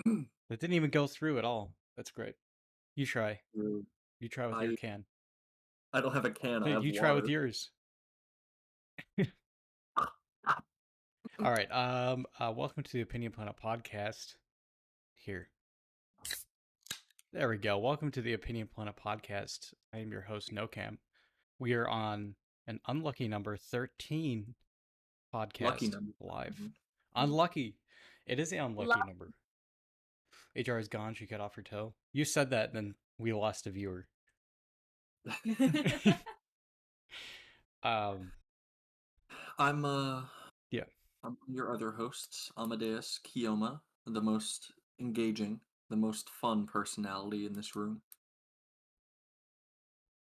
That didn't even go through at all. That's great. You try. True. You try with your I can. I don't have a can. I Hey, have you try with water. yours. All right. Welcome to the Opinion Planet podcast. Here. There we go. Welcome to the Opinion Planet podcast. I am your host, Nocam. We are on an unlucky number 13 Lucky podcast number. live. Unlucky. It is the unlucky number. HR is gone. She cut off her toe. You said that, and then we lost a viewer. um, I'm yeah. I'm your other host, Amadeus Kyouma, the most engaging, the most fun personality in this room.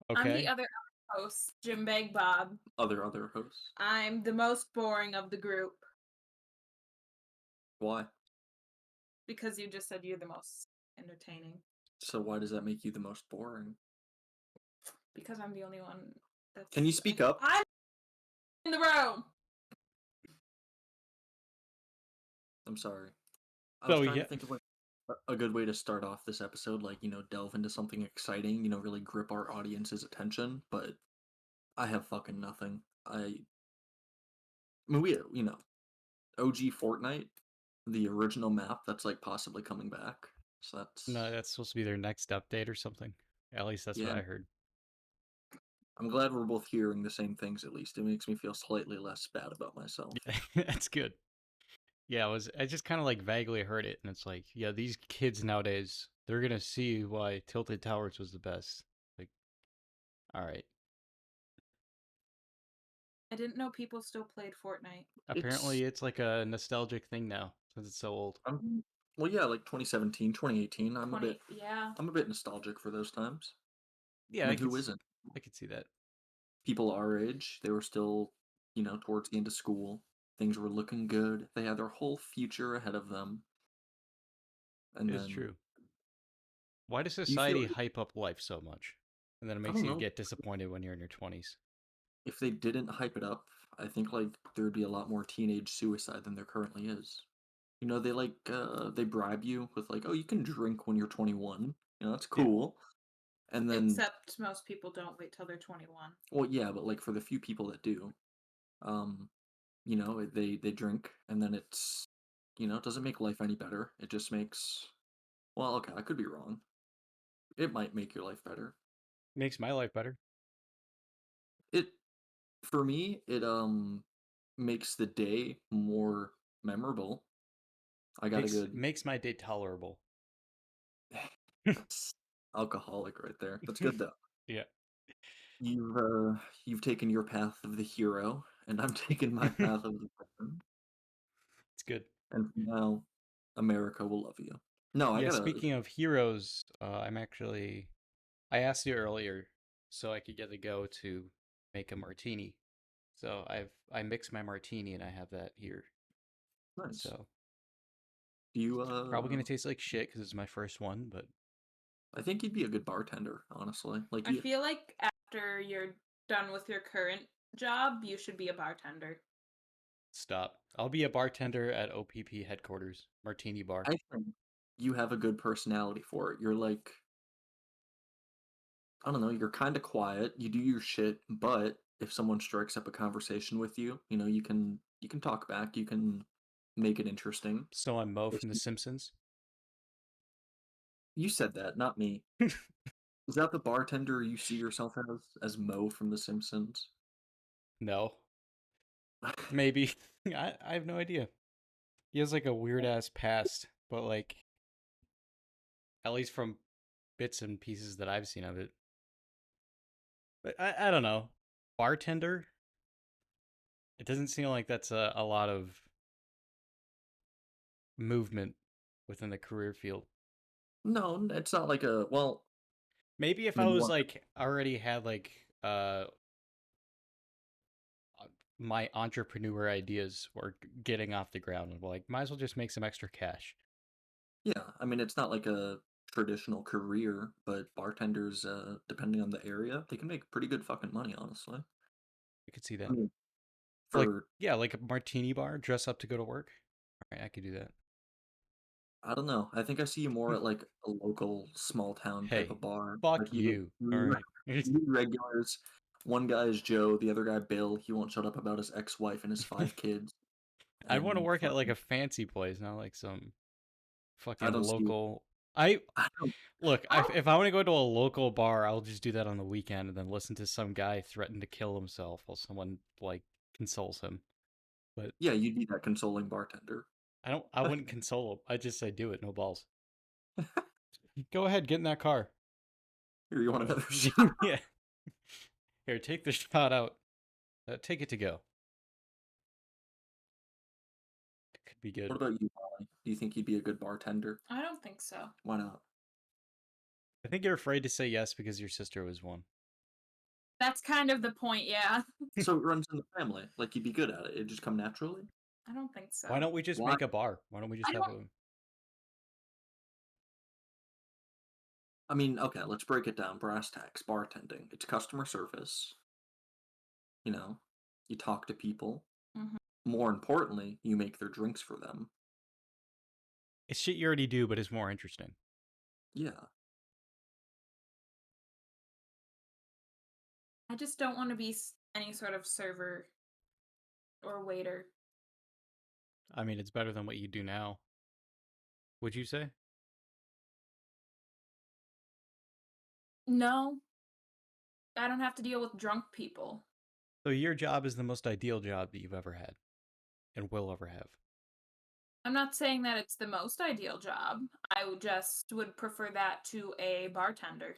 I'm the Okay. other host, GymBagBob. Other hosts. I'm the most boring of the group Why? because you just said you're the most entertaining. So why does that make you the most boring? Because I'm the only one that's... Can you speak up? I'm in the room! I'm sorry. I was So, trying yeah. to think of like a good way to start off this episode, like, delve into something exciting, really grip our audience's attention, but I have fucking nothing. I mean, OG Fortnite, the original map that's like possibly coming back. So that's No, that's supposed to be their next update or something. At least that's what yeah. I heard. I'm glad we're both hearing the same things. At least it makes me feel slightly less bad about myself. That's good. Yeah, I just kind of like vaguely heard it, and it's like, yeah, these kids nowadays, they're gonna see why Tilted Towers was the best. Like, all right. I didn't know people still played Fortnite. Apparently, it's like a nostalgic thing now since it's so old. Well, yeah, like 2017, 2018. I'm yeah. a bit nostalgic for those times. Yeah, I mean, who isn't? I could see that. People our age, they were still, towards the end of school. Things were looking good. They had their whole future ahead of them. And It's then true. Why does you feel society hype up life so much, and then it I makes don't you know. get disappointed when you're in your 20s? If they didn't hype it up, I think like there'd be a lot more teenage suicide than there currently is. They they bribe you with like, oh, you can drink when you're 21. That's Yeah. cool. And then Except most people don't wait till they're 21. well, yeah, but like for the few people that do, um, they drink and then it's it doesn't make life any better. It just makes well, okay, I could be wrong. It might make your life better. Makes my life better. It for me, it makes the day more memorable. I got a good Makes my day tolerable. That's alcoholic right there. That's good though. Yeah. You've taken your path of the hero, and I'm taking my path of the villain. It's good. And from now, America will love you. No, I Yeah, gotta. speaking of heroes, I asked you earlier so I could get to go to make a martini. So I mix my martini and I have that here. Nice. So Do you probably gonna taste like shit because it's my first one, but I think you'd be a good bartender, honestly. Like I feel like after you're done with your current job, you should be a bartender. stop. I'll be a bartender at OPP headquarters, martini bar. I think you have a good personality for it. You're like, I don't know, you're kind of quiet. You do your shit, but if someone strikes up a conversation with you, you can talk back. You can make it interesting. So I'm Mo If from The Simpsons. you said that, not me. Is that the bartender you see yourself as Mo from The Simpsons? No, maybe. I have no idea. He has like a weird ass past, but like at least from bits and pieces that I've seen of it. But I don't know. Bartender? It doesn't seem like that's a lot of movement within the career field. No, it's not like a well. Maybe if I I mean, was like already had like my entrepreneur ideas were getting off the ground and like might as well just make some extra cash. yeah, I mean it's not like a traditional career, but bartenders, depending on the area, they can make pretty good fucking money, honestly. I could see I that. mean, Like for yeah, like a martini bar, dress up to go to work. All right, I could do that. I don't know. I think I see you more at like a local small town type Hey, of bar. fuck Like you you. All right. you regulars. One guy is Joe, the other guy Bill. He won't shut up about his ex-wife and his 5 kids. I'd want to And work at like fucking, a fancy place, not like some I fucking don't see. local. I I don't. look. I don't If I want to go to a local bar, I'll just do that on the weekend and then listen to some guy threaten to kill himself while someone like consoles him. But Yeah, you'd be that consoling bartender. I don't. I wouldn't console him. I just say do it. No balls. Go ahead, get in that car. Here, you want Uh, another shot? yeah. Here, take the shot out. Take it to go. It could be good. What about you, Molly? Do you think you'd be a good bartender? don't think so. Why not? I think you're afraid to say yes because your sister was one. That's kind of the point, yeah. So it runs in the family. Like you'd be good at it. It'd just come naturally. I don't think so. Why don't we just Why? make a bar? Why don't we just I have don't. a? I mean, okay, let's break it down. Brass tacks, bartending. It's customer service. You know, you talk to people. Mhm. More importantly, you make their drinks for them. It's shit you already do, but it's more interesting. Yeah. I just don't want to be any sort of server or waiter. I mean, it's better than what you do now. Would you say? No, I don't have to deal with drunk people. So your job is the most ideal job that you've ever had, and will ever have. I'm not saying that it's the most ideal job. I would prefer that to a bartender.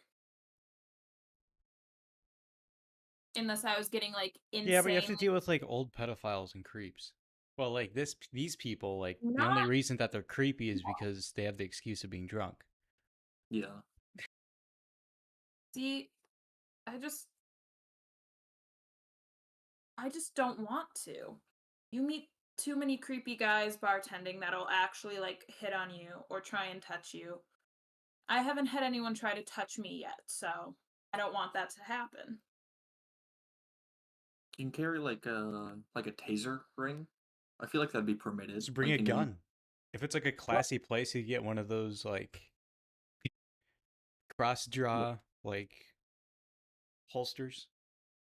Unless I was getting like Yeah, but you have to insane. deal with like old pedophiles and creeps. Well, like these people, like the only Not reason that they're creepy is because they have the excuse of being drunk. Yeah. see, I just I just don't want to. You meet too many creepy guys bartending that'll actually like hit on you or try and touch you. I haven't had anyone try to touch me yet, so I don't want that to happen. You can carry like a taser ring. I feel like that'd be permitted. Just bring a Like, you gun. If it's like a what? classy place, you get one of those like cross What? draw like holsters.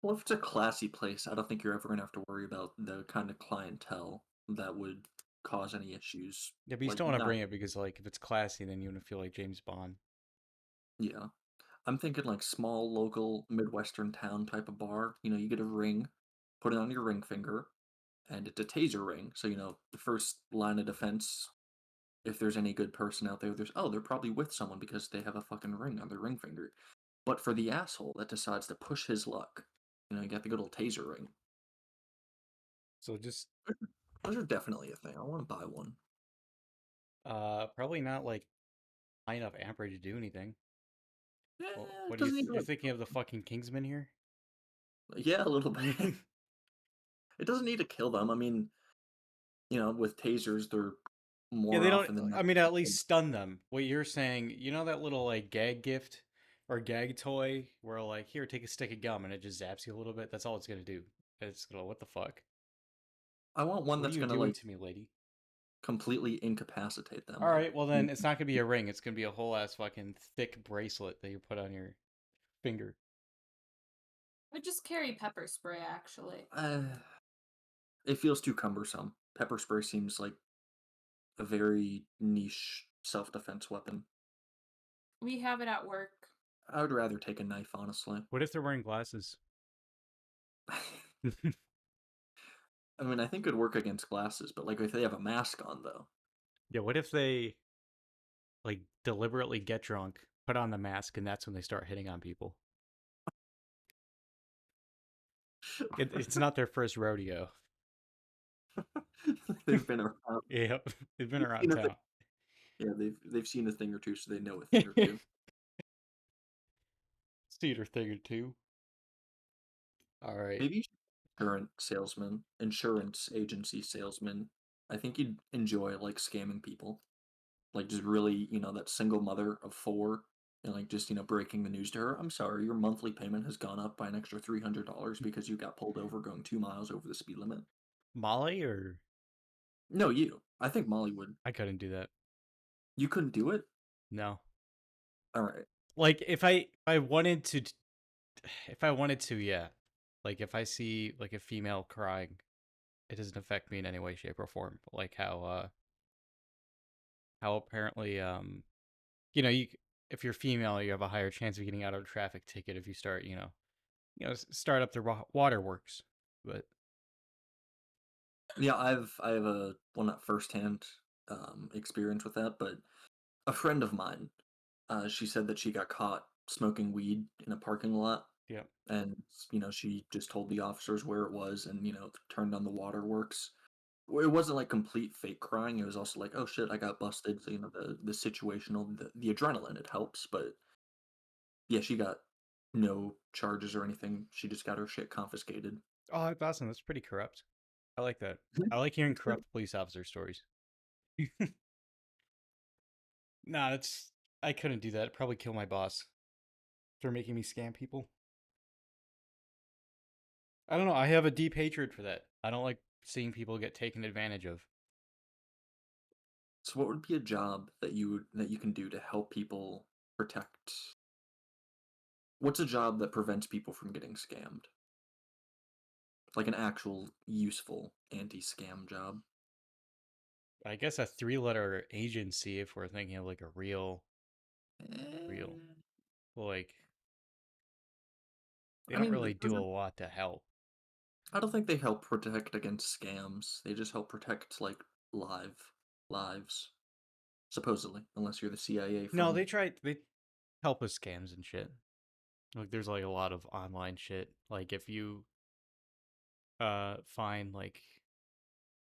Well, if it's a classy place, I don't think you're ever gonna have to worry about the kind of clientele that would cause any issues. Yeah, but you Like, still want to not, bring it because like if it's classy, then you want to feel like James Bond. yeah. I'm thinking like small, local, Midwestern town type of bar. You get a ring, put it on your ring finger, and it's a taser ring. So, the first line of defense, if there's any good person out there, they're probably with someone because they have a fucking ring on their ring finger. But for the asshole that decides to push his luck, you got the good old taser ring. So just Those are definitely a thing. I want to buy one. probably not like high enough amperage to do anything. Well, Yeah, it what do you doesn't need to you're like, thinking of the fucking Kingsman here? yeah, a little bit. It doesn't need to kill them. I mean, with tasers, they're Yeah, more they don't. often than not. I mean, at least stun them. What you're saying, you know that little like gag gift or gag toy where like here, take a stick of gum and it just zaps you a little bit. That's all it's gonna do. It's gonna what the fuck? I want one What are that's you gonna doing like to me, lady? completely incapacitate them. All Like, right, well then it's not gonna be a ring. It's gonna be a whole ass fucking thick bracelet that you put on your finger. I would just carry pepper spray actually. uh, it feels too cumbersome. Pepper spray seems like a very niche self-defense weapon. We have it at work. I would rather take a knife, honestly. What if they're wearing glasses? I mean, I think it'd work against glasses, but like if they have a mask on, though. Yeah, what if they like deliberately get drunk, put on the mask, and that's when they start hitting on people? It's not their first rodeo. They've been around. Yep, they've been They've around seen a thing. town. Yeah, they've seen a thing or two, so they know a thing or two. Cedar thing or two. All right. Maybe you should be insurance agency salesman. I think you'd enjoy like scamming people, like just really, that single mother of four, and like just breaking the news to her. I'm sorry, your monthly payment has gone up by an extra $300 because you got pulled over going 2 miles over the speed limit. Molly or No, you. I think Molly would. I couldn't do that. You couldn't do it? No. All right. Like if I wanted to if I wanted to, yeah. Like if I see like a female crying, it doesn't affect me in any way, shape, or form. Like how apparently you know, if you're female, you have a higher chance of getting out of a traffic ticket if you start, start up the waterworks. But Yeah, I have a well, not firsthand experience with that, but a friend of mine, she said that she got caught smoking weed in a parking lot, yeah. and she just told the officers where it was, and turned on the waterworks. It wasn't like complete fake crying. It was also like, oh shit, I got busted. So the situational, the adrenaline, it helps. But yeah, she got no charges or anything. She just got her shit confiscated. Oh, that's awesome. That's pretty corrupt. I like that. I like hearing corrupt police officer stories. Nah, I couldn't do that. It'd probably kill my boss for making me scam people. I don't know. I have a deep hatred for that. I don't like seeing people get taken advantage of. So what would be a job that you can do to help people protect? What's a job that prevents people from getting scammed? Like an actual useful anti-scam job. I guess a 3-letter agency if we're thinking of like a real, Eh, like they I don't mean, really do a lot to help. I don't think they help protect against scams. They just help protect like lives, supposedly, unless you're the CIA No, from. they help with scams and shit. Like there's like a lot of online shit. Like if you find like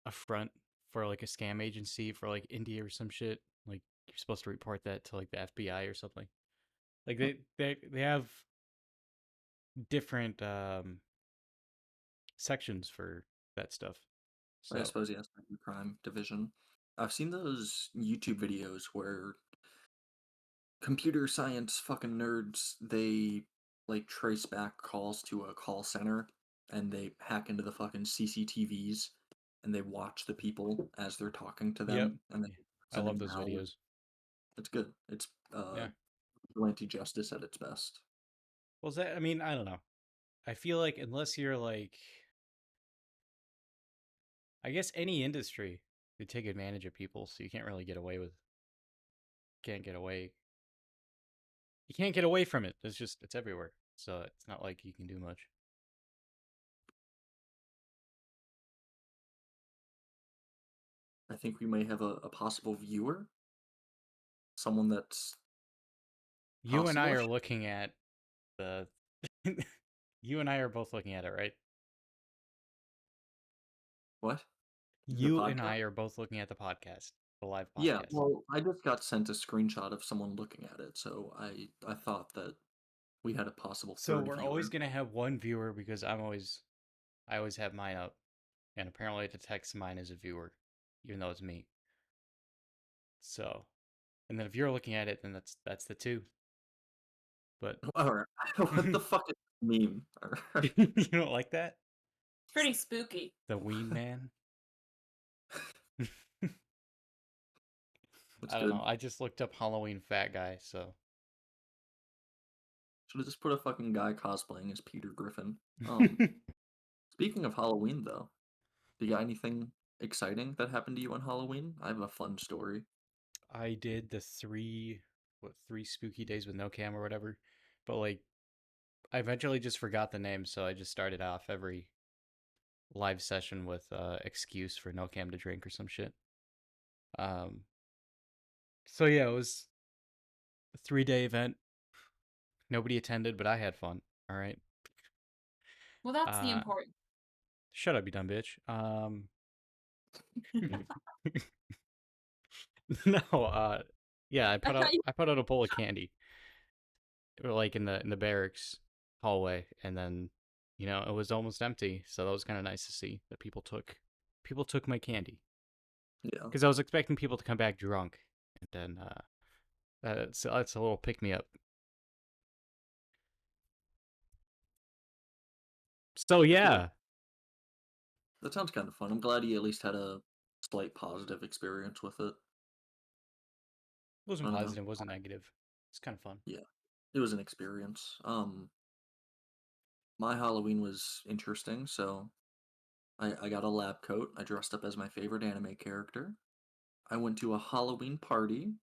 a front for like a scam agency for like India or some shit, like you're supposed to report that to like the FBI or something. Like they have different sections for that stuff. I So suppose yes, like the crime division. I've seen those YouTube videos where computer science fucking nerds they like trace back calls to a call center and they hack into the fucking CCTVs and they watch the people as they're talking to yep, them and then I sending love those malware. videos. It's good. It's Yeah. vigilante justice at its best. Well, I mean, I don't know. I feel like unless you're like, I guess any industry could take advantage of people, so you can't really get away with, can't get away. You can't get away from it. It's everywhere. So it's not like you can do much. I think we may have a possible viewer, someone that's You and I possible. are looking at the. You and I are both looking at it, right? What? The You and podcast? I are both looking at the podcast, the live Yeah, podcast. well, I just got sent a screenshot of someone looking at it, so I thought that we had a possible So third we're always viewer. gonna have one viewer because I always have mine up, and apparently it detects mine as a viewer, even though it's me. So, and then if you're looking at it, then that's the two. But All right. What the you fuck is meme? don't like that? Pretty spooky. The Ween Man. That's I don't know. good. I just looked up Halloween fat guy, so. Should have just put a fucking guy cosplaying as Peter Griffin. Speaking of Halloween, though, do you got anything exciting that happened to you on Halloween? I have a fun story. I did the three spooky days with Nocam or whatever, but like I eventually just forgot the name, so I just started off every live session with excuse for Nocam to drink or some shit. Um, so yeah, it was a 3-day event. Nobody attended, but I had fun. All right. Well, that's the Uh, important. shut up, you dumb bitch. No. Yeah, I thought you I put out a bowl of candy, like in the barracks hallway, and then it was almost empty, so that was kind of nice to see that people took my candy Yeah. because I was expecting people to come back drunk, and then that's a little pick me up. So Yeah. yeah, That sounds kind of fun. I'm glad you at least had a slight positive experience with it. Wasn't I don't know. positive, wasn't negative. It's kind of fun. Yeah, it was an experience. My Halloween was interesting, so I got a lab coat. I dressed up as my favorite anime character. I went to a Halloween party.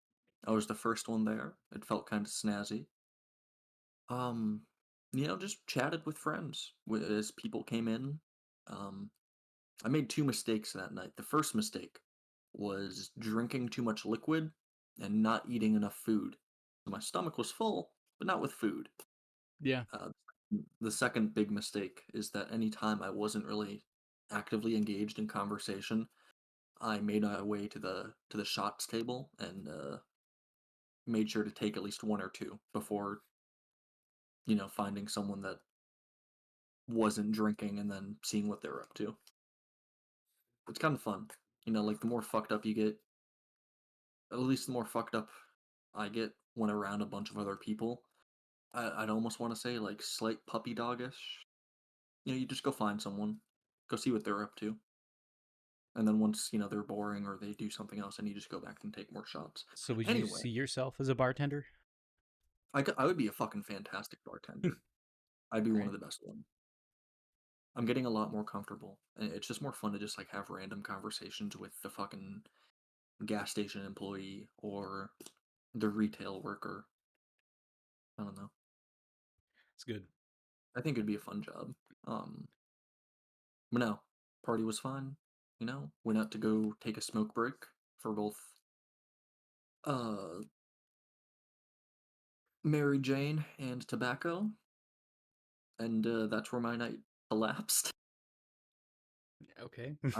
I was the first one there. It felt kind of snazzy. Um, just chatted with friends as people came in. Um, I made two mistakes that night. The first mistake was drinking too much liquid and not eating enough food. So my stomach was full, but not with food. Yeah. Uh, the second big mistake is that anytime I wasn't really actively engaged in conversation, I made my way to the shots table and made sure to take at least one or two before finding someone that wasn't drinking and then seeing what they're up to. It's kind of fun. Like the more fucked up you get, at least the more fucked up I get when around a bunch of other people. I'd almost want to say like slight puppy doggish. You just go find someone, go see what they're up to, and then once they're boring or they do something else, and you just go back and take more shots. So would you Anyway, see yourself as a bartender? I would be a fucking fantastic bartender. I'd be one Right. of the best ones. I'm getting a lot more comfortable, and it's just more fun to just like have random conversations with the fucking gas station employee or the retail worker. I don't know. It's good. I think it'd be a fun job. Um, but no, party was fun. Went out to go take a smoke break for both uh Mary Jane and tobacco, and that's where my night elapsed. Okay. I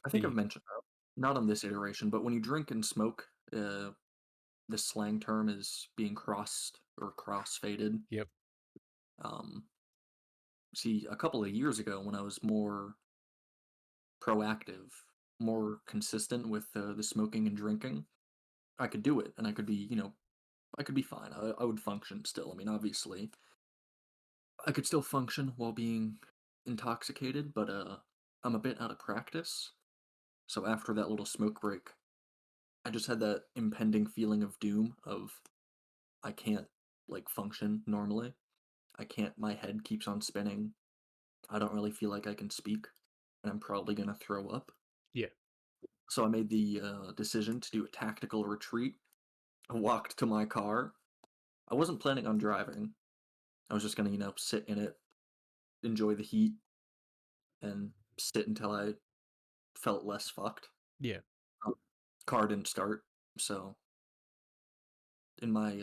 think I've The mentioned that, not on this iteration, but when you drink and smoke, the slang term is being crossed or cross-faded. Yep. Um, See, a couple of years ago, when I was more proactive, more consistent with the smoking and drinking, I could do it, and I could be fine. I would function still. I mean, obviously, I could still function while being intoxicated, but I'm a bit out of practice. So after that little smoke break, I just had that impending feeling of doom of I can't like function normally. I can't. My head keeps on spinning. I don't really feel like I can speak, and I'm probably gonna throw up. Yeah. So I made the decision to do a tactical retreat. I walked to my car. I wasn't planning on driving. I was just gonna, sit in it, enjoy the heat, and sit until I felt less fucked. Yeah. Um, Car didn't start, so in my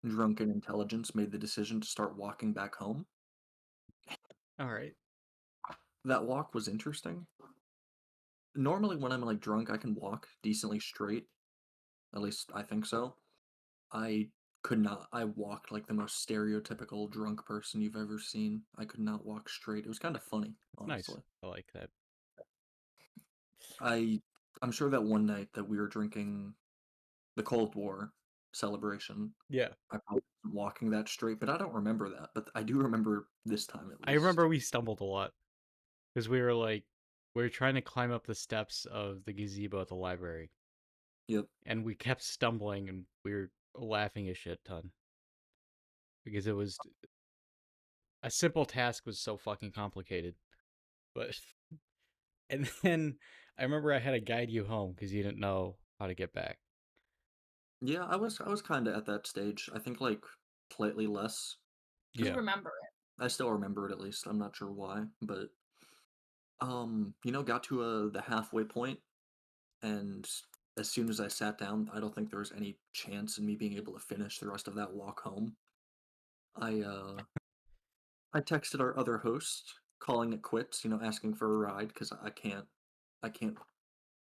drunken intelligence, made the decision to start walking back home. All right. That walk was interesting. Normally, when I'm like drunk, I can walk decently straight. At least I think so. I could not. I walked like the most stereotypical drunk person you've ever seen. I could not walk straight. It was kind of funny, That's nice. honestly. I like that. I I'm sure that one night that we were drinking the Cold War celebration, Yeah. I probably wasn't walking that straight, but I don't remember that. But I do remember this time at I least. remember we stumbled a lot because we were trying to climb up the steps of the gazebo at the library, Yep. and we kept stumbling, and we were laughing a shit ton because it was a simple task was so fucking complicated. But and then I remember I had to guide you home because you didn't know how to get back. Yeah, I was kind of at that stage. I think like slightly less because You Yeah. remember it. I still remember it at least. I'm not sure why, but got to the halfway point, and as soon as I sat down, I don't think there was any chance in me being able to finish the rest of that walk home. I uh I texted our other host, calling it quits, asking for a ride because I can't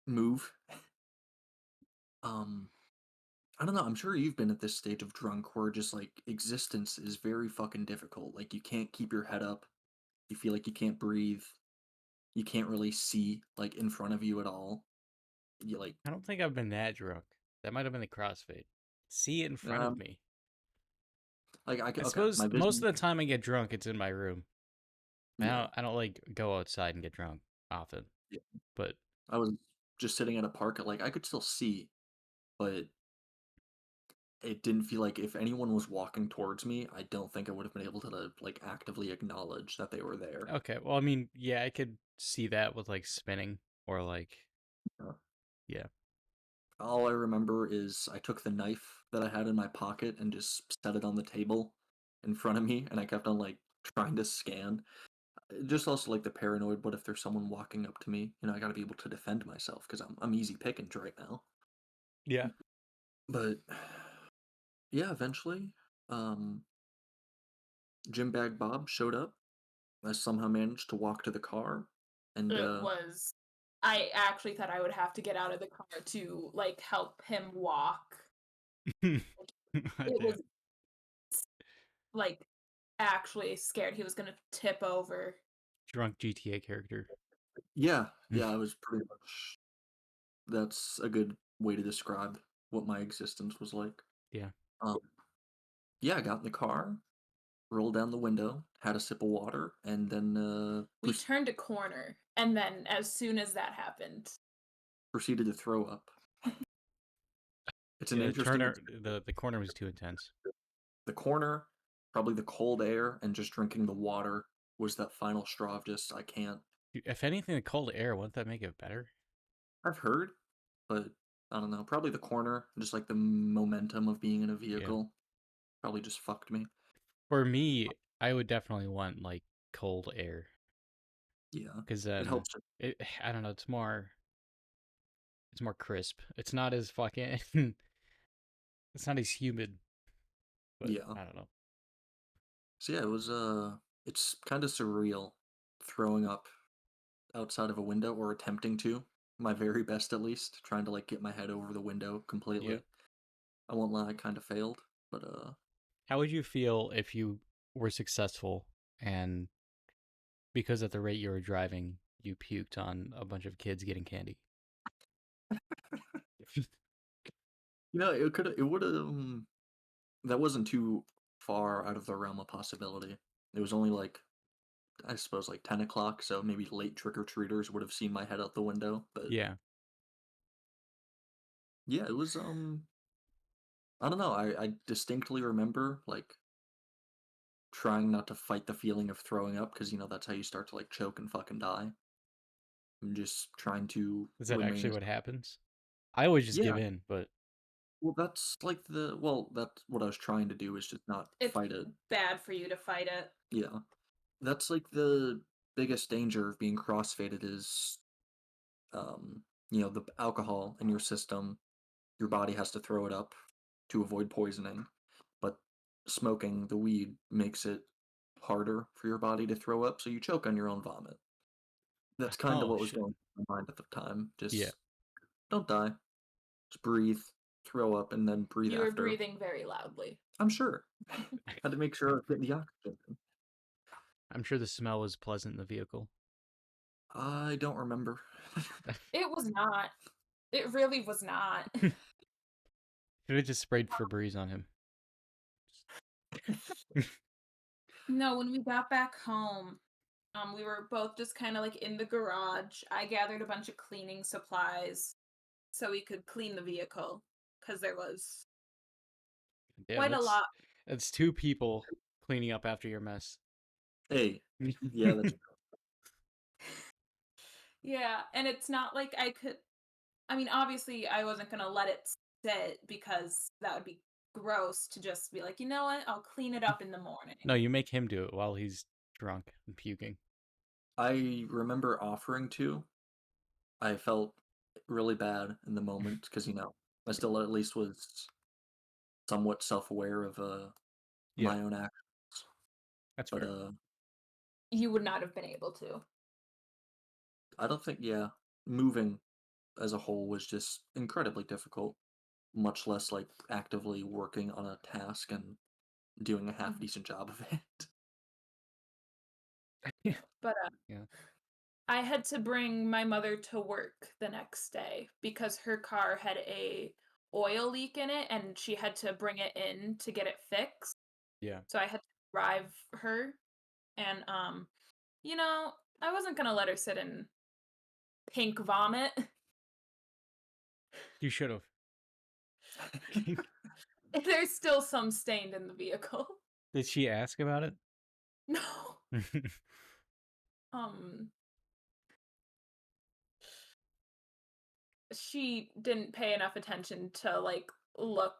move. Um I don't know, I'm sure you've been at this stage of drunk where just like existence is very fucking difficult. Like you can't keep your head up. You feel like you can't breathe. You can't really see like in front of you at all. You like I don't think I've been that drunk. That might have been the crossfade. See it in front of um me. I okay, suppose my most vision. of the time I get drunk, it's in my room. Yeah. I don't like go outside and get drunk often. Yeah. But I was just sitting at a park, like I could still see, but it didn't feel like if anyone was walking towards me, I don't think I would have been able to like actively acknowledge that they were there. Okay, well, I mean, yeah, I could see that with like spinning or like, Uh, yeah. All I remember is I took the knife that I had in my pocket and just set it on the table in front of me, and I kept on like trying to scan. Just also like the paranoid, what if there's someone walking up to me? I got to be able to defend myself because I'm easy pickings right now. Yeah. But yeah, eventually, um, GymBagBob showed up. I somehow managed to walk to the car, and It was. I actually thought I would have to get out of the car to like help him walk. It Damn. was like actually scared he was gonna tip over. Drunk GTA character. yeah, I was pretty much. That's a good way to describe what my existence was like. Yeah. Um, yeah, I got in the car, rolled down the window, had a sip of water, and then We turned a corner, and then as soon as that happened, proceeded to throw up. It's an Yeah, interesting the corner was too intense. the corner, probably the cold air, and just drinking the water was that final straw of just I can't. If anything, the cold air, wouldn't that make it better? I've heard, but I don't know. Probably the corner, just like the momentum of being in a Yeah. vehicle, probably just fucked me. For me, I would definitely want like cold air Yeah, because it then helps. I don't know, it's more crisp. It's not as fucking it's not as humid, but Yeah. I don't know. So yeah, it's kind of surreal throwing up outside of a window or attempting to. My very best at least, trying to like get my head over the window Yeah. completely. I won't lie, I kind of failed, but How would you feel if you were successful and because at the rate you were driving, you puked on a bunch of kids getting candy? it would have that wasn't too far out of the realm of possibility. It was only like I suppose like 10 o'clock, so maybe late trick or treaters would have seen my head out the window. But Yeah. yeah, it was I don't know. I distinctly remember like trying not to fight the feeling of throwing up because that's how you start to like choke and fucking die. I'm just trying to Is that remain actually as what happens? I always just give yeah. in, but Well, that's what I was trying to do is just not it's fight it. bad for you to fight it. Yeah, that's like the biggest danger of being crossfaded is um the alcohol in your system. Your body has to throw it up to avoid poisoning, but smoking the weed makes it harder for your body to throw up, so you choke on your own vomit. That's kind of oh what was shit. going through my mind at the time. Yeah. Just don't die. Just breathe, throw up, and then breathe You were after. breathing very loudly. I'm sure. Had to make sure I was getting the oxygen. I'm sure the smell was pleasant in the vehicle. I don't remember. It was not. It really was not. Should have just sprayed Febreze on him. No, when we got back home, we were both just kind of like in the garage. I gathered a bunch of cleaning supplies so we could clean the vehicle because there was Damn, quite a lot. that's two people cleaning up after your mess. Hey, yeah, that's Yeah, and it's not like I could. I mean, obviously, I wasn't gonna let it sit because that would be gross to just be like, you know what? I'll clean it up in the morning. No, you make him do it while he's drunk and puking. I remember offering to. I felt really bad in the moment because I still at least was somewhat self-aware of Yeah, my own actions. that's But fair. You would not have been able to. I don't think moving as a whole was just incredibly difficult, much less like actively working on a task and doing a half Mhm. decent job of it. Yeah. But Yeah. I had to bring my mother to work the next day because her car had a oil leak in it and she had to bring it in to get it fixed. Yeah. So I had to drive her and you know, I wasn't going to let her sit in pink vomit. You should have. There's still some stained in the vehicle. Did she ask about it? No. Um, she didn't pay enough attention to like look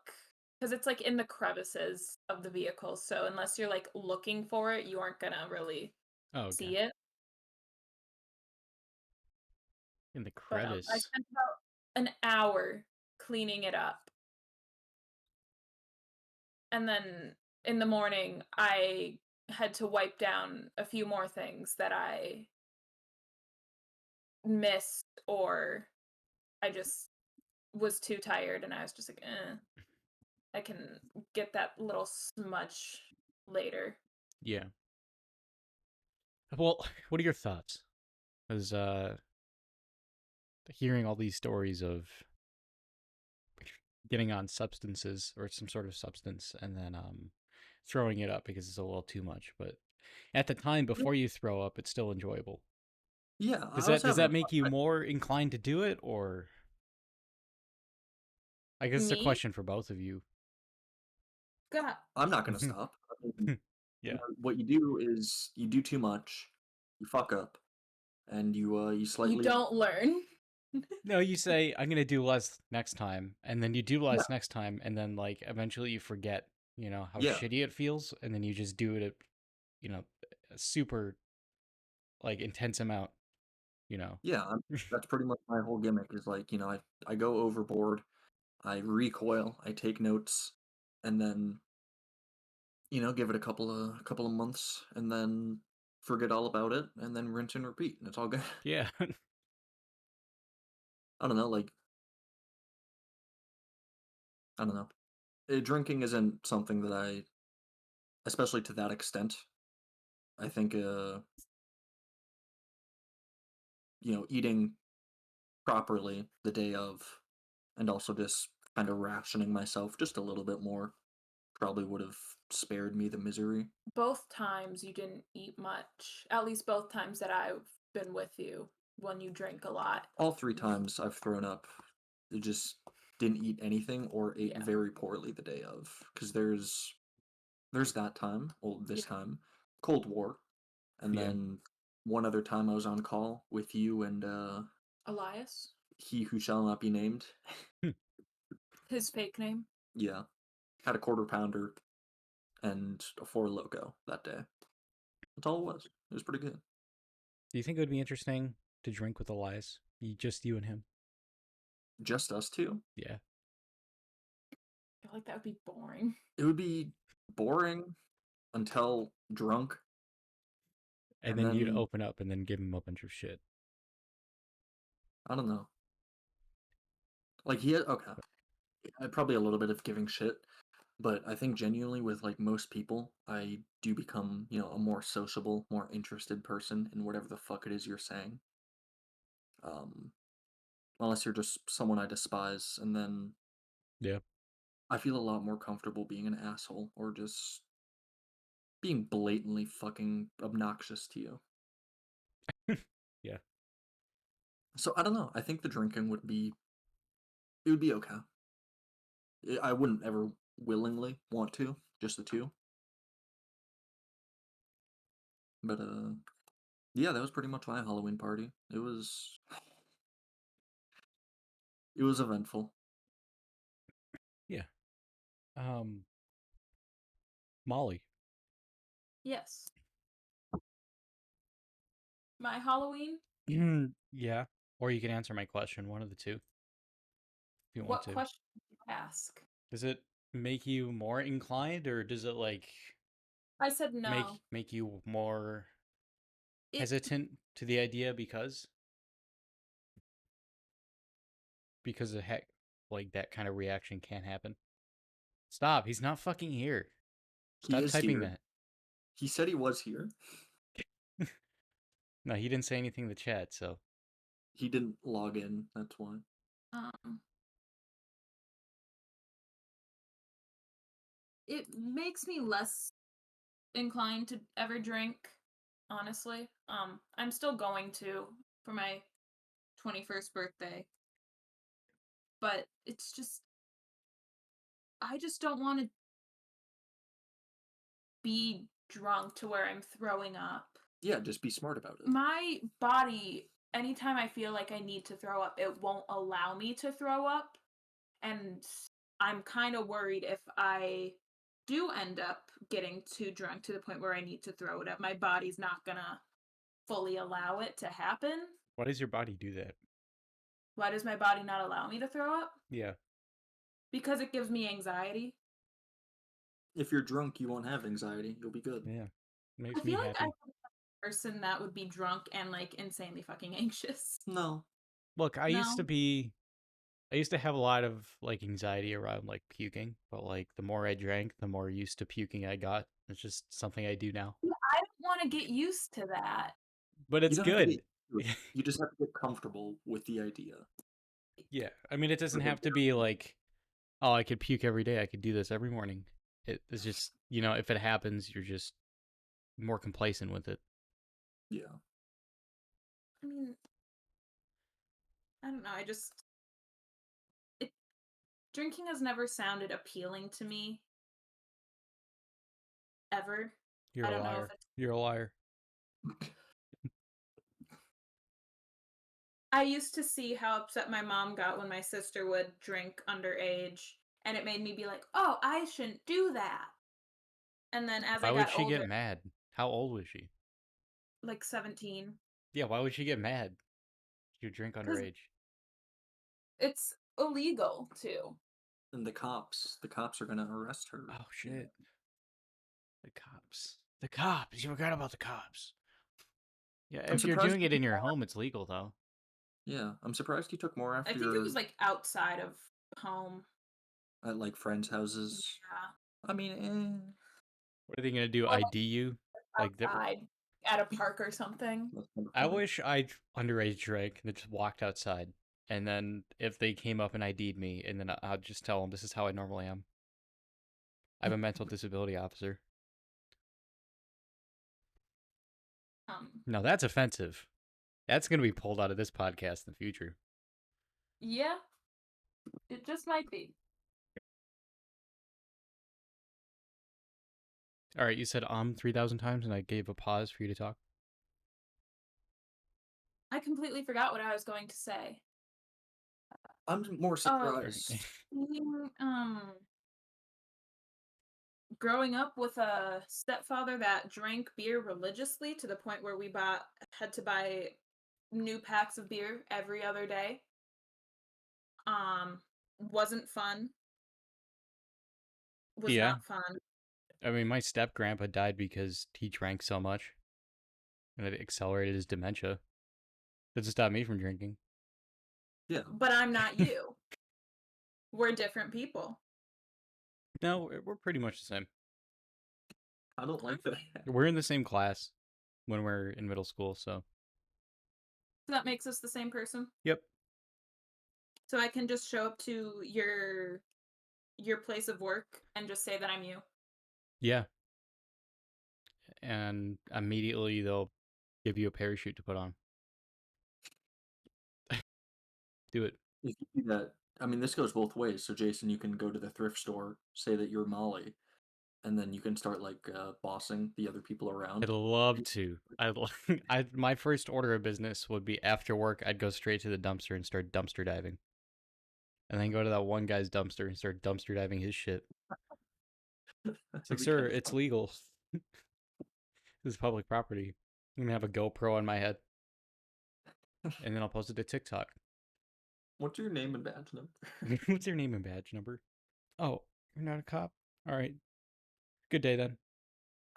because it's like in the crevices of the vehicle. So unless you're like looking for it, you aren't gonna really Oh, okay. see it. In the But I crevice. spent about an hour cleaning it up. And then in the morning, I had to wipe down a few more things that I missed or I just was too tired and I was just like, I can get that little smudge later. Yeah. Well, what are your thoughts? Because hearing all these stories of getting on substances or some sort of substance and then throwing it up because it's a little too much, but at the time before you throw up, it's still enjoyable. Yeah, Does I was that having a make you more inclined to do it, or I guess it's a Me? question for both of you. God. I'm not gonna stop. I mean, Yeah. what you do is you do too much, you fuck up, and you You slightly don't learn. No, you say I'm gonna do less next time, and then you do less next time, and then like eventually you forget, how Yeah. shitty it feels, and then you just do it at, a super like intense amount, Yeah, that's pretty much my whole gimmick is like, I go overboard, I recoil, I take notes, and then, give it a couple of months and then forget all about it and then rinse and repeat and it's all good. Yeah. I don't know, like I don't know. Drinking isn't something that especially to that extent. I think eating properly the day of and also just kind of rationing myself just a little bit more probably would have spared me the misery. Both times you didn't eat much. At least both times that I've been with you when you drink a lot. All 3 times I've thrown up, I just didn't eat anything or ate Yeah. very poorly the day of. Because there's that time, well, this time, Cold War, and Yeah. then one other time I was on call with you and Elias? he who shall not be named. His fake name? Yeah, had a quarter pounder and a Four Loko that day. That's all it was. It was pretty good. Do you think it would be interesting to drink with Elias? Just you and him? Just us two? Yeah. I feel like that would be boring. It would be boring until drunk. And then you'd open up and then give him a bunch of shit. I don't know. Like okay. Probably a little bit of giving shit, but I think genuinely with like most people, I do become, a more sociable, more interested person in whatever the fuck it is you're saying. Unless you're just someone I despise, and then Yeah. I feel a lot more comfortable being an asshole or just being blatantly fucking obnoxious to you. Yeah. So I don't know. I think the drinking would be okay. I wouldn't ever willingly want to, just the two. But yeah, that was pretty much my Halloween party. It was eventful. Yeah. Molly. Yes. My Halloween? Yeah. Or you can answer my question, one of the two. If you want What to. question did you ask? Does it make you more inclined, or does it like I said no. make you more hesitant to the idea because of heck, like that kind of reaction can't happen? Stop, he's not fucking here. He Stop is typing here. that. He said he was here. No, he didn't say anything in the chat, so. He didn't log in, that's why. It makes me less inclined to ever drink, honestly. I'm still going to for my 21st birthday. but it's just I just don't want to be drunk to where I'm throwing up. Yeah, just be smart about it. My body, anytime I feel like I need to throw up, it won't allow me to throw up. And I'm kind of worried if I do end up getting too drunk to the point where I need to throw it up, my body's not gonna fully allow it to happen. Why does your body do that? Why does my body not allow me to throw up? Yeah. Because it gives me anxiety. If you're drunk, you won't have anxiety. You'll be good. Yeah. I Makes me feel like I'm happy. a person that would be drunk and like insanely fucking anxious. No. Look, I used No. to have a lot of like anxiety around like puking, but like the more I drank, the more used to puking I got. It's just something I do now. Yeah, I don't want to get used to that. But You it's don't have to good. get used to it. You just have to get comfortable with the idea. Yeah. I mean, it doesn't Like a have to be like, oh, I could puke every day. I could do this every morning. It's just, if it happens, you're just more complacent with it. Yeah. I mean, I don't know. It drinking has never sounded appealing to me ever. You're I a don't know liar. if it's You're a liar. I used to see how upset my mom got when my sister would drink underage, and it made me be like, "Oh, I shouldn't do that." And then as Why I would got she get older, mad? How old was she? like 17, Yeah, why would she get mad? You drink cuz underage. it's illegal too. And the cops are gonna arrest her. Oh, You know. shit. The cops. The cops. You forgot about the cops. Yeah, I'm if you're surprised doing you it in took your more. home, it's legal, though. Yeah, I'm surprised you took more I after think it was your like outside of home. at like friends' houses. Yeah. I mean, What are they going to do? Or ID you? like Like, that? outside at a park or something. that's kind of I funny. wish I underage drank and just walked outside. And then if they came up and ID'd me, and then I'd just tell them this is how I normally am. I have a mental disability officer. Now that's offensive. That's going to be pulled out of this podcast in the future. Yeah, it just might be. All right, you said 3,000 times, and I gave a pause for you to talk. I completely forgot what I was going to say. I'm more Oh, surprised. being, growing up with a stepfather that drank beer religiously to the point where we had to buy new packs of beer every other day. Wasn't fun. Was Yeah, not fun. I mean, my step grandpa died because he drank so much, and it accelerated his dementia. Doesn't stop me from drinking. Yeah. But I'm not you. We're different people. No, we're pretty much the same. I don't like that. We're in the same class when we're in middle school, so. So that makes us the same person. Yep. So I can just show up to your place of work and just say that I'm you. Yeah. And immediately they'll give you a parachute to put on. Do it. If you do that, I mean, this goes both ways. So, Jason, you can go to the thrift store, say that you're Molly, and then you can start like bossing the other people around. I'd love to. My first order of business would be after work, I'd go straight to the dumpster and start dumpster diving. And then go to that one guy's dumpster and start dumpster diving his shit. It's like, That'd be sir, kinda it's fun. legal. This is public property. I'm gonna have a GoPro on my head, and then I'll post it to TikTok. What's your name and badge number? What's your name and badge number? Oh, you're not a cop? All right. Good day then.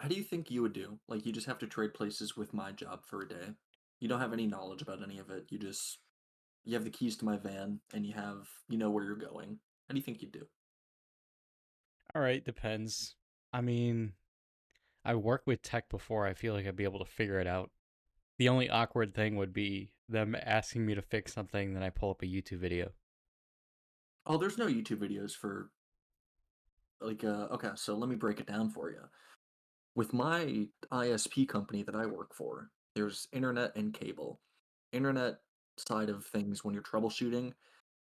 How do you think you would do? Like, you just have to trade places with my job for a day. You don't have any knowledge about any of it. You have the keys to my van, and you know where you're going. How do you think you'd do? All right, depends. I mean, I worked with tech before. I feel like I'd be able to figure it out. The only awkward thing would be them asking me to fix something, then I pull up a YouTube video. Oh, there's no YouTube videos for like okay, so let me break it down for you. With my ISP company that I work for, there's internet and cable. Internet side of things when you're troubleshooting,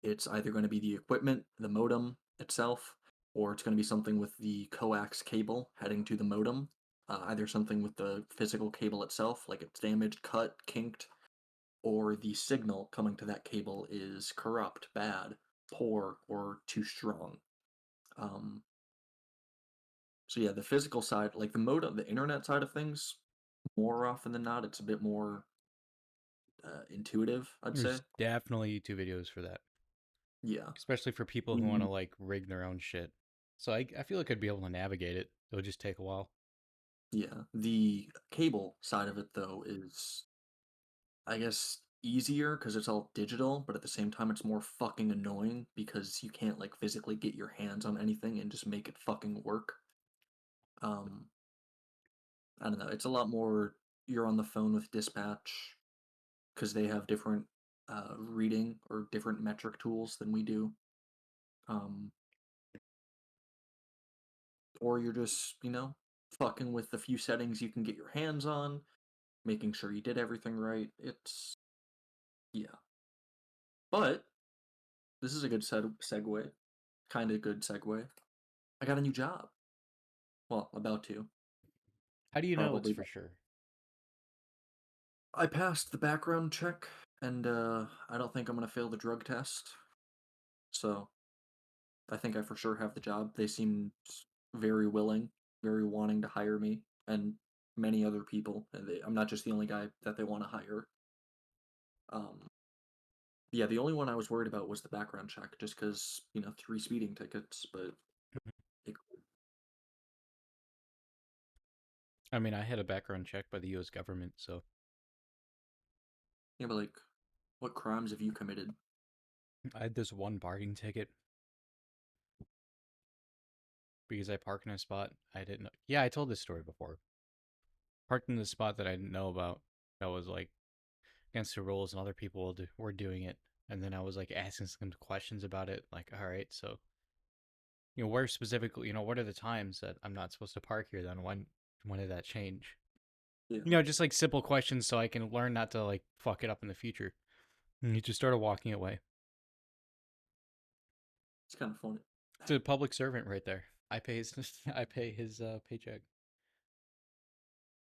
It's either going to be the equipment, the modem itself, or it's going to be something with the coax cable heading to the modem. Either something with the physical cable itself, like it's damaged, cut, kinked, or the signal coming to that cable is corrupt, bad, poor, or too strong. Um, so yeah, the physical side, like the modem, the internet side of things, more often than not, it's a bit more intuitive, I'd say. There's definitely YouTube videos for that, Yeah. especially for people who want to like rig their own shit. So I feel like I'd be able to navigate it. It'll just take a while. Yeah. The cable side of it, though, is, I guess, easier because it's all digital, but at the same time, it's more fucking annoying because you can't, like, physically get your hands on anything and just make it fucking work. Um, I don't know. It's a lot more, you're on the phone with dispatch because they have different reading or different metric tools than we do. Um, or you're just, fucking with the few settings you can get your hands on, making sure you did everything right. It's, yeah. But this is a good segue. Kind of good segue. I got a new job. Well, about to. How do you know it's Probably. for sure? I passed the background check, and I don't think I'm going to fail the drug test. So I think I for sure have the job. They seem very willing, very wanting to hire me, and many other people. And I'm not just the only guy that they want to hire. Um, yeah, the only one I was worried about was the background check, just because 3 speeding tickets. But it, I mean, I had a background check by the U.S. government, so yeah, but like, what crimes have you committed? I had this one parking ticket because I parked in a spot I didn't know. Yeah, I told this story before. Parked in the spot that I didn't know about that was like against the rules, and other people were doing it. And then I was like asking some questions about it, like, all right, so where specifically, what are the times that I'm not supposed to park here? Then when did that change? Yeah, Just like simple questions so I can learn not to like fuck it up in the future. And he just started walking away. it's kind of funny. It's a public servant right there. I pay his I pay his paycheck.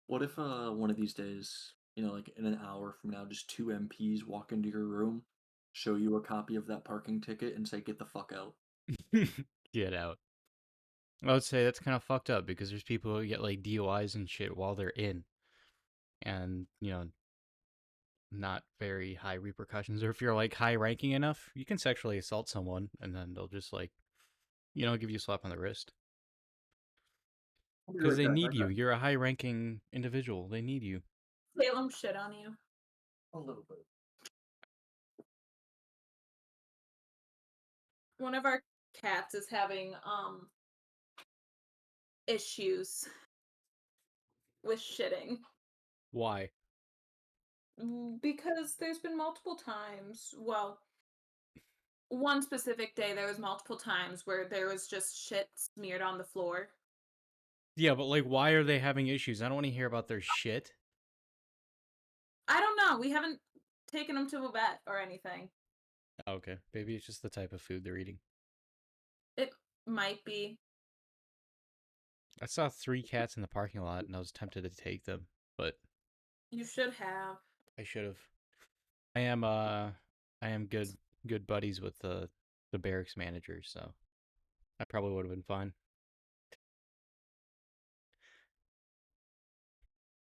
What if one of these days, like in an hour from now, just 2 MPs walk into your room, show you a copy of that parking ticket, and say, "Get the fuck out." Get out. I would say that's kind of fucked up because there's people who get like DUIs and shit while they're in, and not very high repercussions. Or if you're like high ranking enough, you can sexually assault someone, and then they'll just like give you a slap on the wrist I'll be because right they back. need you. You're a high ranking individual. They need you. Salem shit on you. A little bit. One of our cats is having issues with shitting. Why? Because there's been multiple times, well, one specific day there was multiple times where there was just shit smeared on the floor. Yeah, but like, why are they having issues? I don't want to hear about their shit. I don't know. We haven't taken them to a vet or anything. Okay, maybe it's just the type of food they're eating. It might be. I saw 3 cats in the parking lot, and I was tempted to take them, but You should have. I should have. I am good buddies with the barracks manager, so I probably would have been fine.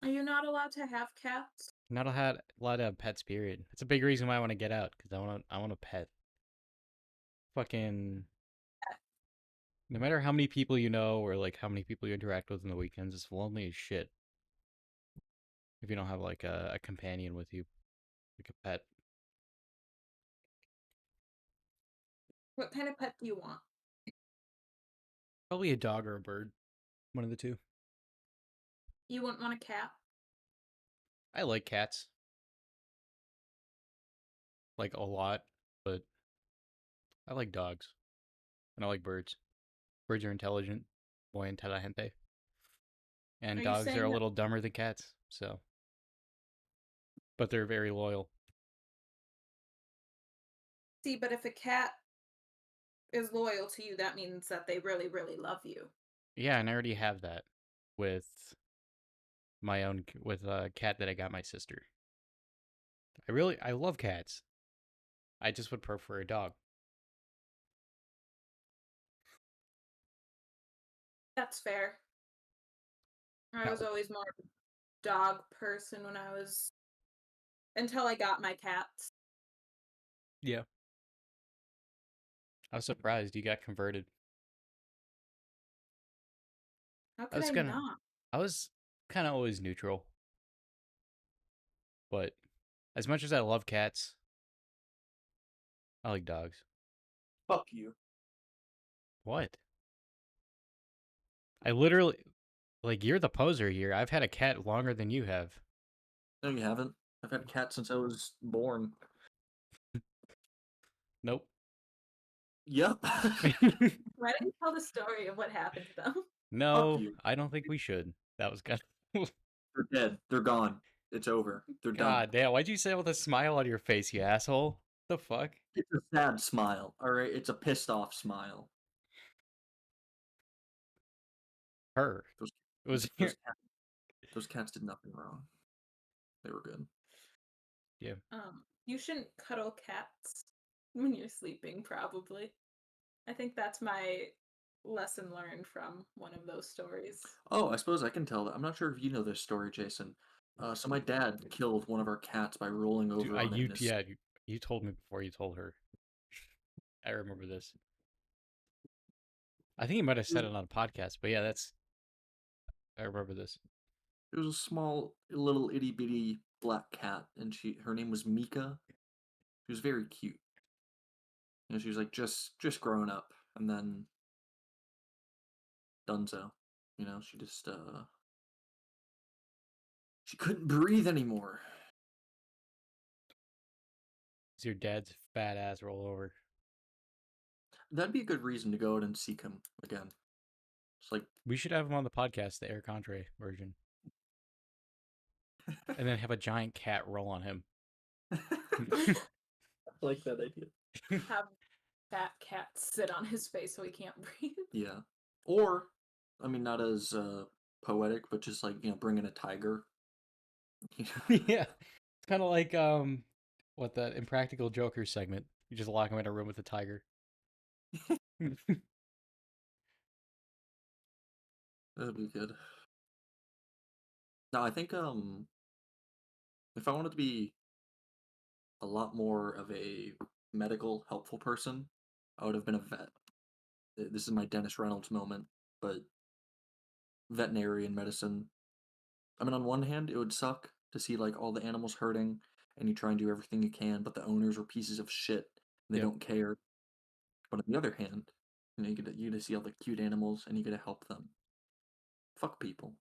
Are you not allowed to have cats? Not allowed to have pets. Period. It's a big reason why I want to get out because I want a pet. Fucking. No matter how many people you know or like how many people you interact with on the weekends, it's lonely as shit. If you don't have like a companion with you, like a pet. What kind of pet do you want? Probably a dog or a bird. One of the two. You wouldn't want a cat? I like cats. Like a lot, but I like dogs. And I like birds. Birds are intelligent. Muy inteligente. And Are you dogs are saying a that little dumber than cats, so. But they're very loyal. See, but if a cat is loyal to you, that means that they really, really love you. Yeah, and I already have that with with a cat that I got my sister. I love cats. I just would prefer a dog. That's fair. I was No. always more of a dog person when I was until I got my cats. Yeah. I was surprised you got converted. How I could was I gonna not? I was kind of always neutral, but as much as I love cats, I like dogs. Fuck you. What? I literally you're the poser here. I've had a cat longer than you have. No, you haven't. I've had a cat since I was born. Nope. Yep. Why don't you tell the story of what happened to them? Fuck No, you. I don't think we should. That was kind of They're dead. They're gone. It's over. They're done. God damn, why'd you say it with a smile on your face, you asshole? The fuck? It's a sad smile. All right, it's a pissed off smile. Her. Those It was those cats did nothing wrong. They were good. yeah. You shouldn't cuddle cats when you're sleeping, probably. I think that's my lesson learned from one of those stories. Oh, I suppose I can tell that. I'm not sure if you know this story, Jason. So my dad killed one of our cats by rolling Dude, over on it. you told me before you told her. I remember this. I think you might have said it on a podcast, but yeah, I remember this. It was a small, little itty bitty black cat, and her name was Mika. She was very cute. You know, she was like just growing up, and then Dunzo. You know, she couldn't breathe anymore. It's your dad's fat ass roll over. That'd be a good reason to go out and seek him again. It's like We should have him on the podcast, the Air Contre version. And then have a giant cat roll on him. I like that idea. Have that cat sit on his face so he can't breathe. Yeah. Or, I mean, not as poetic, but just like, bring in a tiger. Yeah. It's kind of like what that Impractical Joker segment. You just lock him in a room with a tiger. That'd be good. No, I think if I wanted to be a lot more of a medical helpful person, I would have been a vet. This is my Dennis Reynolds moment, but veterinarian medicine. I mean, on one hand, it would suck to see like all the animals hurting, and you try and do everything you can, but the owners are pieces of shit and they Yep. don't care. But on the other hand, you get to see all the cute animals and you get to help them. Fuck people.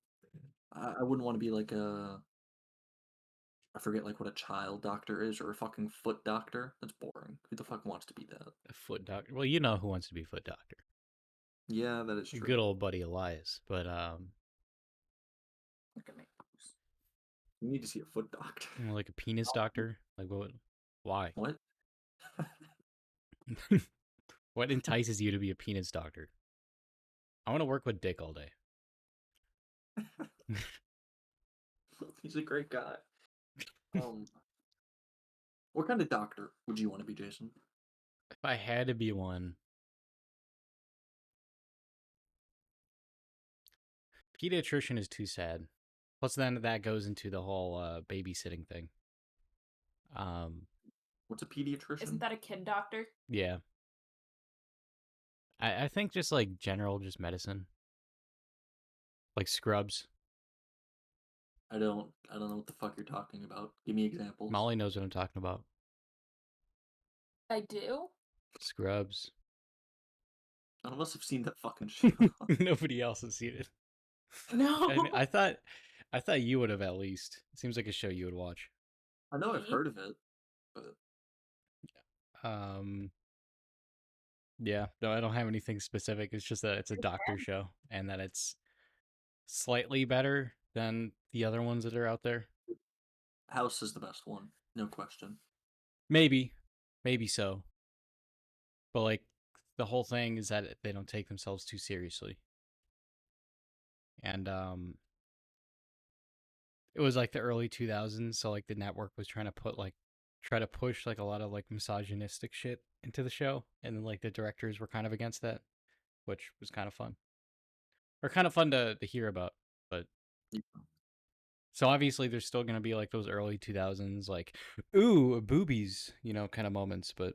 I wouldn't want to be like I forget like what a child doctor is or a fucking foot doctor. That's boring. Who the fuck wants to be that? A foot doctor. Well, you know who wants to be a foot doctor. Yeah, that is Your true. good old buddy Elias. But Look at me. You need to see a foot doctor. like a penis doctor? Like what? Why? What? What entices you to be a penis doctor? I want to work with Dick all day. He's a great guy. What kind of doctor would you want to be, Jason? If I had to be one, pediatrician is too sad. Plus, then that goes into the whole babysitting thing. What's a pediatrician? Isn't that a kid doctor? Yeah. I think just like general, just medicine, like scrubs. I don't know what the fuck you're talking about. Give me examples. Molly knows what I'm talking about. I do. Scrubs. None of us have seen that fucking show. Nobody else has seen it. No. I thought you would have at least. It seems like a show you would watch. I know I've Me? heard of it, but Yeah, no, I don't have anything specific. It's just that it's a doctor show and that it's slightly better than the other ones that are out there. House is the best one, no question. Maybe so. But like the whole thing is that they don't take themselves too seriously. And it was like the early 2000s, so like the network was trying to try to push like a lot of like misogynistic shit into the show, and then like the directors were kind of against that, which was kind of fun. Or kind of fun to hear about, but so obviously there's still going to be like those early 2000s like ooh, boobies, kind of moments, but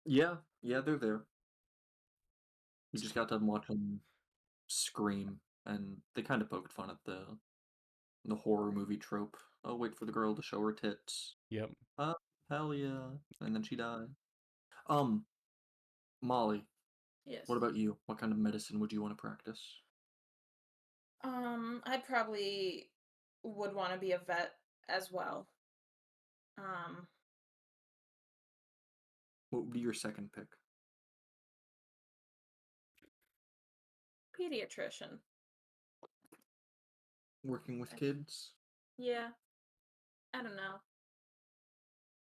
Yeah, they're there. You just got done watching Scream, and they kind of poked fun at the horror movie trope. Oh, wait for the girl to show her tits. yep. Hell yeah. And then she died. Um, Molly, Yes. what about you? What kind of medicine would you want to practice? I probably would want to be a vet as well. What would be your second pick? Pediatrician. Working with kids? Yeah. I don't know.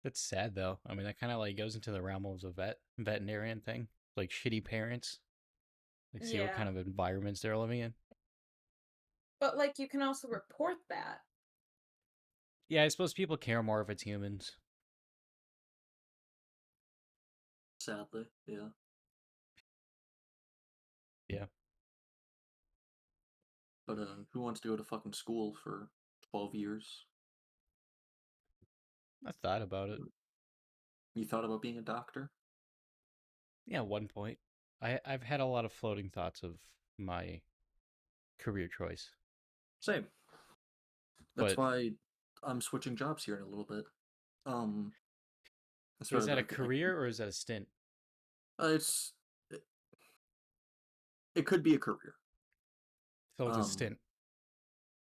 That's sad though. I mean, that kind of like goes into the realm of a veterinarian thing, like shitty parents, like see what Yeah. kind of environments they're living in. But like you can also report that. Yeah, I suppose people care more if it's humans. Sadly, yeah. Yeah. But who wants to go to fucking school for 12 years? I thought about it. You thought about being a doctor? Yeah, at one point. I've had a lot of floating thoughts of my career choice. Same. That's But why I'm switching jobs here in a little bit. is that a career or is that a stint? It's it could be a career. So it's a stint.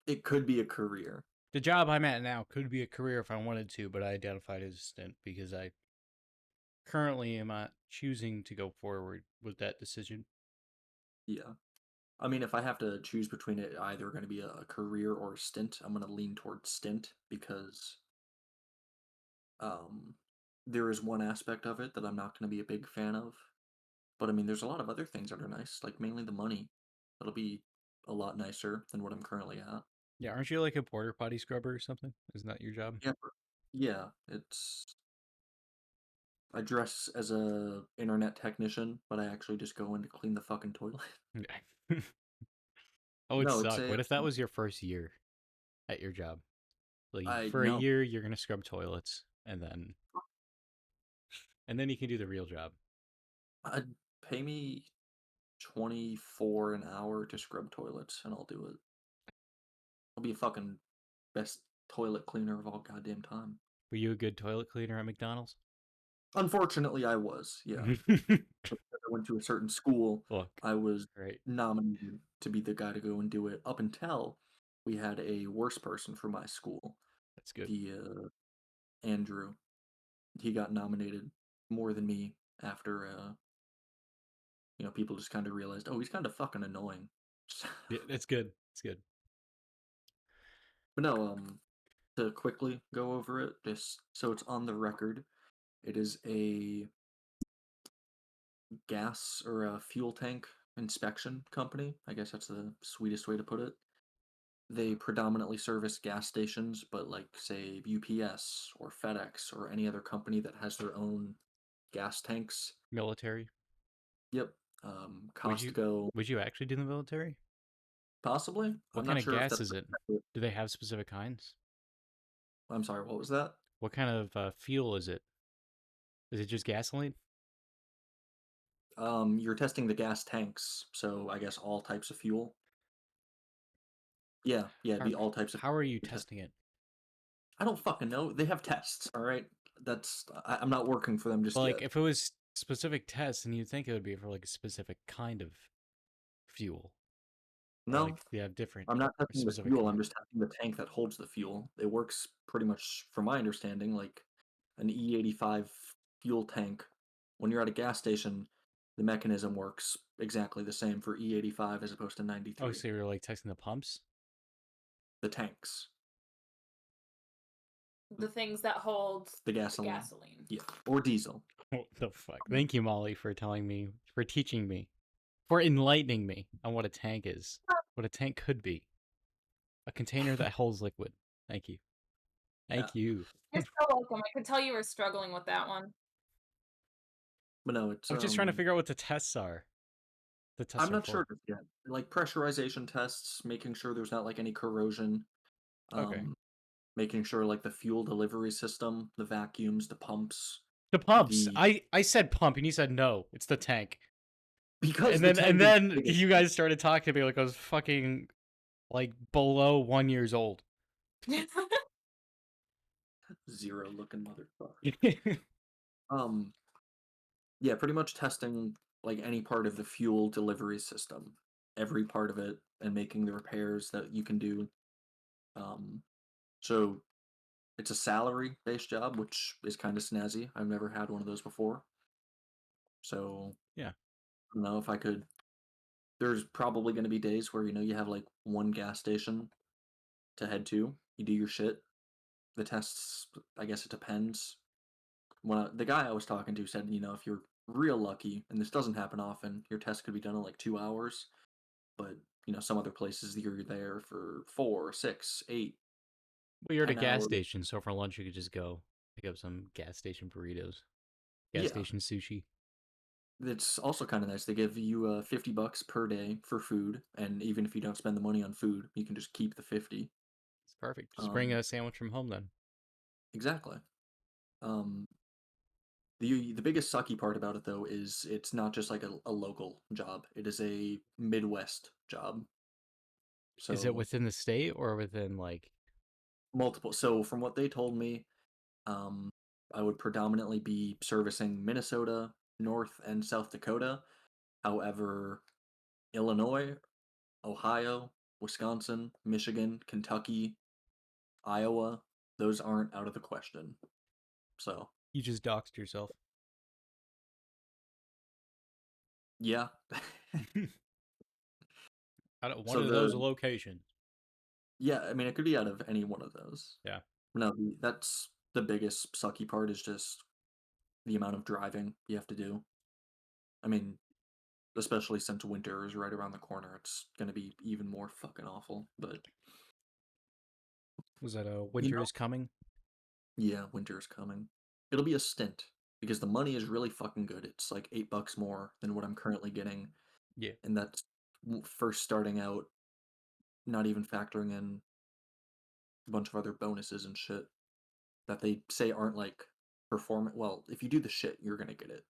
It could be a career. The job I'm at now could be a career if I wanted to, but I identified it as a stint because I currently am not choosing to go forward with that decision. Yeah. I mean, if I have to choose between it either going to be a career or a stint, I'm going to lean towards stint because there is one aspect of it that I'm not going to be a big fan of. But I mean, there's a lot of other things that are nice, like mainly the money. That'll be a lot nicer than what I'm currently at. Yeah, aren't you like a porter potty scrubber or something? Isn't that your job? Yeah, yeah. I dress as a internet technician, but I actually just go in to clean the fucking toilet. Yeah. Oh, it'd No, it's suck. a What if that was your first year at your job? Like I for a no. year, you're gonna scrub toilets, and then you can do the real job. I'd pay me 24 an hour to scrub toilets, and I'll do it. I'll be a fucking best toilet cleaner of all goddamn time. Were you a good toilet cleaner at McDonald's? Unfortunately, I was. Yeah, because I went to a certain school. Look, I was right. nominated to be the guy to go and do it. Up until we had a worse person for my school. That's good. The Andrew. He got nominated more than me after people just kind of realized, oh, he's kind of fucking annoying. Yeah, it's good. It's good. But no, to quickly go over it, just so it's on the record, it is a gas or a fuel tank inspection company. I guess that's the sweetest way to put it. They predominantly service gas stations, but like say UPS or FedEx or any other company that has their own gas tanks. Military. Yep. Would you Costco. would you actually do the military? Possibly. What I'm kind not of sure if gas that's. is it? Do they have specific kinds? I'm sorry. What was that? What kind of fuel is it? Is it just gasoline? You're testing the gas tanks, so I guess all types of fuel. Yeah, it'd be all types of. How are you fuel testing it? I don't fucking know. They have tests. All right, I'm not working for them just But like, yet. if it was specific tests, then you'd think it would be for like a specific kind of fuel. No, Like they have different I'm not testing the specific fuel. I'm kinds. just testing the tank that holds the fuel. It works pretty much, from my understanding, like an E85 fuel tank. When you're at a gas station, the mechanism works exactly the same for E85 as opposed to 93. Oh, so you're like testing the pumps? The tanks, The things that hold the gasoline. gasoline. Yeah, or diesel. What the fuck? Thank you, Molly, for teaching me, for enlightening me on what a tank is, what a tank could be. A container that holds liquid. Thank you. Thank you. You're so welcome. I could tell you were struggling with that one. But no, it's I'm just trying to figure out what the tests are. The tests I'm are not for. sure yet. Like pressurization tests, making sure there's not like any corrosion. Okay. Making sure like the fuel delivery system, the vacuums, the pumps, The pumps. the I said pump and you said no. It's the tank. because And the then tank is the biggest you thing. guys started talking to me like I was fucking like below 1 years old. Zero looking motherfucker. Yeah, pretty much testing like any part of the fuel delivery system, every part of it, and making the repairs that you can do. So it's a salary based job, which is kind of snazzy. I've never had one of those before. So Yeah. I don't know if I could. There's probably going to be days where you have like one gas station to head to. You do your shit. The tests, I guess it depends. The guy I was talking to said, if you're real lucky, and this doesn't happen often, your test could be done in like 2 hours. But some other places you're there for 4, 6, 8, Well, you're at a 10 hours. gas station, so for lunch you could just go pick up some gas station burritos. Gas Yeah, station sushi. it's also kind of nice. They give you $50 per day for food, and even if you don't spend the money on food, you can just keep the 50. It's perfect. Just bring Um, a sandwich from home then. exactly. Um, the biggest sucky part about it though is it's not just like a local job. It is a Midwest job. Is it So within the state or within like multiple. So from what they told me, um, I would predominantly be servicing Minnesota, North and South Dakota. However, Illinois, Ohio, Wisconsin, Michigan, Kentucky, Iowa, those aren't out of the question. So, you just doxed yourself? yeah. Out of one So of those locations. yeah, I mean, it could be out of any one of those. Yeah. No, that's the biggest sucky part is just the amount of driving you have to do. I mean, especially since winter is right around the corner, it's gonna be even more fucking awful. But Was that a you winter know, is coming? yeah, winter is coming. It'll be a stint because the money is really fucking good. It's like $8 more than what I'm currently getting, Yeah. and that's first starting out, not even factoring in a bunch of other bonuses and shit that they say aren't like performant. Well, if you do the shit, you're gonna get it.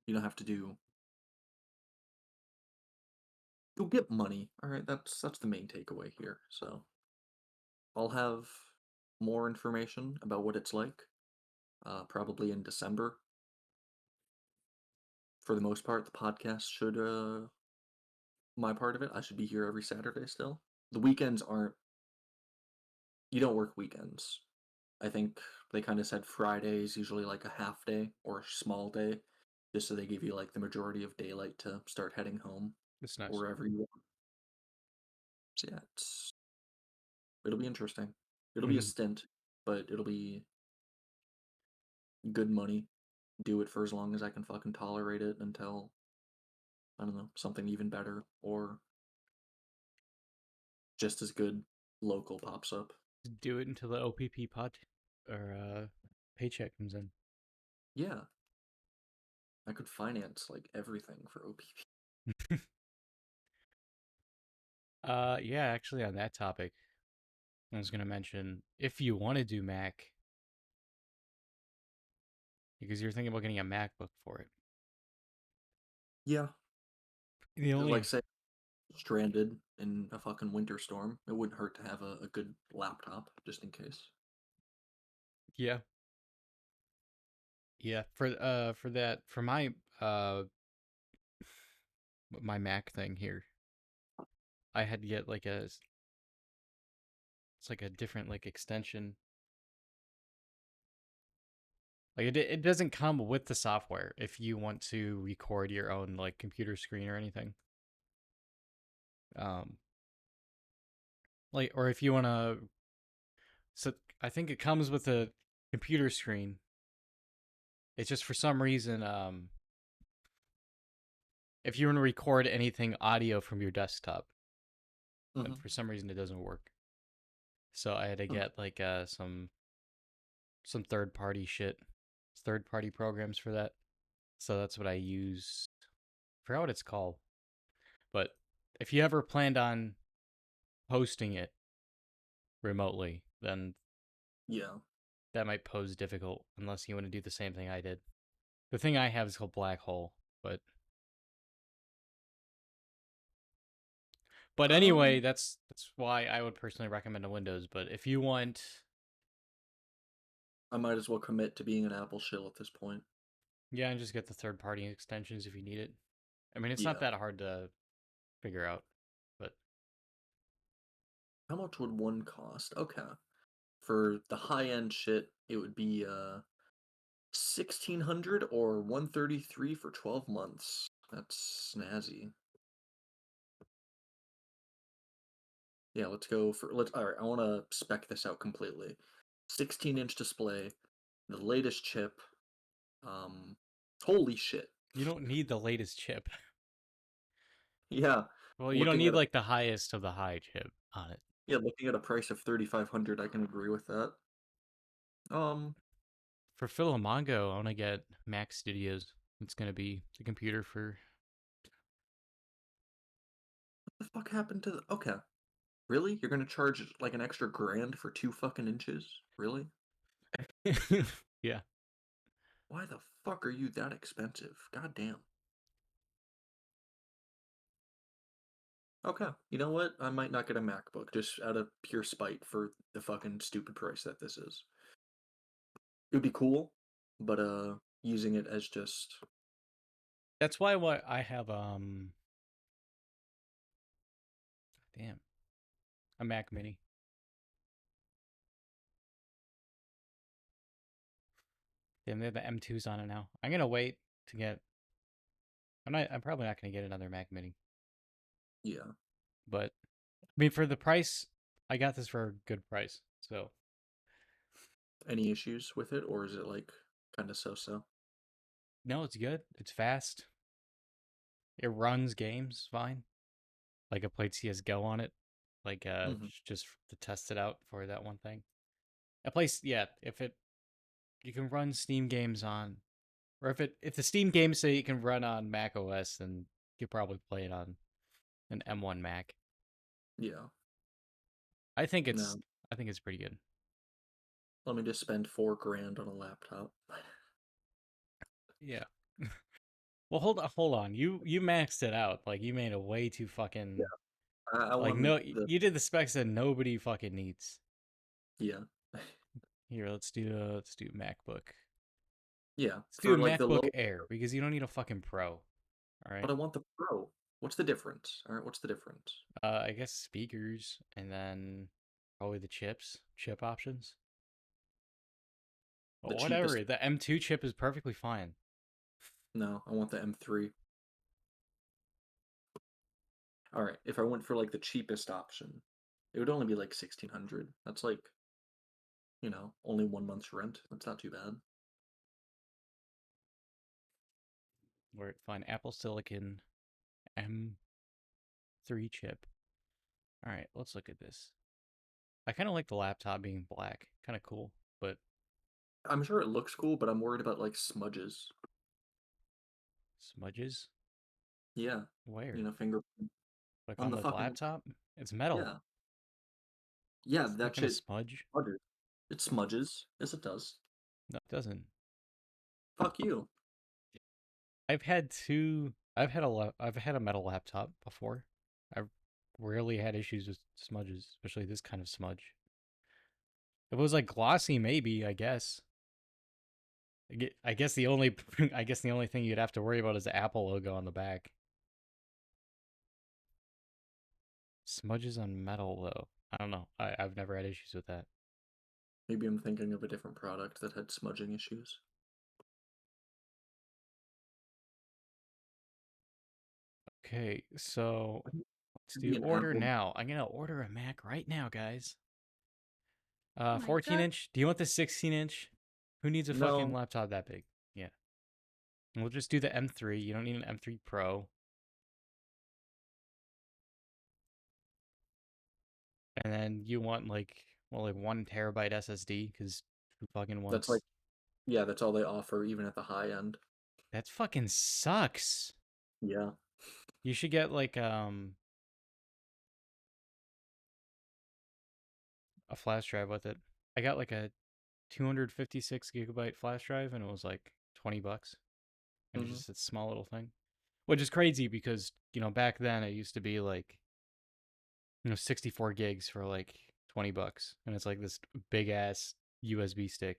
You don't have to do. You'll get money. All right, that's the main takeaway here. So I'll have more information about what it's like, probably in December. For the most part, the podcast should my part of it. I should be here every Saturday still. The weekends aren't. You don't work weekends. I think they kind of said Friday is usually like a half day or a small day, just so they give you like the majority of daylight to start heading home It's nice. wherever you are. So yeah, it'll be interesting. It'll be a stint, but it'll be good money. Do it for as long as I can fucking tolerate it until I don't know, something even better or just as good local pops up. Do it until the OPP pod or paycheck comes in. Yeah. I could finance like everything for OPP. Yeah, actually on that topic, I was gonna mention if you want to do Mac, because you're thinking about getting a MacBook for it. Yeah. The only Like say stranded in a fucking winter storm. It wouldn't hurt to have a good laptop just in case. yeah, yeah, for that for my Mac thing here, I had to get like it's like a different like extension. Like it doesn't come with the software if you want to record your own like computer screen or anything. Um, like or if you want to, so I think it comes with a computer screen, It's just for some reason, if you want to record anything audio from your desktop, Mhm. for some reason it doesn't work. So I had to Hmm. get like some third party shit, third party programs for that. So that's what I use. I forgot what it's called. But if you ever planned on hosting it remotely, then Yeah. that might pose difficult unless you want to do the same thing I did. The thing I have is called Black Hole, but anyway, Um, that's why I would personally recommend a Windows. But if you want, I might as well commit to being an Apple shill at this point. yeah, and just get the third party extensions if you need it. I mean, it's not Yeah. that hard to figure out, but How much would one cost? Okay. For the high end shit, it would be 1600 or 133 for 12 months. That's snazzy. Yeah, let's all right, I want to spec this out completely. 16-inch display, the latest chip. Holy shit. you don't need the latest chip. Yeah, Well, you don't looking need at a like the highest of the high chip on it. looking at a price of 3500, I can agree with that. Um, For Philomongo, I want to get Mac Studios. It's gonna be the computer for. what the fuck happened to the Okay. Really? You're gonna charge like an extra grand for 2 fucking inches? Really? Yeah. Why the fuck are you that expensive? God damn. Okay. You know what? I might not get a MacBook just out of pure spite for the fucking stupid price that this is. It would be cool, but using it as just That's why what I have damn, a Mac Mini. Damn, they have the M2s on it now. I'm gonna wait to get. I'm probably not gonna get another Mac Mini, yeah. but I mean for the price, I got this for a good price. So Any issues with it, or is it like kind of so-so? no, it's good. It's fast. It runs games fine. Like I played CS:GO on it, like Hmm. just to test it out for that one thing. I play yeah. If it you can run Steam games on, or if the Steam games say you can run on Mac OS, then you could probably play it on an M1 Mac. Yeah. I think it's No. I think it's pretty good. Let me just spend 4 grand on a laptop. Yeah. Well, hold on. You maxed it out. Like you made it way too Yeah. fucking I like want no. the You did the specs that nobody fucking needs. Yeah. Here, let's do MacBook. Yeah. Let's do a For like the MacBook low, Air because you don't need a fucking Pro. All but right. I want the Pro. What's the difference? All right, what's the difference? I guess speakers and then probably the chip options. The Well, cheapest? whatever. The M2 chip is perfectly fine. No, I want the M3. All right, if I went for like the cheapest option, it would only be like 1600. That's like, only 1 month's rent. That's not too bad. Where fine Apple Silicon M3 chip. All right, let's look at this. I kind of like the laptop being black. Kind of cool, but I'm sure it looks cool, but I'm worried about like smudges. smudges? Yeah, Where? fingerprint Like on on the the fucking laptop? It's metal. yeah, yeah. It's not That gonna shit smudge. smudges. It smudges. Yes, it does. No, it doesn't. Fuck you. I've had two. I've had a metal laptop before. I've rarely had issues with smudges, especially this kind of smudge. If it was like glossy, maybe I guess. I guess the only I guess the only thing you'd have to worry about is the Apple logo on the back. Smudges on metal though. I don't know. I've never had issues with that. Maybe I'm thinking of a different product that had smudging issues. Okay, so let's do Maybe an order Apple. now. I'm gonna order a Mac right now, guys. Oh my 14 god. inch. Do you want the 16 inch? Who needs a fucking No, laptop that big? Yeah. We'll just do the M3. You don't need an M3 Pro. And then you want like 1 terabyte SSD because who fucking wants? That's like, yeah, that's all they offer, even at the high end. That fucking sucks. Yeah. You should get like a flash drive with it. I got like a 256 gigabyte flash drive and it was like $20. And it's just a small little thing. Which is crazy because, back then it used to be like 64 gigs for like $20. And it's like this big ass USB stick.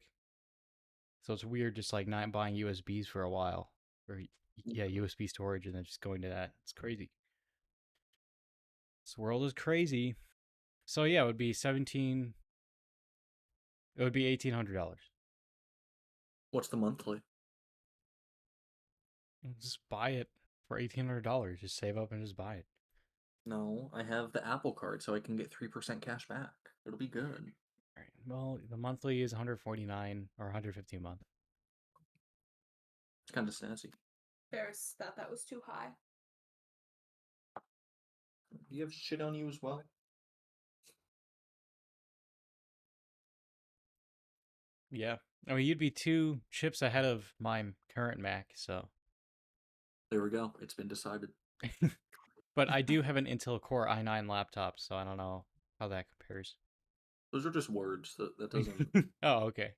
So it's weird just like not buying USBs for a while. Or yeah, USB storage and then just going to that. It's crazy. This world is crazy. So yeah, it would be $1,800. What's the monthly? Just buy it for $1,800. Just save up and just buy it. No, I have the Apple Card, so I can get 3% cash back. It'll be good. All right. Well, the monthly is $149 or $150 a month. It's kind of snazzy. Ferris thought that was too high. Do you have shit on you as well? Yeah. I mean, you'd be 2 chips ahead of my current Mac, so. There we go. It's been decided. But I do have an Intel Core i9 laptop, so I don't know how that compares. Those are just words. That doesn't. Oh, okay.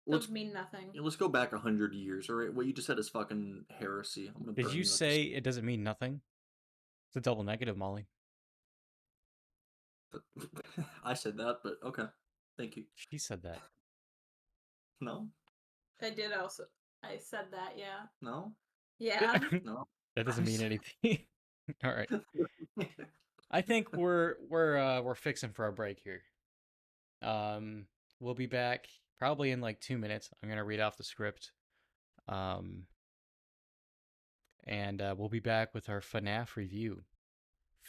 Those mean nothing. Let's go back 100 years. All right, what you just said is fucking heresy. I'm gonna. Did burn you at say it doesn't mean nothing? It's a double negative, Molly. I said that, but okay. Thank you. She said that. No. I did also. I said that, yeah. No. Yeah. No. That doesn't mean anything. All right. I think we're fixing for a break here. We'll be back probably in like 2 minutes. I'm gonna read off the script. And we'll be back with our FNAF review.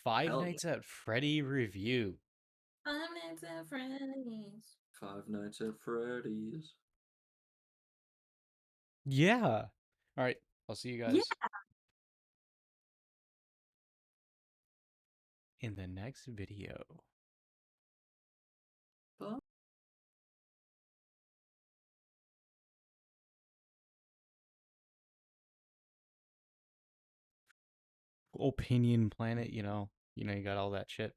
Five Nights at Freddy review. Five Nights at Freddy's. Five Nights at Freddy's. Yeah. All right. I'll see you guys. Yeah. In the next video. Opinion Planet, you got all that shit.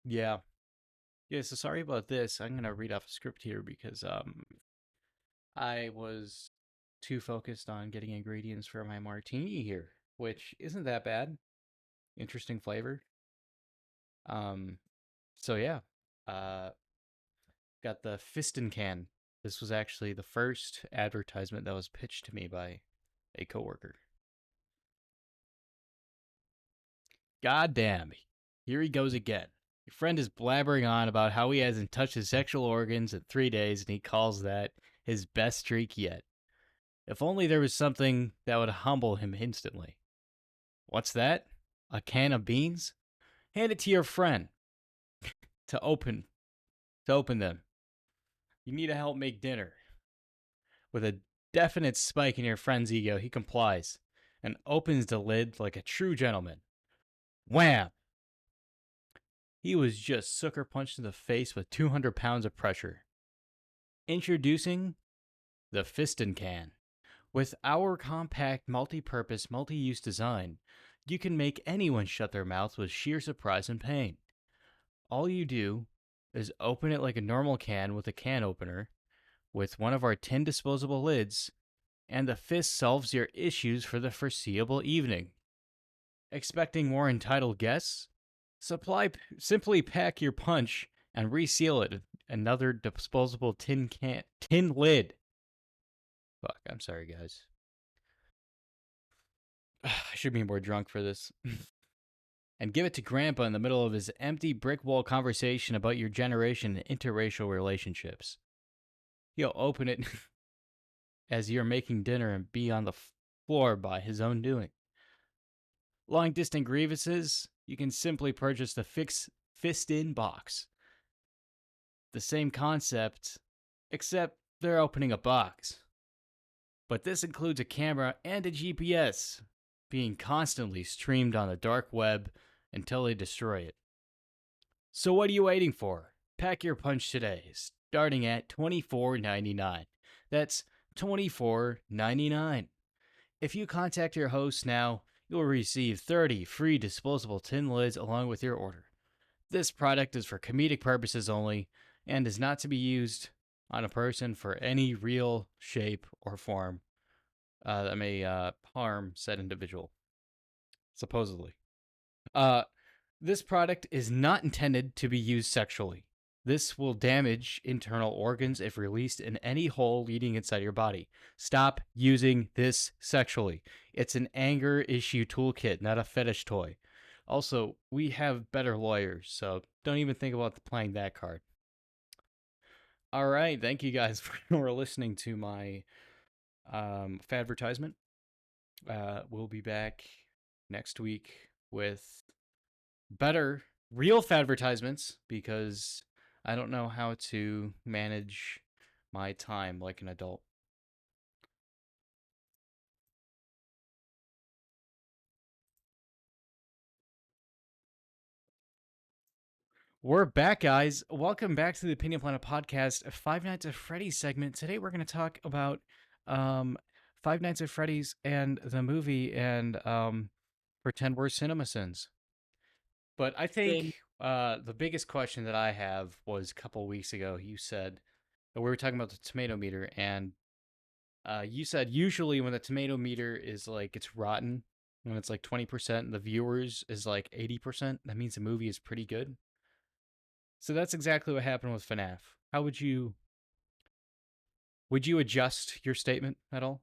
Yeah. Yeah, so sorry about this. I'm gonna read off a script here because I was too focused on getting ingredients for my martini here, which isn't that bad. Interesting flavor. So yeah. Got the Fistin can. This was actually the first advertisement that was pitched to me by a coworker. God damn, here he goes again. Your friend is blabbering on about how he hasn't touched his sexual organs in 3 days, and he calls that his best streak yet. If only there was something that would humble him instantly. What's that? A can of beans? Hand it to your friend to open them. You need to help make dinner. With a definite spike in your friend's ego, he complies and opens the lid like a true gentleman. Wham! He was just sucker punched in the face with 200 pounds of pressure. Introducing the Fistin Can. With our compact, multi-purpose, multi-use design, you can make anyone shut their mouth with sheer surprise and pain. All you do is open it like a normal can with a can opener, with one of our 10 disposable lids, and the fist solves your issues for the foreseeable evening. Expecting more entitled guests? Simply pack your punch and reseal it with another disposable tin lid. Fuck, I'm sorry, guys. I should be more drunk for this. And give it to Grandpa in the middle of his empty brick wall conversation about your generation and interracial relationships. He'll open it as you're making dinner and be on the floor by his own doing. Long distant grievances, you can simply purchase the Fistin box. The same concept, except they're opening a box. But this includes a camera and a GPS being constantly streamed on the dark web until they destroy it. So what are you waiting for? Pack your punch today, starting at $24.99. That's $24.99. If you contact your host now, you'll receive 30 free disposable tin lids along with your order. This product is for comedic purposes only and is not to be used on a person for any real shape or form that may harm said individual, supposedly. This product is not intended to be used sexually. This will damage internal organs if released in any hole leading inside your body. Stop using this sexually. It's an anger issue toolkit, not a fetish toy. Also, we have better lawyers, so don't even think about playing that card. All right, thank you guys for listening to my advertisement. We'll be back next week with better real advertisements because I don't know how to manage my time like an adult. We're back, guys. Welcome back to the Opinion Planet podcast, Five Nights at Freddy's segment. Today we're going to talk about Five Nights at Freddy's and the movie and pretend we're CinemaSins. But I think the biggest question that I have was a couple weeks ago. You said we were talking about the tomato meter, and you said usually when the tomato meter is like it's rotten, when it's like 20%, and the viewers is like 80%, that means the movie is pretty good. So that's exactly what happened with FNAF. How would you adjust your statement at all?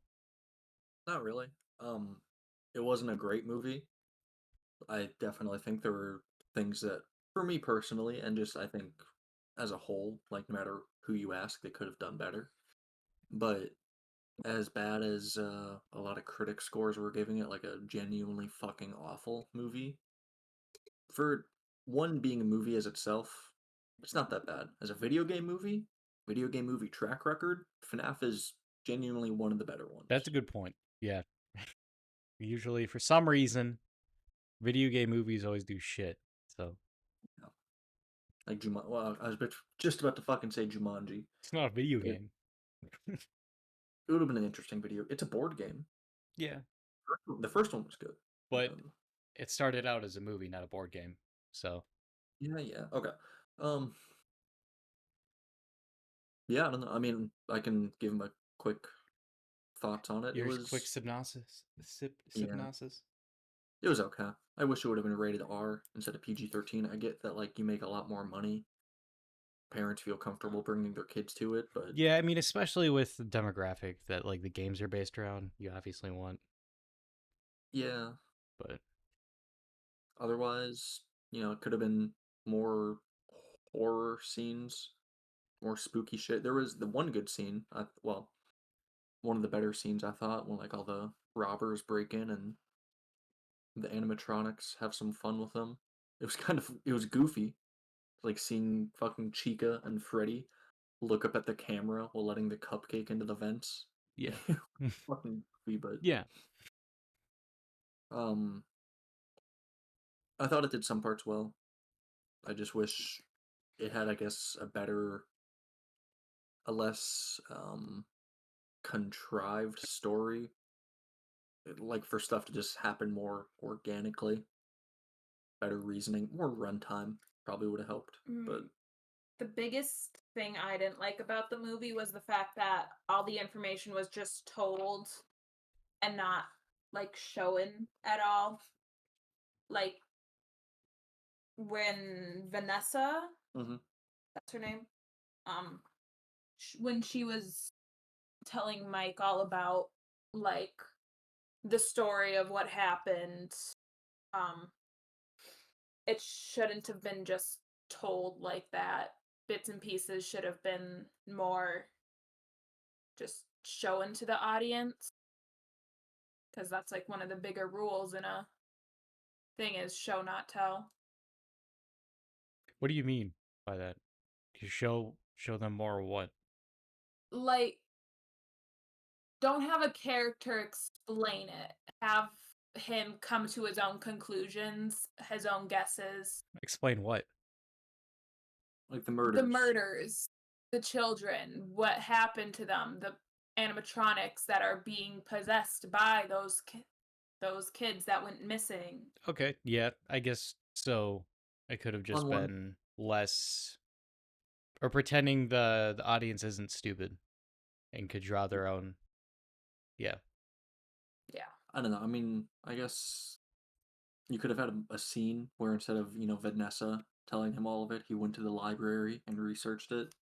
Not really. It wasn't a great movie. I definitely think there were things that, for me personally, and just I think as a whole, like no matter who you ask, they could have done better. But as bad as a lot of critic scores were giving it, like a genuinely fucking awful movie, for one being a movie as itself, it's not that bad. As a video game movie track record, FNAF is genuinely one of the better ones. That's a good point. Yeah. Usually, for some reason, video game movies always do shit. So, yeah. Like Jumanji. Well, I was just about to fucking say Jumanji. it's not a video game. It would have been an interesting video. It's a board game. Yeah. The first one was good. But it started out as a movie, not a board game. So. Yeah. Okay. Yeah, I don't know. I mean, I can give him a quick thoughts on it. Your It was quick synopsis. Synopsis. It was okay. I wish it would have been rated R instead of PG-13. I get that like you make a lot more money. Parents feel comfortable bringing their kids to it, but yeah, I mean, especially with the demographic that like the games are based around, you obviously want. Yeah. But otherwise, it could have been more horror scenes, more spooky shit. There was the one good scene. One of the better scenes I thought when like all the robbers break in and the animatronics have some fun with them. It was goofy, like seeing fucking Chica and Freddy look up at the camera while letting the cupcake into the vents. yeah. Fucking goofy, but Yeah. I thought it did some parts well. I just wish it had, I guess, a less contrived story. Like for stuff to just happen more organically. Better reasoning, more runtime probably would have helped. But the biggest thing I didn't like about the movie was the fact that all the information was just told and not like shown at all. Like when Vanessa, that's her name, when she was telling Mike all about like the story of what happened, it shouldn't have been just told like that. Bits and pieces should have been more just shown to the audience, because that's like one of the bigger rules in a thing is show not tell. What do you mean by that? You show them more what? like, don't have a character explain it. Have him come to his own conclusions, his own guesses. Explain what? Like the murders. The murders, the children, what happened to them, the animatronics that are being possessed by those kids that went missing. Okay, yeah, I guess so. I could have just On one- been less, or pretending the audience isn't stupid and could draw their own. Yeah. Yeah. I don't know. I mean, I guess you could have had a scene where instead of, Vanessa telling him all of it, he went to the library and researched it.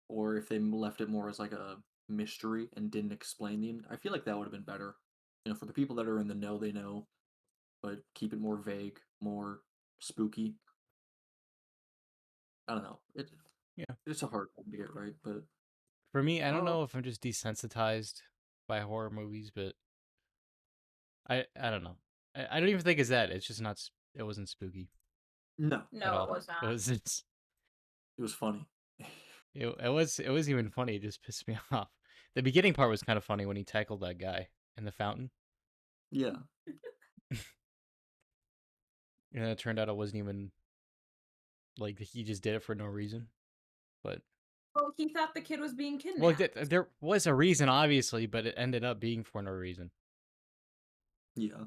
Or if they left it more as like a mystery and didn't explain I feel like that would have been better. For the people that are in the know, they know, but keep it more vague, more spooky. I don't know. Yeah. It's a hard one to get right, but For me, I don't know if I'm just desensitized by horror movies, but I don't know. I don't even think it's that. It's just not. It wasn't spooky no, at No, all. it was not. it was funny. It was even funny. It just pissed me off. The beginning part was kind of funny when he tackled that guy in the fountain. Yeah. And it turned out it wasn't even like he just did it for no reason. But Well, he thought the kid was being well, kidnapped. there was a reason, obviously, but it ended up being for no reason. Yeah.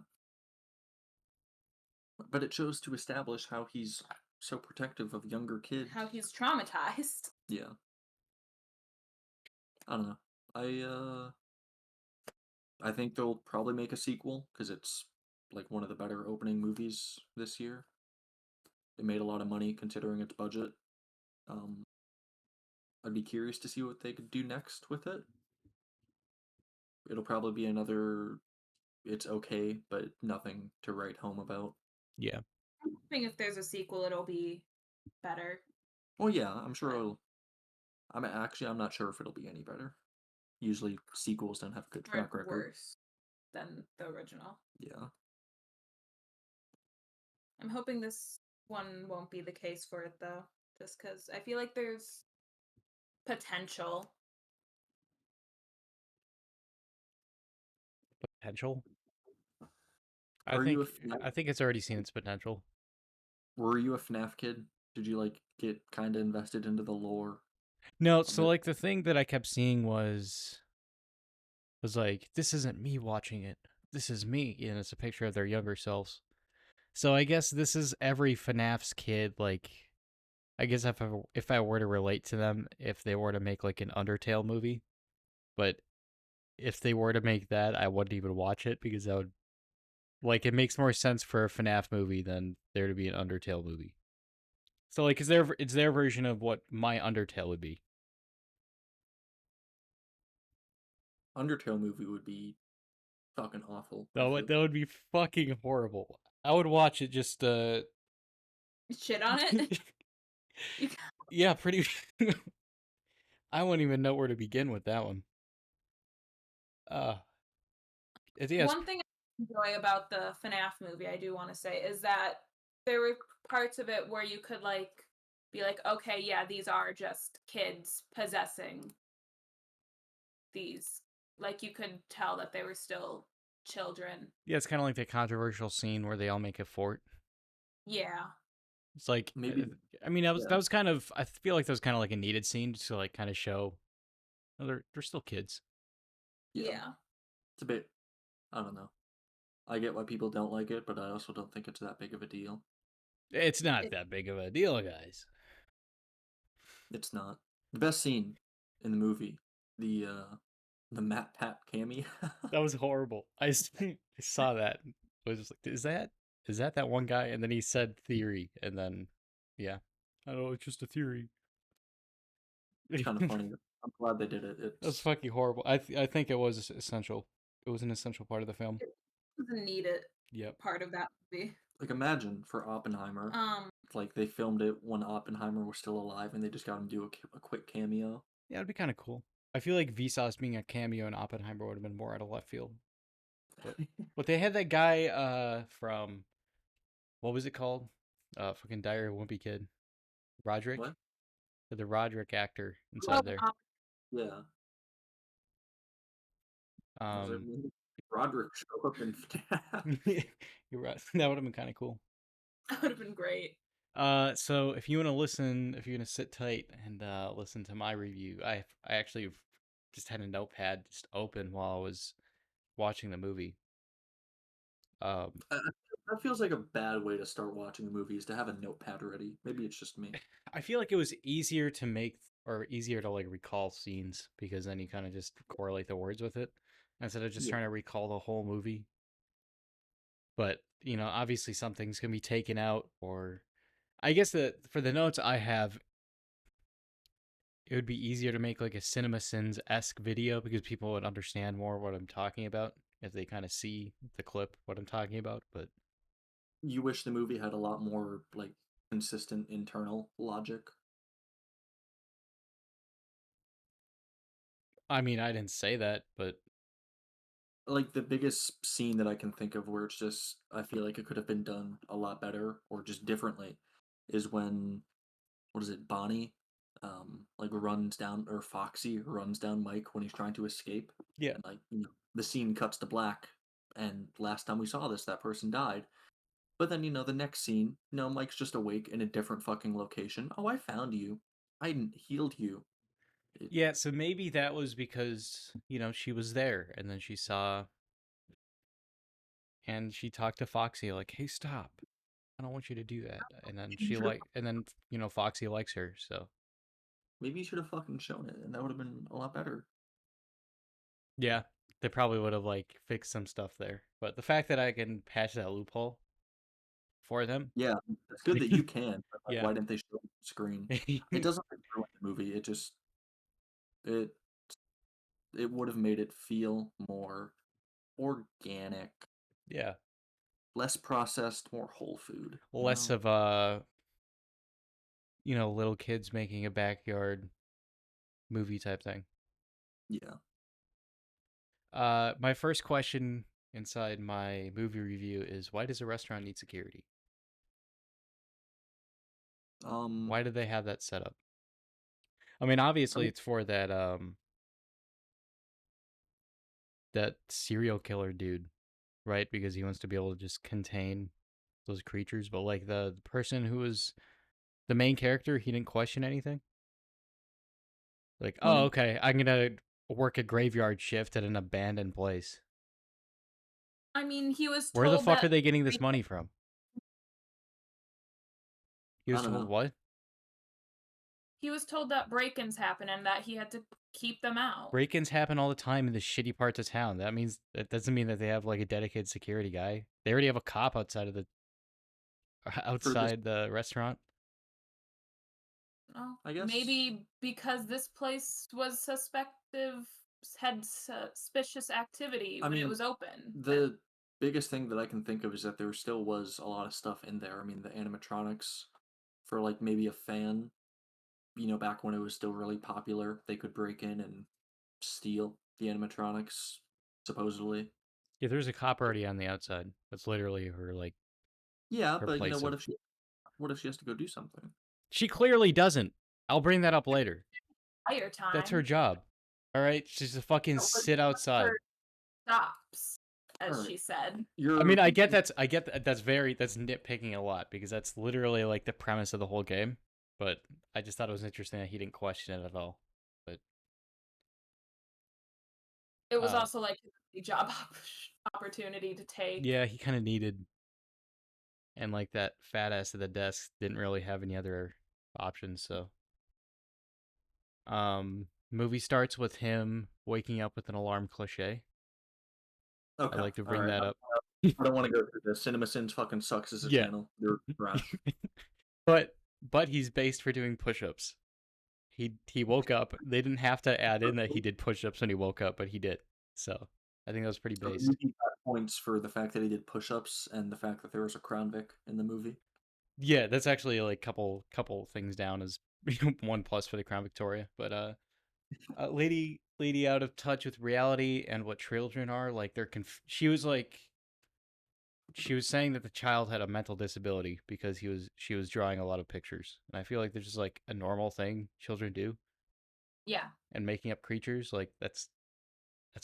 But it shows to establish how he's so protective of younger kids. How he's traumatized. Yeah. I don't know. I think they'll probably make a sequel because it's like one of the better opening movies this year. It made a lot of money considering its budget. I'd be curious to see what they could do next with it. It'll probably be another. It's okay, but nothing to write home about. Yeah. I'm hoping if there's a sequel, it'll be better. Well, yeah, I'm sure it'll. I'm not sure if it'll be any better. Usually, sequels don't have a good Or track record. worse than the original. Yeah. I'm hoping this one won't be the case for it, though. Just because I feel like there's potential. Potential. Are you a FNAF? I think it's already seen its potential. Were you a FNAF kid? Did you like get kind of invested into the lore? No, so like the thing that I kept seeing was like, this isn't me watching it. This is me, and it's a picture of their younger selves. So I guess this is every FNAF's kid. Like, I guess if I were to relate to them, if they were to make like an Undertale movie, but if they were to make that, I wouldn't even watch it because that would, like, it makes more sense for a FNAF movie than there to be an Undertale movie. So like, it's their version of what my Undertale would be. Undertale movie would be fucking awful. That would be fucking horrible. I would watch it just Shit on it? yeah, pretty. I wouldn't even know where to begin with that one. One thing I enjoy about the FNAF movie, I do want to say, is that there were parts of it where you could like be like, okay, yeah, these are just kids possessing these. Like you could tell that they were still children. Yeah, it's kind of like the controversial scene where they all make a fort. Yeah. It's like, Maybe. I mean, that was kind of. I feel like that was kind of like a needed scene to like kind of show, they're still kids. Yeah. It's a bit. I don't know. I get why people don't like it, but I also don't think it's that big of a deal. It's not that big of a deal, guys. It's not. The best scene in the movie, the Matt Pat cameo. That was horrible. I saw that. I was just like, is that one guy? And then he said theory, and then yeah, I don't know, it's just a theory. It's kind of funny. I'm glad they did it. That's fucking horrible. I think it was essential. It was an essential part of the film. It was a needed Yep. part of that movie. Like imagine for Oppenheimer, like they filmed it when Oppenheimer was still alive, and they just got him to do a quick cameo. Yeah, it'd be kind of cool. I feel like Vsauce being a cameo in Oppenheimer would have been more out of left field. But they had that guy from, what was it called? Fucking Diary of a Wimpy Kid. Roderick? What? The Roderick actor inside there. Yeah. I was like, Um, when did Roderick show up in you're right. That would have been kind of cool. That would have been great. So if you want to listen, if you're gonna sit tight and listen to my review, I actually just had a notepad just open while I was watching the movie. I, I- that feels like a bad way to start watching a movie is to have a notepad ready. Maybe it's just me. I feel like it was easier to make or easier to like recall scenes because then you kind of just correlate the words with it instead of just Yeah. trying to recall the whole movie. But obviously something's gonna be taken out, or I guess that for the notes I have, it would be easier to make like a CinemaSins-esque video because people would understand more what I'm talking about if they kind of see the clip what I'm talking about. But You wish the movie had a lot more like consistent internal logic. I mean, I didn't say that, but Like the biggest scene that I can think of where it's just I feel like it could have been done a lot better or just differently is when what is it, Bonnie like runs down or Foxy runs down Mike when he's trying to escape. yeah. And like, the scene cuts to black and last time we saw this that person died. But then, the next scene, Mike's just awake in a different fucking location. Oh, I found you. Healed you. It, Yeah, so maybe that was because, she was there and then she saw and she talked to Foxy like, "Hey, stop. I don't want you to do that." And then you should have Foxy likes her, so maybe you should have fucking shown it, and that would have been a lot better. yeah, they probably would have like fixed some stuff there. But the fact that I can patch that loophole for them, Yeah, it's good that you can, but like, yeah. why didn't they show it on the screen? It doesn't like, ruin the movie. It it would have made it feel more organic, Yeah, less processed, more whole food. less of little kids making a backyard movie type thing. Yeah. My first question inside my movie review is, why does a restaurant need security? Um. Why did they have that set up? I mean, obviously I- it's for that serial killer dude, right? Because he wants to be able to just contain those creatures. But like the person who was the main character, he didn't question anything. Like, oh, When okay, I'm gonna work a graveyard shift at an abandoned place. I mean, he was Where the told fuck are that they getting this money from? He I was don't told know. what? break-ins happen and that he had to keep them out. Break-ins happen all the time in the shitty parts of town. That doesn't mean that they have like a dedicated security guy. They already have a cop outside of the For this, outside the restaurant. Oh, I guess. maybe because this place was had suspicious activity I when it mean, was open. the biggest thing that I can think of is that there still was a lot of stuff in there. I mean, the animatronics for like maybe a fan, back when it was still really popular, they could break in and steal the animatronics, supposedly. Yeah, there's a cop already on the outside. That's literally Yeah, her but place of. what if she has to go do something? She clearly doesn't. I'll bring that up later. Entire That's her time. job. All right, she's to fucking It was sit outside. her stops, as Alright. she said. I mean, I get that's nitpicking a lot because that's literally like the premise of the whole game. But I just thought it was interesting that he didn't question it at all. But It was also like a job opportunity to take. yeah, he kind of needed, and like that fat ass at the desk didn't really have any other options. So, movie starts with him waking up with an alarm cliche. Okay, I'd like to all bring right. that up. I don't want to go through this. CinemaSins fucking sucks as a Yeah. channel. They're trash. But he's based for doing push-ups. He woke up. They didn't have to add in that he did push-ups when he woke up, but he did. So I think that was pretty So based. you got points for the fact that he did push-ups and the fact that there was a Crown Vic in the movie. Yeah, that's actually like couple things down as 1+ for the Crown Victoria. But lady out of touch with reality and what children are like. She was saying that the child had a mental disability because she was drawing a lot of pictures, and I feel like there's just like a normal thing children do. Yeah, and making up creatures. Like that's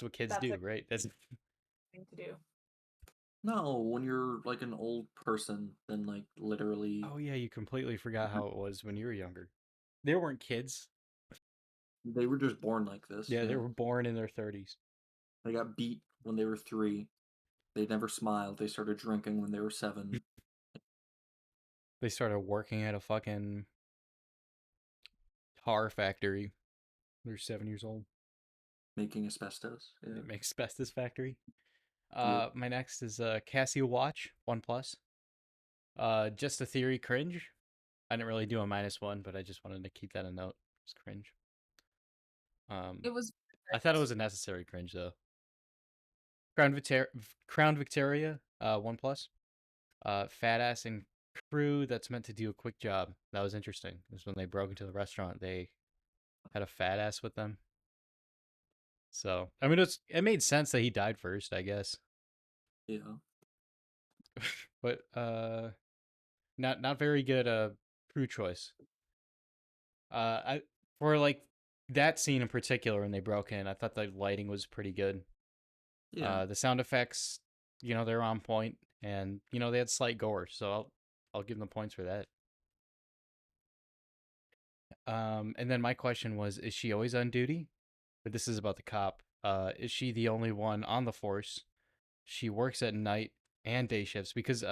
what kids that's do, a right? That's thing to do. No, when you're like an old person, then like literally oh yeah, you completely forgot how it was when you were younger. They weren't kids. they were just born like this. Yeah, they Yeah. were born in their 30s. They got beat when they were 3. They never smiled. They started drinking when they were 7, They started working at a fucking tar factory. They're 7 years old. making asbestos. Yeah. It makes asbestos factory. Yep. My next is Casio watch, OnePlus. Just a theory, cringe. I didn't really do a -1, but I just wanted to keep that a note. It's cringe. It was I thought it was a necessary cringe though. Crown Victoria, OnePlus. Fat ass and crew that's meant to do a quick job. That was interesting. It was when they broke into the restaurant. They had a fat ass with them. So I mean, it made sense that he died first, I guess. Yeah. But not very good crew choice. I for like that scene in particular when they broke in, I thought the lighting was pretty good. Yeah. The sound effects, they're on point, and they had slight gore, so I'll give them points for that. And then my question was, is she always on duty? But this is about the cop. Is she the only one on the force? She works at night and day shifts because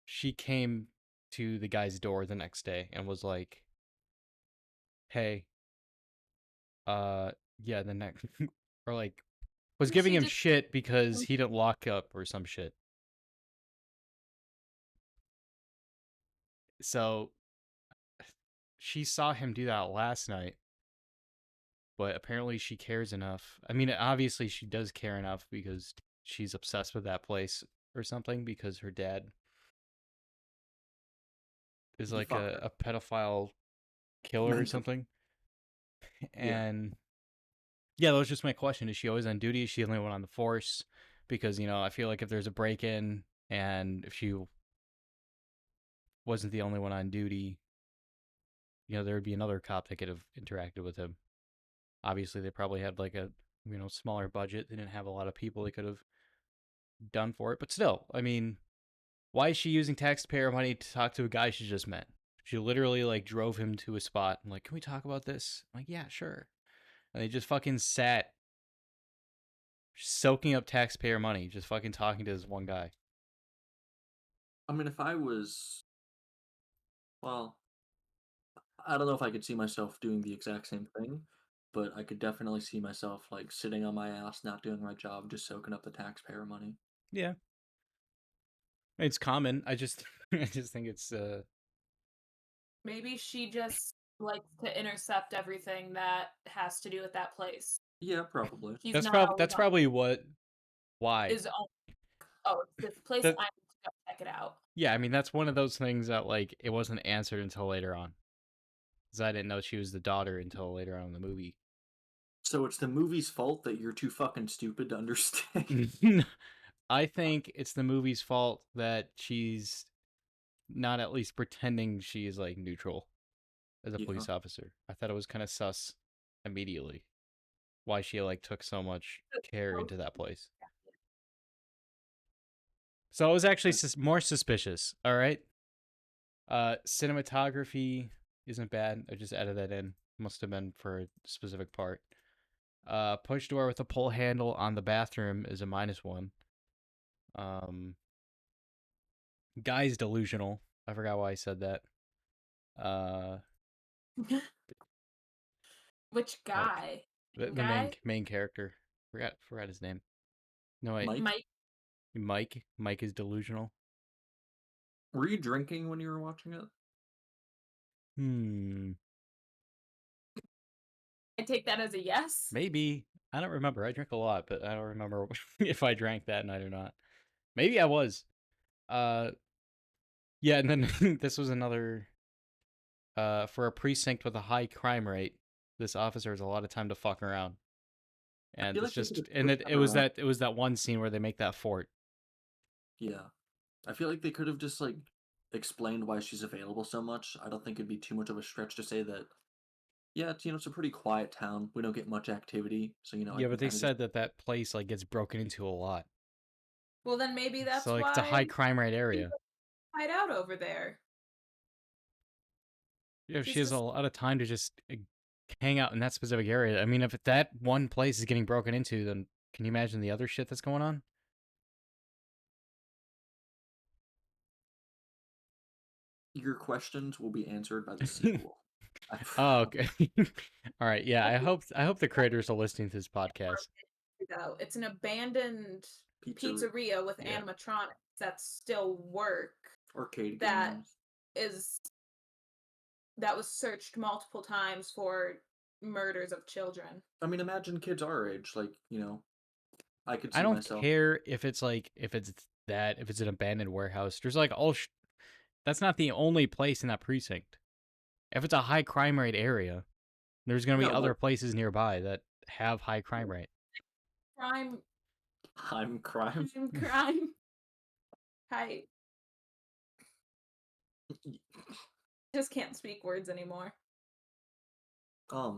she came to the guy's door the next day and was like, "Hey, uh, yeah, the next," or like was giving she him just shit because he didn't lock up or some shit. So she saw him do that last night, but apparently she cares enough. I mean, obviously she does care enough because she's obsessed with that place or something because her dad is He like fucked her. a pedophile killer or Meant to. something. Yeah. And yeah, that was just my question. Is she always on duty? Is she the only one on the force? Because, I feel like if there's a break in and if she wasn't the only one on duty, there would be another cop that could have interacted with him. Obviously, they probably had like a, smaller budget. They didn't have a lot of people they could have done for it. But still, I mean, why is she using taxpayer money to talk to a guy she just met? She literally like drove him to a spot. I'm like, can we talk about this? I'm like, yeah, sure. And they just fucking sat soaking up taxpayer money, just fucking talking to this one guy. I mean, if I was, well, I don't know if I could see myself doing the exact same thing, but I could definitely see myself like sitting on my ass, not doing my job, just soaking up the taxpayer money. Yeah, it's common. I just, I just think it's. maybe she just likes to intercept everything that has to do with that place. Yeah, probably. She's That's not probably always that's on probably why. his own. Oh, it's this place. That I need to go check it out. yeah, I mean that's one of those things that like it wasn't answered until later on. Because I didn't know she was the daughter until later on in the movie. So it's the movie's fault that you're too fucking stupid to understand. I think it's the movie's fault that she's not at least pretending she's like neutral as a Yeah. police officer. I thought it was kind of sus immediately why she like took so much care into that place. So I was actually more suspicious. All right. Cinematography isn't bad. I just added that in. Must have been for a specific part. Push door with a pull handle on the bathroom is a -1. Um, guy's delusional. I forgot why I said that. Uh, Which uh guy? the Guy? main character. Forgot his name. No wait, Mike, Mike? Mike. Mike is delusional. were you drinking when you were watching it? Hmm. I take that as a yes. Maybe. I don't remember. I drink a lot, but I don't remember if I drank that night or not. Maybe I was. Uh, yeah, and then this was another. For a precinct with a high crime rate, this officer has a lot of time to fuck around, I and feel it's like they could just, have and pushed it was her. that one scene where they make that fort. Yeah. I feel like they could have just like explained why she's available so much. I don't think it'd be too much of a stretch to say that Yeah, it's a pretty quiet town. We don't get much activity, so I Yeah, can but they kind of just said that place like gets broken into a lot. Well, then maybe So that's like it's a high why crime rate area. people hide out over there. Yeah, if she Just has to a lot of time to just hang out in that specific area. I mean, if that one place is getting broken into, then can you imagine the other shit that's going on? your questions will be answered by the sequel. I Oh, promise. okay. All right. Yeah, I hope the creators are listening to this podcast. go. It's an abandoned Pizzeria, pizzeria with yeah, animatronics that still work arcade that games. is that was searched multiple times for murders of children. I mean, imagine kids our age. Like, I could I see don't myself. care if it's like if it's an abandoned warehouse. There's like that's not the only place in that precinct. If it's a high crime rate area, there's going to be No, other but places nearby that have high crime rate. Crime, I'm crime. crime. I just can't speak words anymore. I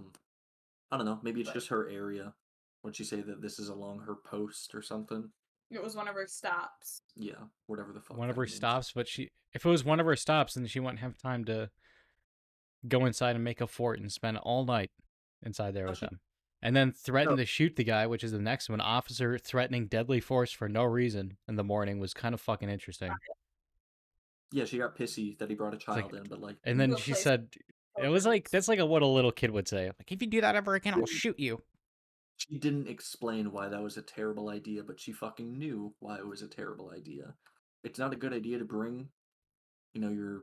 don't know. Maybe it's But just her area. Would she say that this is along her post or something? it was one of her stops. Yeah, whatever the fuck One of that her means. stops, but if it was one of her stops, then she wouldn't have time to go inside and make a fort and spend all night inside there with Actually, them. And then threaten no. to shoot the guy, which is the next one. Officer threatening deadly force for no reason in the morning was kind of fucking interesting. Yeah, she got pissy that he brought a It's like, child in, but like, and To then a she place said, it was like, that's like what a little kid would say. Like, if you do that ever again, I'll shoot you. she didn't explain why that was a terrible idea, but she fucking knew why it was a terrible idea. It's not a good idea to bring, your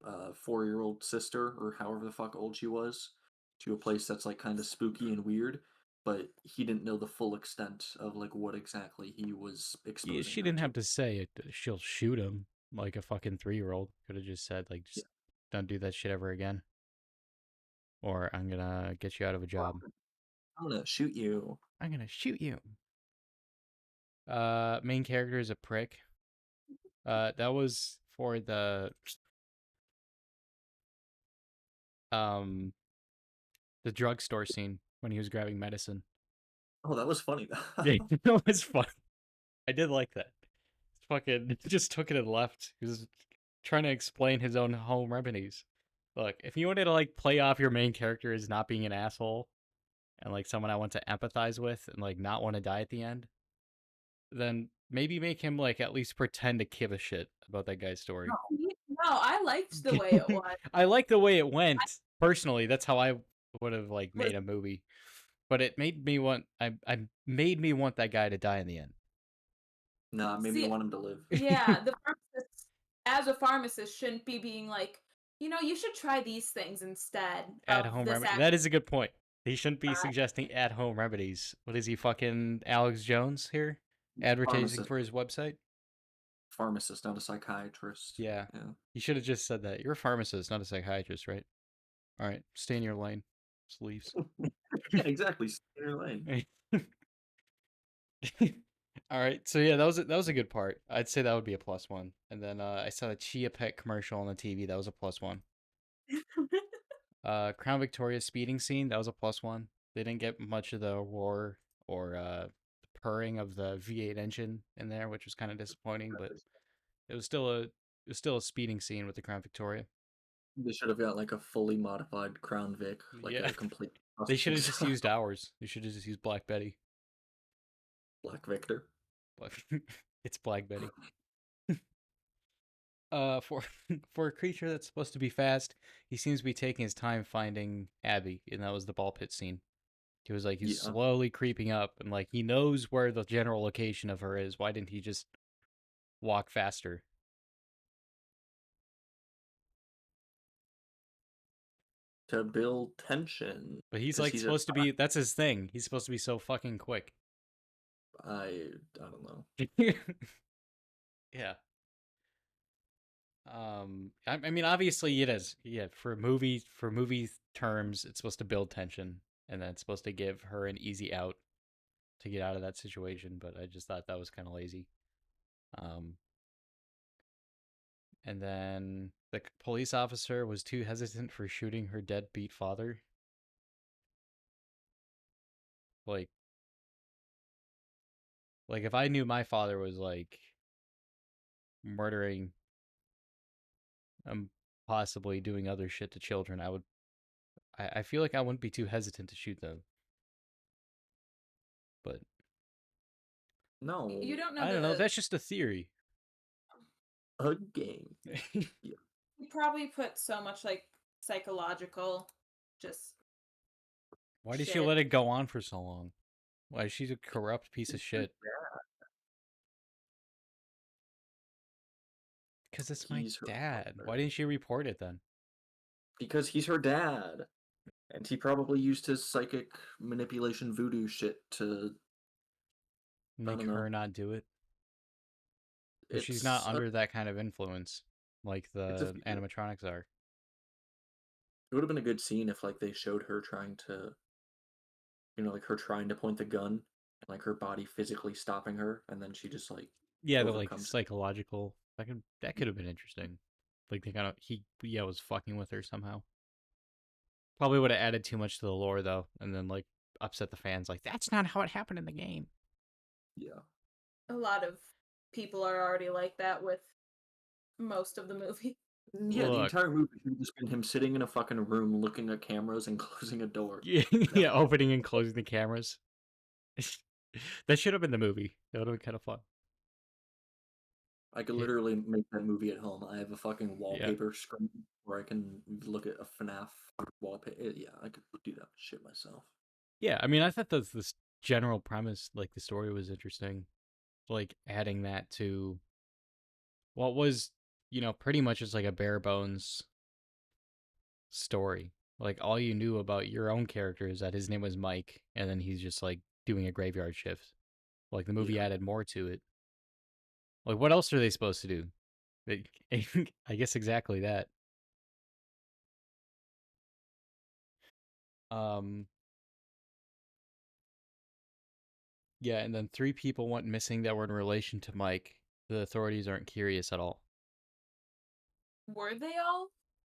4-year-old sister or however the fuck old she was to a place that's like kind of spooky and weird. But he didn't know the full extent of like what exactly he was Yeah, exposing she her didn't to. have to say it. She'll shoot him like a fucking 3-year-old. Could have just said, like, Yeah, just don't do that shit ever again. Or I'm gonna get you out of a well, job. I'm gonna shoot you. I'm gonna shoot you. Main character is a prick. That was for um the drugstore scene when he was grabbing medicine. Oh, that was funny. Yeah, that was fun. I did like that. Fucking just took it and left. He was trying to explain his own home remedies. Look, if you wanted to like play off your main character as not being an asshole and like someone I want to empathize with and like not want to die at the end, then maybe make him like at least pretend to give a shit about that guy's story. No, I liked the way it was. I like the way it went. Personally, that's how I would have like Was made a movie. But it made me want I made me want that guy to die in the end. Nah, maybe you see, want him to live. yeah, the pharmacist, as a pharmacist, shouldn't be being like, you should try these things instead At of home this remedy. act. That is a good point. He shouldn't be suggesting at home remedies. What is he fucking Alex Jones here? Advertising Pharmacist, for his website? pharmacist, not a psychiatrist. Yeah. Yeah. He should have just said that. You're a pharmacist, not a psychiatrist, right? All right. Stay in your lane. Just leaves. Yeah, exactly. Stay in your lane. All right. So yeah, that was a good part. I'd say that would be a +1. And then I saw the Chia Pet commercial on the TV. That was a +1. Crown Victoria's speeding scene. That was a +1. They didn't get much of the roar or purring of the V8 engine in there, which was kind of disappointing. But it was still a speeding scene with the Crown Victoria. They should have got like a fully modified Crown Vic, like Yeah, a complete they should custom have just style used ours. They should have just used Black Betty. Black Victor. It's Black Betty. For for a creature that's supposed to be fast, he seems to be taking his time finding Abby, and that was the ball pit scene. He was like he's Yeah. slowly creeping up, and like he knows where the general location of her is. Why didn't he just walk faster? To build tension. But he's Because like he's a supposed to be. That's his thing. He's supposed to be so fucking quick. I don't know. Yeah. I mean, obviously it is. Yeah, for movie terms, it's supposed to build tension, and then it's supposed to give her an easy out to get out of that situation. But I just thought that was kind of lazy. Um, and then the police officer was too hesitant for shooting her deadbeat father. Like if I knew my father was like murdering and possibly doing other shit to children, I feel like I wouldn't be too hesitant to shoot them. But No, You don't know I don't know. That's just a theory. a game. You probably put so much like psychological, just Why did she shit. let it go on for so long? Why, she's a corrupt piece of shit. Because it's my He's her dad. father. Why didn't she report it then? Because he's her dad. And he probably used his psychic manipulation voodoo shit to, I Make don't know. her not do it? But she's not It's under that kind of influence like it's a the fear. animatronics are. It would have been a good scene if like they showed her trying to, like her trying to point the gun and like her body physically stopping her, and then she just like Yeah, the like overcomes it. psychological. That could have been interesting. Like they kind of he was fucking with her somehow. Probably would have added too much to the lore though, and then like upset the fans. Like that's not how it happened in the game. Yeah. A lot of people are already like that with most of the movie. Yeah, the Look, entire movie should have just been him sitting in a fucking room looking at cameras and closing a door. yeah, Never. yeah, opening and closing the cameras. That should have been the movie. That would have been kind of fun. I could literally make that movie at home. I have a fucking Yeah. wallpaper screen where I can look at a FNAF wallpaper. Yeah, I could do that shit myself. Yeah, I mean, I thought this general premise, like the story was interesting. Like adding that to what was, pretty much just like a bare bones story. Like all you knew about your own character is that his name was Mike, and then he's just like doing a graveyard shift. Like the movie Yeah. added more to it. Like what else are they supposed to do? I guess exactly that. Um, yeah, and then 3 people went missing that were in relation to Mike. The authorities aren't curious at all. Were they all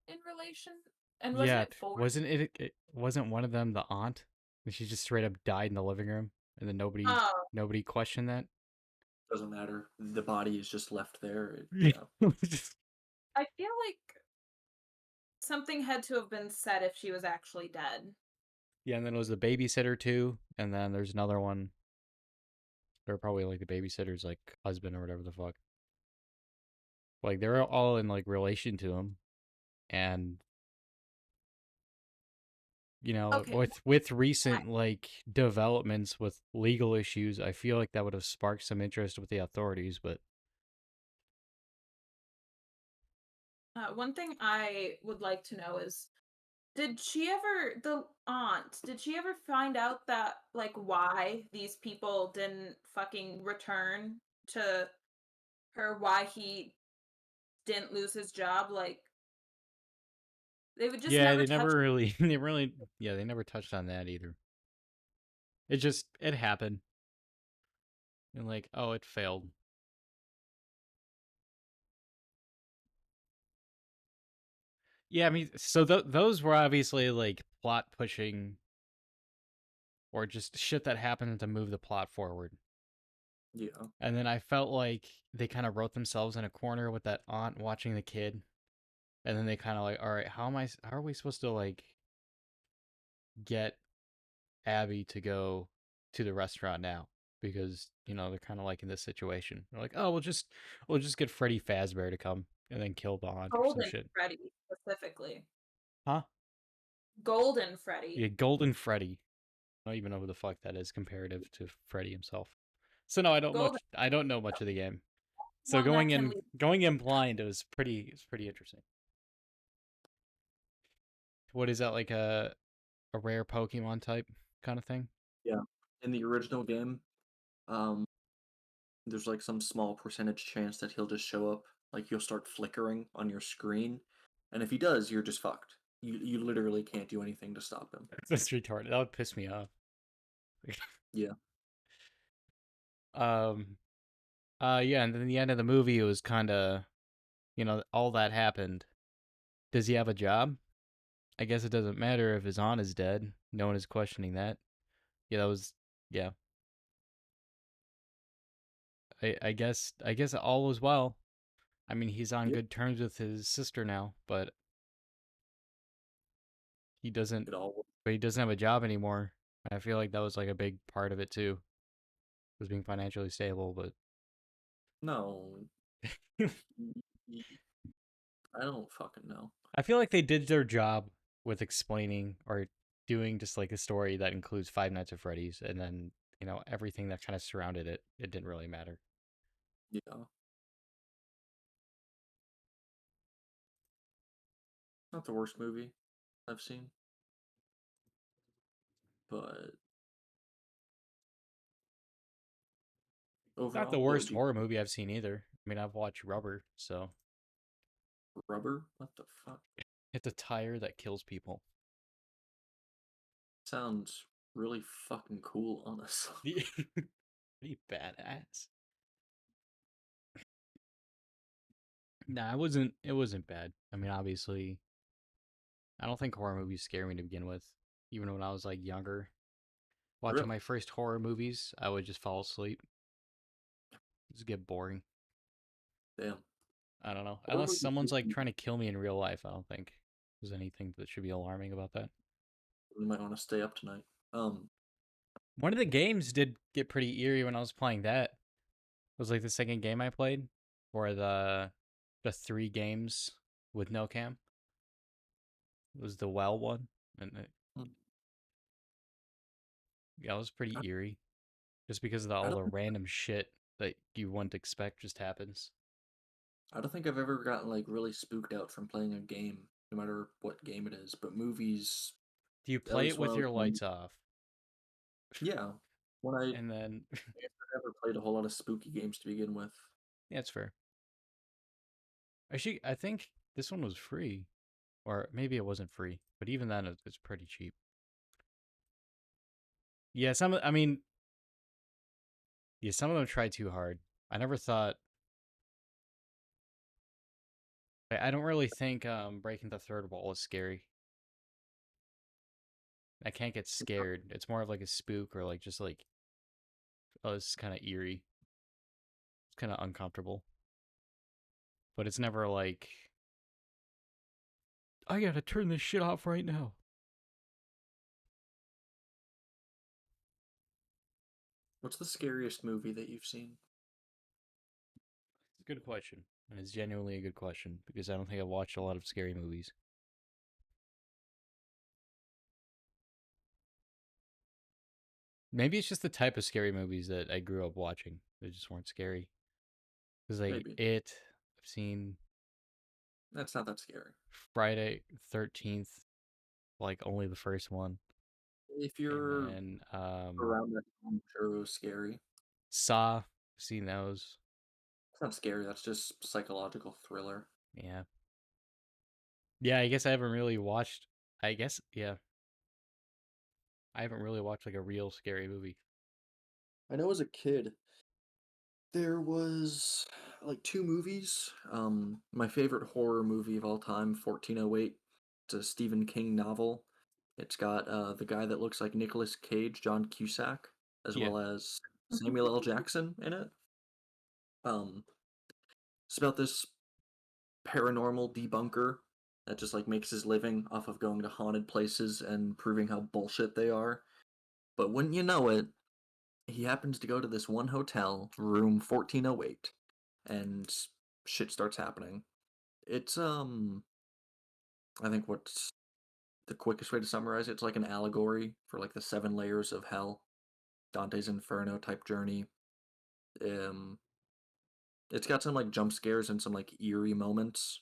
in relation? And wasn't Yeah, it four? it wasn't one of them the aunt? And she just straight up died in the living room, and then Oh, nobody questioned that. Doesn't matter. The body is just left there. Yeah. Yeah. I feel like something had to have been said if she was actually dead. Yeah, and then it was the babysitter too, and then there's another one. They're probably like the babysitter's like husband or whatever the fuck. Like they're all in like relation to him, and Okay, with recent like developments with legal issues, I feel like that would have sparked some interest with the authorities. But one thing I would like to know is, the aunt, did she ever find out that, like, why these people didn't fucking return to her, why he didn't lose his job? Like, they would just yeah, never they touch. never really, they never touched on that either. It happened, and like, oh, it failed. Yeah, I mean, so those were obviously like plot pushing or just shit that happened to move the plot forward. Yeah. And then I felt like they kind of wrote themselves in a corner with that aunt watching the kid. And then they kind of like, all right, how are we supposed to like get Abby to go to the restaurant now? Because, they're kind of like in this situation. They're like, oh, we'll just get Freddy Fazbear to come and then kill the aunt or some Golden shit. Freddy, specifically. Huh? Golden Freddy. Yeah, Golden Freddy. I don't even know who the fuck that is comparative to Freddy himself. So no, Golden I don't know much of the game. So one that can lead. going in blind, it was pretty interesting. What is that, like a rare Pokemon type kind of thing? Yeah. In the original game, um, there's like some small percentage chance that he'll just show up. Like you'll start flickering on your screen, and if he does, you're just fucked. You literally can't do anything to stop him. That's retarded. That would piss me off. Yeah. Um. Yeah, and then the end of the movie, it was kind of, all that happened. Does he have a job? I guess it doesn't matter if his aunt is dead. No one is questioning that. Yeah, that was Yeah. I guess all was well. I mean, he's on Yeah, good terms with his sister now, but he doesn't it all. but he doesn't have a job anymore. I feel like that was like a big part of it too, was being financially stable, but No, I don't fucking know. I feel like they did their job with explaining or doing just like a story that includes Five Nights at Freddy's, and then everything that kind of surrounded it. It didn't really matter. Yeah, not the worst movie I've seen, but Not the overall, what would worst you horror movie I've seen either. I mean, I've watched Rubber, so Rubber? What the fuck? it's a tire that kills people. Sounds really fucking cool, honestly. Pretty badass. Nah, it wasn't bad. I mean, obviously, I don't think horror movies scare me to begin with. Even when I was like younger, watching Really? my first horror movies, I would just fall asleep. Just get boring. Damn. I don't know. Horror Unless someone's like movies, trying to kill me in real life, I don't think there's anything that should be alarming about that. you might want to stay up tonight. Um, One of the games did get pretty eerie when I was playing that. It was like the second game I played, or the 3 games with Nocam. It was the well one, and hmm, yeah, it was I, pretty eerie, just because of I all don't the think random shit that you wouldn't expect just happens. I don't think I've ever gotten like really spooked out from playing a game, no matter what game it is. But movies, Do you at play it least when I with was your young, lights off, yeah, when I and then never played a whole lot of spooky games to begin with. yeah, it's fair. Actually, I think this one was free, or maybe it wasn't free, but even then, it's pretty cheap. Yeah, I mean, yeah, some of them try too hard. I never thought. I don't really think breaking the third wall is scary. I can't get scared. It's more of like a spook or like just like, oh, this is kind of eerie. It's kind of uncomfortable, but it's never like I gotta turn this shit off right now. What's the scariest movie that you've seen? It's a good question, and it's genuinely a good question because I don't think I've watched a lot of scary movies. Maybe it's just the type of scary movies that I grew up watching. They just weren't scary. Because like Maybe I've seen that's not that scary. Friday 13th, like only the first one, If and you're then around that, I'm sure it was scary. Saw. I've seen those. It's not scary. That's just psychological thriller. Yeah, yeah. I guess I haven't really watched. I guess yeah, I haven't really watched like a real scary movie. I know as a kid, there was like two movies. My favorite horror movie of all time, 1408. It's a Stephen King novel. It's got the guy that looks like Nicolas Cage, John Cusack, as Yeah. well as Samuel L. Jackson in it. Um, it's about this paranormal debunker that just like makes his living off of going to haunted places and proving how bullshit they are. But wouldn't you know it, he happens to go to this one hotel, room 1408, and shit starts happening. It's I think what's the quickest way to summarize it, it's like an allegory for like the seven layers of hell, Dante's Inferno type journey. Um it's got some like jump scares and some like eerie moments.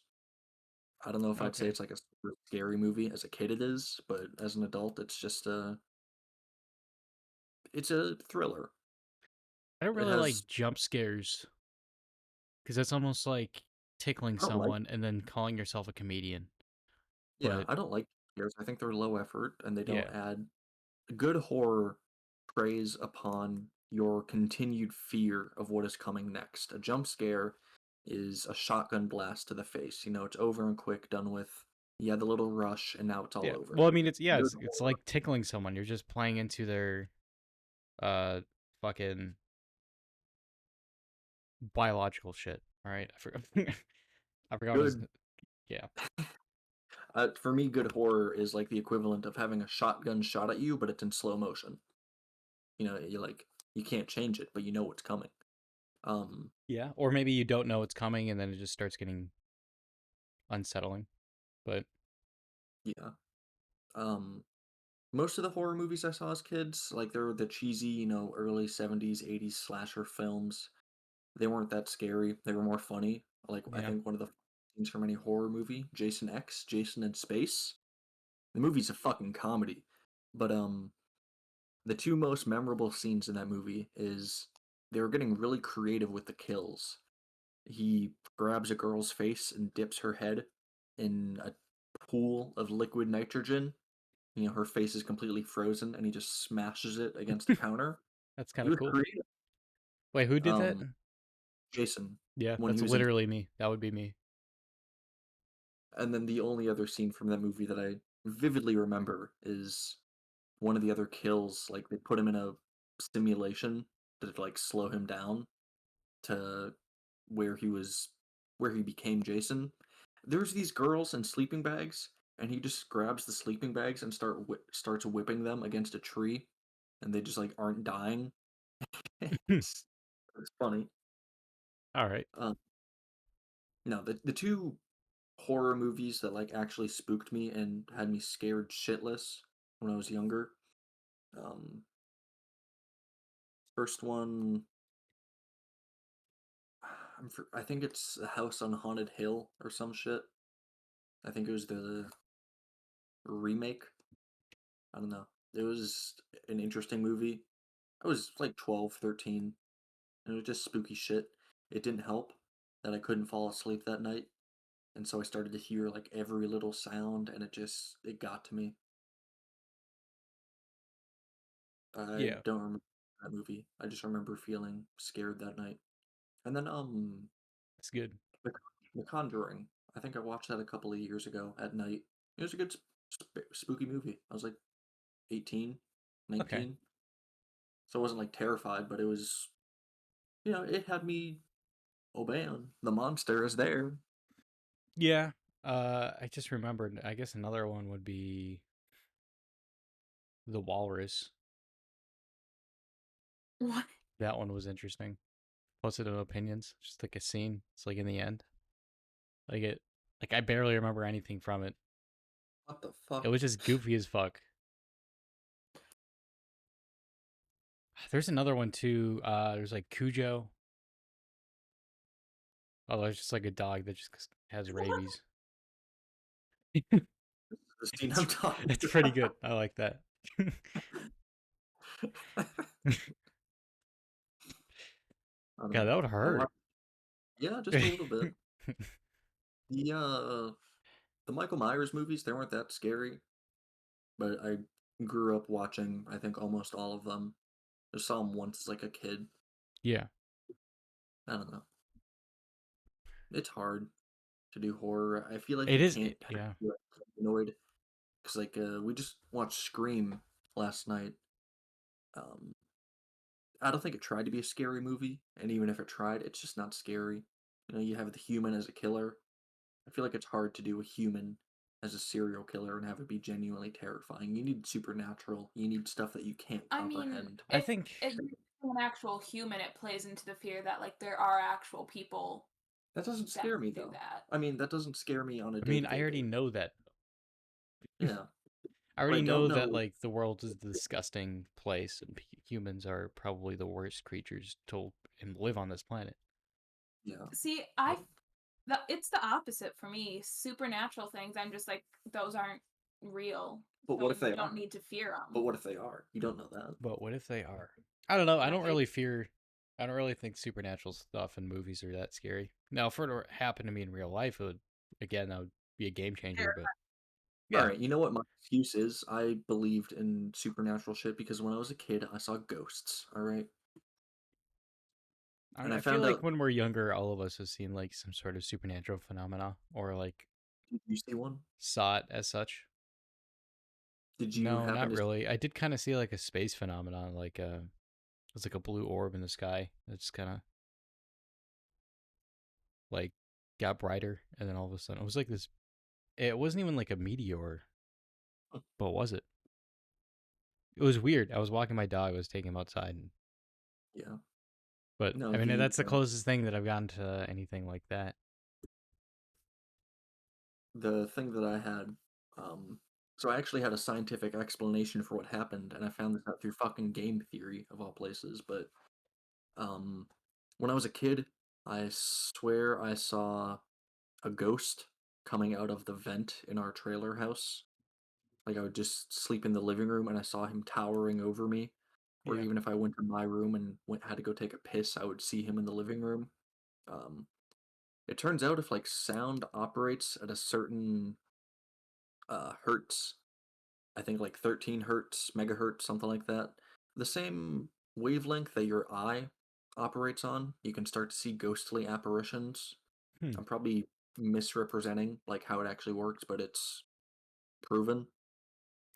I don't know if I'd say Okay. it's like a super scary movie. As a kid it is, but as an adult it's just it's a thriller. I don't It really has like jump scares because that's almost like tickling I don't like someone and then calling yourself a comedian. yeah, But I don't like scares. I think they're low effort and they don't yeah, add good horror preys upon your continued fear of what is coming next. A jump scare is a shotgun blast to the face. You know, it's over and quick, done with. You had the little rush, and now it's all yeah. over. Well, I mean, it's Good it's like tickling someone. You're just playing into their fucking biological shit. All right, I forgot. I forgot what his. Good. Yeah. For me, good horror is like the equivalent of having a shotgun shot at you, but it's in slow motion. You know, you can't change it, but you know what's coming. Yeah, or maybe you don't know it's coming, and then it just starts getting unsettling. But yeah. Most of the horror movies I saw as kids, like they were the cheesy, early 70s, 80s slasher films. They weren't that scary. They were more funny. Like I yeah, think one of the things from any horror movie, Jason X, Jason in Space. The movie's a fucking comedy. But the two most memorable scenes in that movie is they were getting really creative with the kills. He grabs a girl's face and dips her head in a pool of liquid nitrogen. Her face is completely frozen, and he just smashes it against the counter. that's He kind of was cool. creative. Wait, who did that? Jason, Yeah, when he that's was in, literally me. That would be me. and then the only other scene from that movie that I vividly remember is one of the other kills. Like they put him in a simulation to like slow him down to where he was, where he became Jason. There's these girls in sleeping bags, and he just grabs the sleeping bags and starts whipping them against a tree, and they just like aren't dying. it's, it's funny. All right. Um, no, the two horror movies that like actually spooked me and had me scared shitless when I was younger. Um, First one, I think it's a House on Haunted Hill or some shit. I think it was the remake. I don't know. It was an interesting movie. I was like 12, 13, and it was just spooky shit. It didn't help that I couldn't fall asleep that night, and so I started to hear like every little sound, and it got to me. I Yeah, don't remember that movie. I just remember feeling scared that night. And then that's good. The, The Conjuring. I think I watched that a couple of years ago at night. It was a good spooky movie. I was like 18, Okay. 19. So I wasn't like terrified, but it was, it had me, oh man, the monster is there. Yeah. I just remembered. I guess another one would be the Walrus. What? That one was interesting. Posted no opinions. Just like a scene. It's like in the end. Like it. Like I barely remember anything from it. What the It fuck? was just goofy as fuck. There's another one too. There's like Cujo. Oh, there's just like a dog that just has rabies. The scene I'm it's talking it's pretty good. I like that. about. I don't God, know. that would I hurt. watched, yeah, just a little bit. The the Michael Myers movies, they weren't that scary, but I grew up watching, I think, almost all of them. I saw them once as like a kid. Yeah, I don't know. It's hard to do horror. I feel like it you is. can't have Yeah, you annoyed because like we just watched Scream last night. Um, I don't think it tried to be a scary movie, and even if it tried, it's just not scary. You have the human as a killer. I feel like it's hard to do a human as a serial killer and have it be genuinely terrifying. You need supernatural. You need stuff that you can't I mean, comprehend. I if think. you're an actual human, it plays into the fear that like there are actual people That doesn't that scare me do though. that. I mean, that doesn't scare me on a I mean, I day-to-day already basis. know that. Yeah. I What I already don't know that know, like the world is a disgusting place, and humans are probably the worst creatures to live on this planet. yeah. See, But, it's the opposite for me. Supernatural things, I'm just like those aren't real, but what so if they you don't are? need to fear But them. what if they are? You don't know that. But what if they are? I don't know. I don't Right? really fear. I don't really think supernatural stuff in movies are that scary. Now, if it were to happen to me in real life, it would again that would be a game changer. But All yeah, right, you know what my excuse is? I believed in supernatural shit because when I was a kid, I saw ghosts. All right, and I I feel found like out. when we're younger, all of us have seen like some sort of supernatural phenomena or like Did you see one? saw it as such. Did you No, happen not to? really. I did kind of see like a space phenomenon, like was like a blue orb in the sky that just kind of like got brighter, and then all of a sudden it was like this. It wasn't even like a meteor, but was it? It was weird. I was walking my dog. I was taking him outside, and, Yeah. but No, I mean that's the closest thing that I've gotten to anything like that. the thing that I had, so I actually had a scientific explanation for what happened, and I found this out through fucking game theory of all places. But um, when I was a kid, I swear I saw a ghost coming out of the vent in our trailer house. Like I would just sleep in the living room, and I saw him towering over me. Or Yeah. even if I went to my room and had to go take a piss, I would see him in the living room. Um, it turns out if like sound operates at a certain hertz, I think like 13 hertz, megahertz, something like that, the same wavelength that your eye operates on, you can start to see ghostly apparitions. Hmm. I'm probably misrepresenting like how it actually works, but it's proven.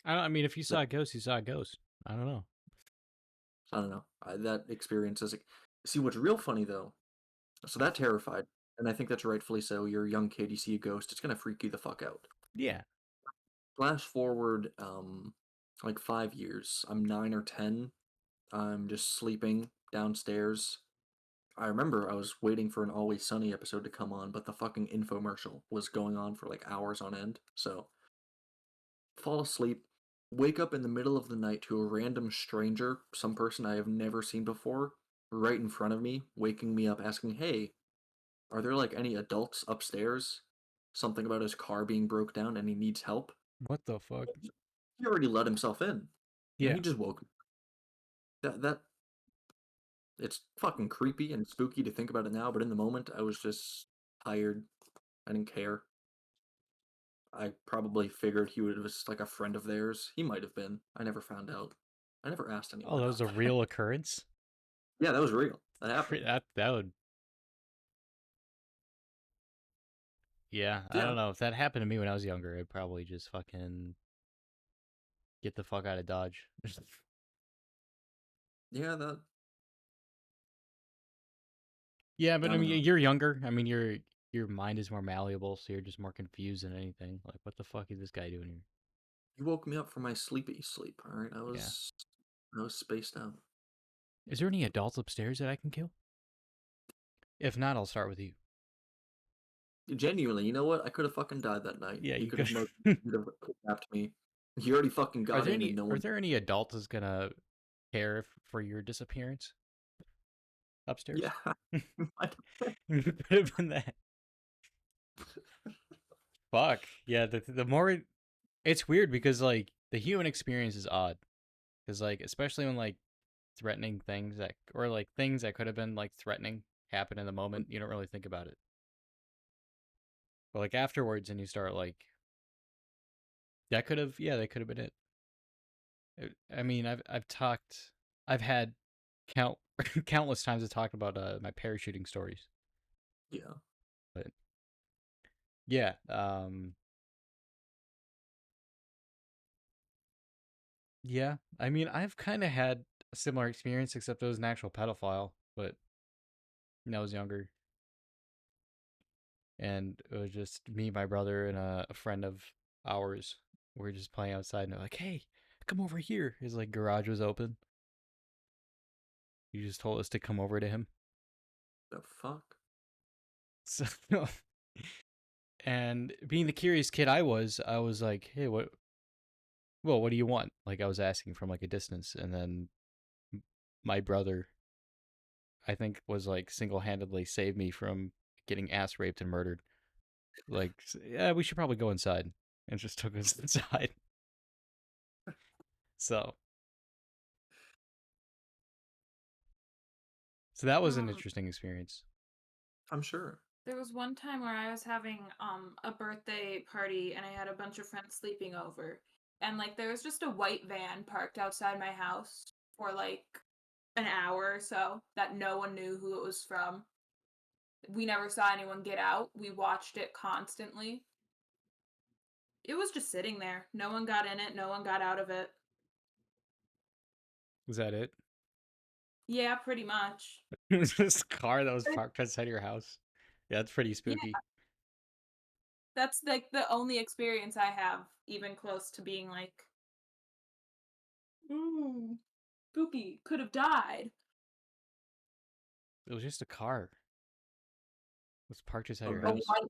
I mean, if you That saw a ghost, you saw a ghost. I don't know. I don't know. That experience is. See, what's real funny though. So that terrified, and I think that's rightfully so. You're a young kid, you see a ghost, it's gonna freak you the fuck out. Yeah. Flash forward, like 5 years. I'm 9 or 10. I'm just sleeping downstairs. I remember I was waiting for an Always Sunny episode to come on, but the fucking infomercial was going on for like hours on end. So, fall asleep, wake up in the middle of the night to a random stranger, some person I have never seen before, right in front of me, waking me up asking, "Hey, are there like any adults upstairs? Something about his car being broke down and he needs help." What the fuck? He already let himself in, and Yeah. he just woke me. That it's fucking creepy and spooky to think about it now, but in the moment I was just tired. I didn't care. I probably figured he was like a friend of theirs. He might have been. I never found out. I never asked anyone Oh, that was about a that. real occurrence. Yeah, that was real. That happened. That would. Yeah, I Yeah, don't know if that happened to me when I was younger. I'd probably just fucking get the fuck out of Dodge. yeah. That Yeah, I but I don't mean, know. you're younger. I mean, your mind is more malleable, so you're just more confused than anything. Like, what the fuck is this guy doing here? You woke me up from my sleepy sleep. All right, Yeah. I was spaced out. Is there any adults upstairs that I can kill? If not, I'll start with you. Genuinely, you know what? I could have fucking died that night. Yeah, He you could have could. kidnapped me. He already fucking Are got there in, and any no are one. there any adults that's gonna care for your disappearance upstairs? Yeah, Could have been that. Fuck. Yeah, the more it's weird because like the human experience is odd. Because like especially when like threatening things that or like things that could have been like threatening happen in the moment, you don't really think about it. But like afterwards and you start like that could have yeah, that could have been it. I mean, I've had count countless times to talk about my parachuting stories. yeah. But yeah, yeah. I mean, I've kind of had a similar experience, except it was an actual pedophile, but when I was younger, and it was just me, my brother, and a friend of ours. We were just playing outside, and they're like, "Hey, come over here." His like garage was open. He just told us to come over to him. The fuck? So, and being the curious kid I was like, "Hey, what? Well, what do you want?" Like I was asking from like a distance, and then my brother, I think, was like single-handedly saved me from getting ass raped and murdered. Like, yeah, we should probably go inside, and just took us inside. So, so that was an Um, interesting experience. I'm sure. there was one time where I was having a birthday party and I had a bunch of friends sleeping over. And like there was just a white van parked outside my house for like an hour or so that no one knew who it was from. We never saw anyone get out. We watched it constantly. It was just sitting there. No one got in it, no one got out of it. Was that it? Yeah, pretty much. It's just a car that was parked outside your house. Yeah, that's pretty Yeah, spooky. that's like the only experience I have, even close to being like, ooh, spooky, could have died. It was just a car. It was parked outside A your van, house.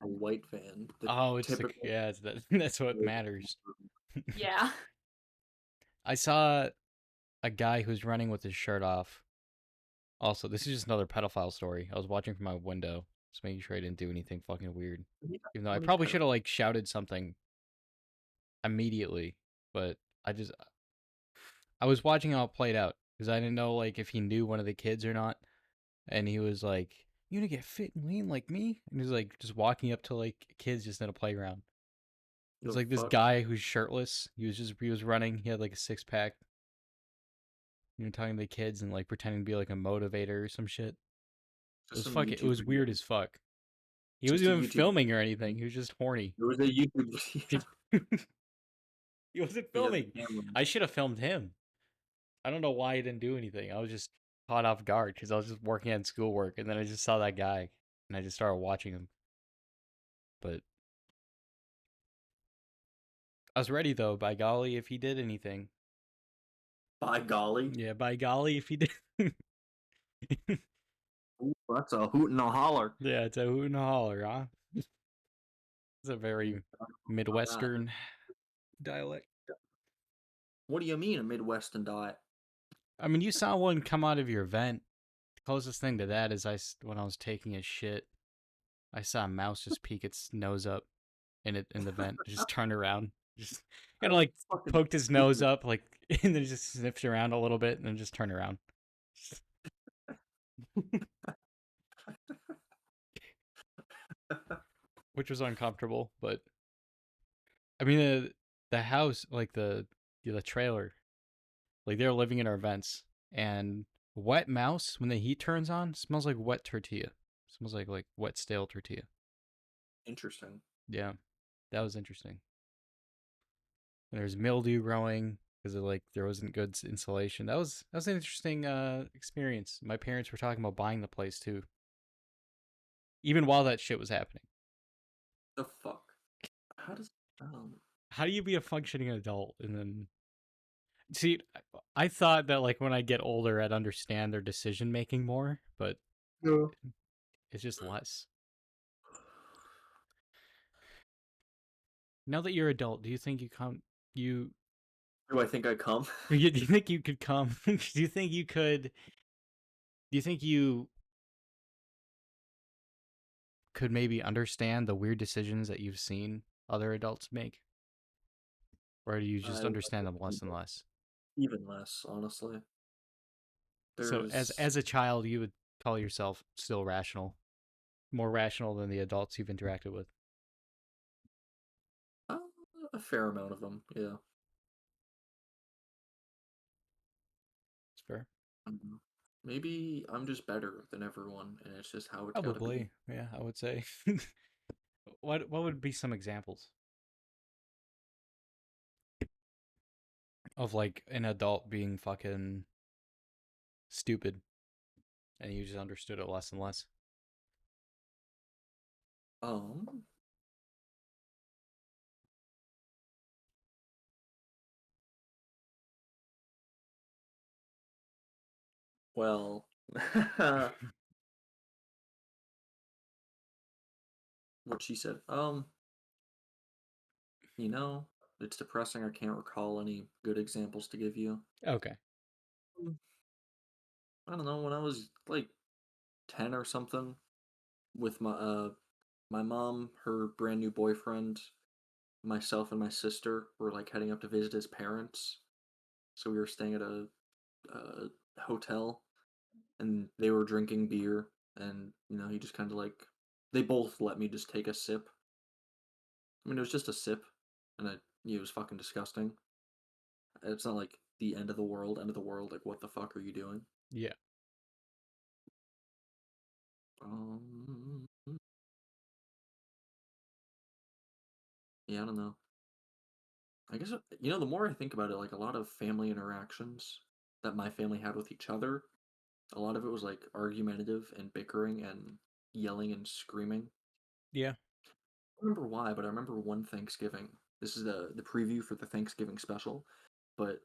a white van. The Oh, it's the typical. yeah. It's that. That's what matters. Yeah. I saw a guy who's running with his shirt off. Also, this is just another pedophile story. I was watching from my window, just making sure I didn't do anything fucking weird. Yeah, Even though I what is probably should have like shouted something immediately, but I was watching how it played out because I didn't know like if he knew one of the kids or not, and he was like, "You gonna get fit and lean like me?" And he was like just walking up to like kids just in a playground. It was The like this fuck? guy who's shirtless. He was running. He had like a 6 pack. Talking to the kids and like pretending to be like a motivator or some shit. It Just was some fucking. It YouTube was video. weird as fuck. He Just wasn't a even YouTube. filming or anything. He was just horny. It was a YouTube video. He wasn't Yeah, the filming. camera. I should have filmed him. I don't know why he didn't do anything. I was just caught off guard because I was just working on schoolwork, and then I just saw that guy, and I just started watching him. But I was ready though. By golly, if he did anything. By golly. Yeah, by golly, if he did. Ooh, that's a hoot and a holler. Yeah, it's a hoot and a holler, huh? It's a very That. Midwestern dialect. What do you mean a Midwestern diet? I mean, you saw one come out of your vent. The closest thing to that is when I was taking a shit, I saw a mouse just peek its nose up in the vent, just turned around, just kind of like Fucking poked his nose stupid. up, like, and then just sniffed around a little bit, and then just turned around. Which was uncomfortable, but I mean the house, like the trailer, like they're living in our vents, and wet mouse when the heat turns on smells like wet tortilla. Smells like wet stale tortilla. Interesting. Yeah, that was interesting. And there's mildew growing because like there wasn't good insulation. That was an interesting experience. My parents were talking about buying the place too, even while that shit was happening. The fuck? How does How do you be a functioning adult and then see? I thought that like when I get older, I'd understand their decision making more, but Yeah. it's just less. Now that you're adult, do you think you Do I think I come? do you think you could come? Do you think you could? Do you think you could maybe understand the weird decisions that you've seen other adults make? Or do you just I would understand them less and understand less? even less, honestly. So There's as a child, you would call yourself still rational, more rational than the adults you've interacted with. uh, a fair amount of them, yeah. It's fair. Mhm. Maybe I'm just better than everyone, and it's just how it's gotta be. Probably, yeah, I would say. What would be some examples of like an adult being fucking stupid and you just understood it less and less? Um, well, what she said. You know, it's depressing. I can't recall any good examples to give you. Okay. Mm, I don't know, when I was like 10 or something, with my mom, her brand new boyfriend, myself and my sister were like heading up to visit his parents. So we were staying at a hotel, and they were drinking beer, and he just kind of like they both let me just take a sip. I mean, it was just a sip, and it was fucking disgusting. It's not like the end of the world, end of the world. Like, what the fuck are you doing? Yeah. Um, yeah, I don't know. I guess the more I think about it, like a lot of family interactions that my family had with each other A lot of it was like argumentative and bickering and yelling and screaming. Yeah. I don't remember why, but I remember one Thanksgiving. This is the preview for the Thanksgiving special, but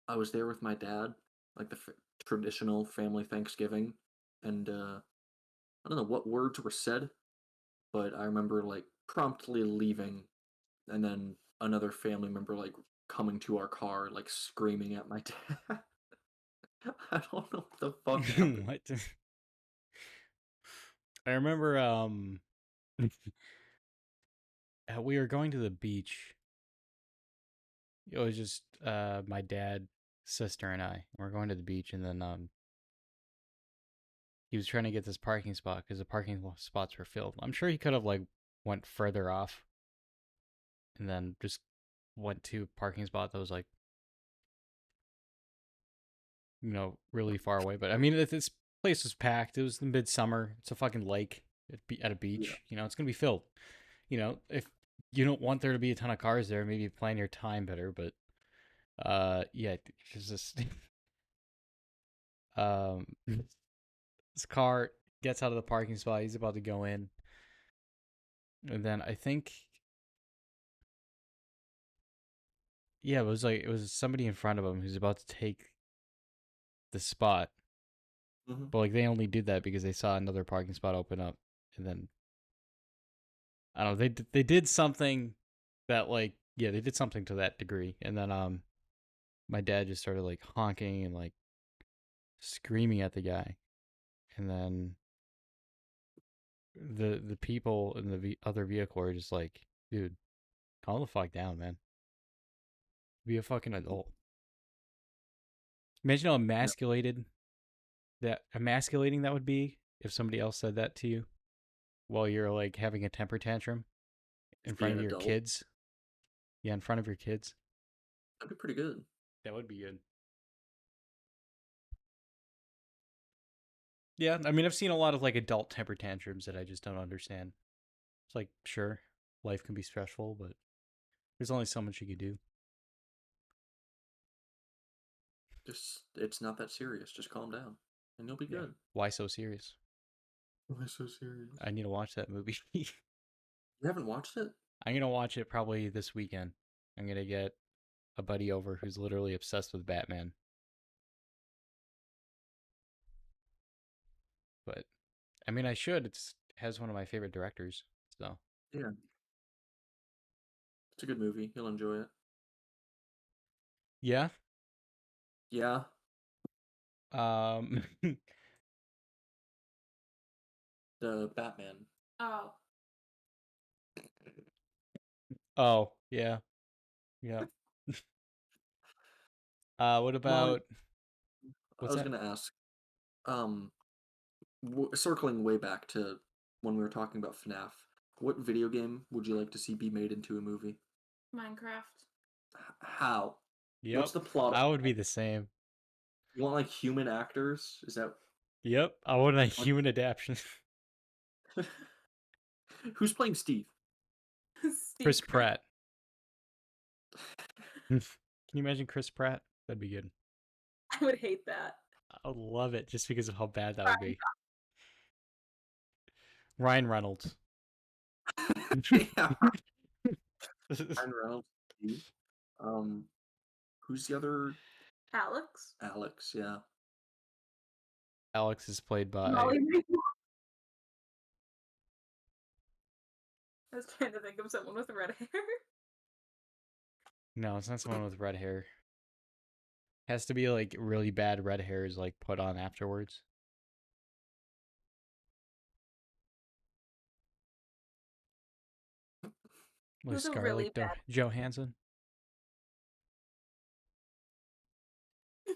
I was there with my dad, like the traditional family Thanksgiving, and I don't know what words were said, but I remember like promptly leaving, and then another family member like coming to our car, like screaming at my dad. I don't know what the fuck happened. What? I remember we were going to the beach. It was just my dad, sister, and I. We were going to the beach, and then he was trying to get this parking spot because the parking spots were filled. I'm sure he could have like went further off, and then just went to a parking spot that was like, you know, really far away. But I mean, this place was packed. It was the midsummer. It's a fucking lake at a beach. Yeah. You know, it's gonna be filled. You know, if you don't want there to be a ton of cars there, maybe plan your time better. But yeah, it's just this car gets out of the parking spot. He's about to go in, and then I think, yeah, it was somebody in front of him who's about to take the spot. Mm-hmm. But like they only did that because they saw another parking spot open up, and then I don't know, they did something that like, yeah, they did something to that degree, and then my dad just started like honking and like screaming at the guy, and then the people in the other vehicle are just like, dude, calm the fuck down, man. Be a fucking adult. Imagine how emasculating that would be if somebody else said that to you while you're like having a temper tantrum in Just be front an of your adult. kids. Yeah, in front of your kids. That'd be pretty good. That would be good. Yeah, I mean, I've seen a lot of like adult temper tantrums that I just don't understand. It's like, sure, life can be stressful, but there's only so much you can do. Just it's not that serious. Just calm down, and you'll be Yeah. good. Why so serious? Why so serious? I need to watch that movie. You haven't watched it? I'm gonna watch it probably this weekend. I'm gonna get a buddy over who's literally obsessed with Batman. But I mean, I should. It has one of my favorite directors, so Yeah. It's a good movie. You'll enjoy it. yeah. Yeah. Um, The Batman. Oh, oh yeah, yeah. What Well, about I what's was that? gonna ask. Um, circling way back to when we were talking about FNAF, what video game would you like to see be made into a movie? Minecraft. How? What's Yep, the plot? I would be the same. You want like human actors? Is that Yep, I want a human adaptation. who's playing Steve? Chris Steve Pratt. Can you imagine Chris Pratt? That'd be good. I would hate that. I would love it just because of how bad that would be. Ryan Reynolds. Yeah, Ryan Reynolds. Steve. Um, who's the other? Alex. Alex. Yeah. Alex is played by. Molly Ringwald. I was trying to think of someone with red hair. No, it's not someone with red hair. Has to be like really bad red hair is like put on afterwards. Like Who's a really Scarlett bad? Johansson. A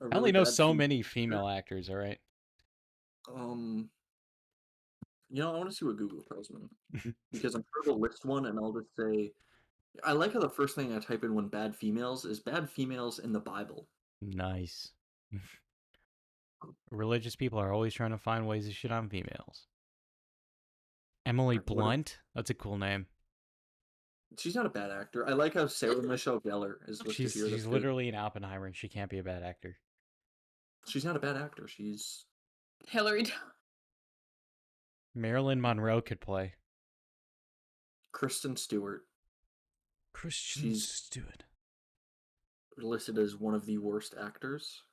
I really only know bad so female many actor. female actors. All right. You know, I want to see what Google tells me because I'm sure they'll list one, and I'll just say, I like how the first thing I type in when bad females is bad females in the Bible. Nice. Religious people are always trying to find ways to shit on females. Emily Like, what if- Blunt? That's a cool name. She's not a bad actor. I like how Sarah Michelle Gellar is listed She's here. That's she's good. literally an Oppenheimer and she can't be a bad actor. She's not a bad actor. She's Hillary. Marilyn Monroe could play. Kristen Stewart. Kristen She's Stewart. listed as one of the worst actors.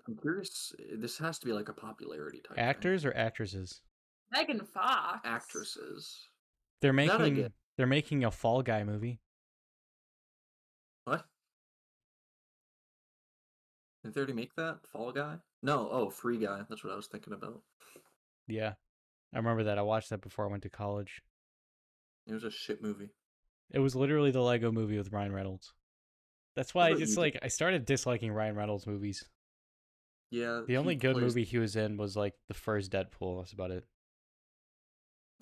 I'm curious. This has to be like a popularity type Actors or actresses? Megan Fox. thing. Actresses. They're That I get. making a Fall Guy movie. What? Did they already make that? Fall Guy? No. Oh, Free Guy. That's what I was thinking about. Yeah. I remember that. I watched that before I went to college. It was a shit movie. It was literally the Lego movie with Ryan Reynolds. That's why What I about just you, like I started disliking Ryan Reynolds movies. Yeah. The only good plays, movie he was in was like the first Deadpool. That's about it.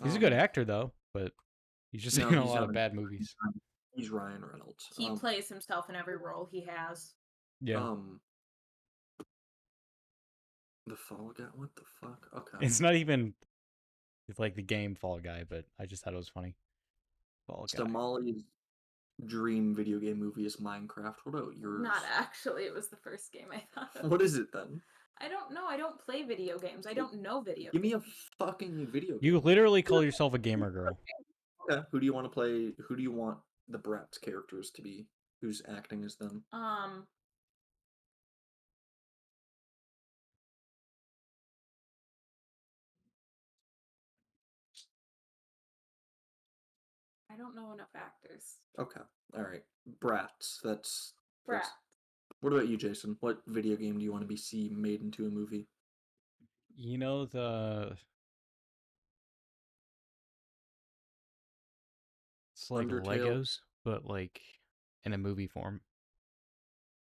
He's a good um, actor though, but he's just No, in a he's lot not of bad movies. He's Ryan Reynolds. He plays himself in every role he has. Yeah. The Fall Guy. What the fuck? Okay. It's not even like the game Fall Guy, but I just thought it was funny. Fall Guy. So Molly's dream video game movie is Minecraft. What about yours? Not actually. It was the first game I thought of. What is it then? I don't know. I don't play video games. I don't know video Give me games. a fucking video game. You literally call yourself a gamer girl. Okay. Who do you want to play? Who do you want the Bratz characters to be? Who's acting as them? I don't know enough actors. Okay. All right. Bratz. That's Brat. What about you, Jason? What video game do you want to see made into a movie? You know it's like Undertale? Legos, but like in a movie form.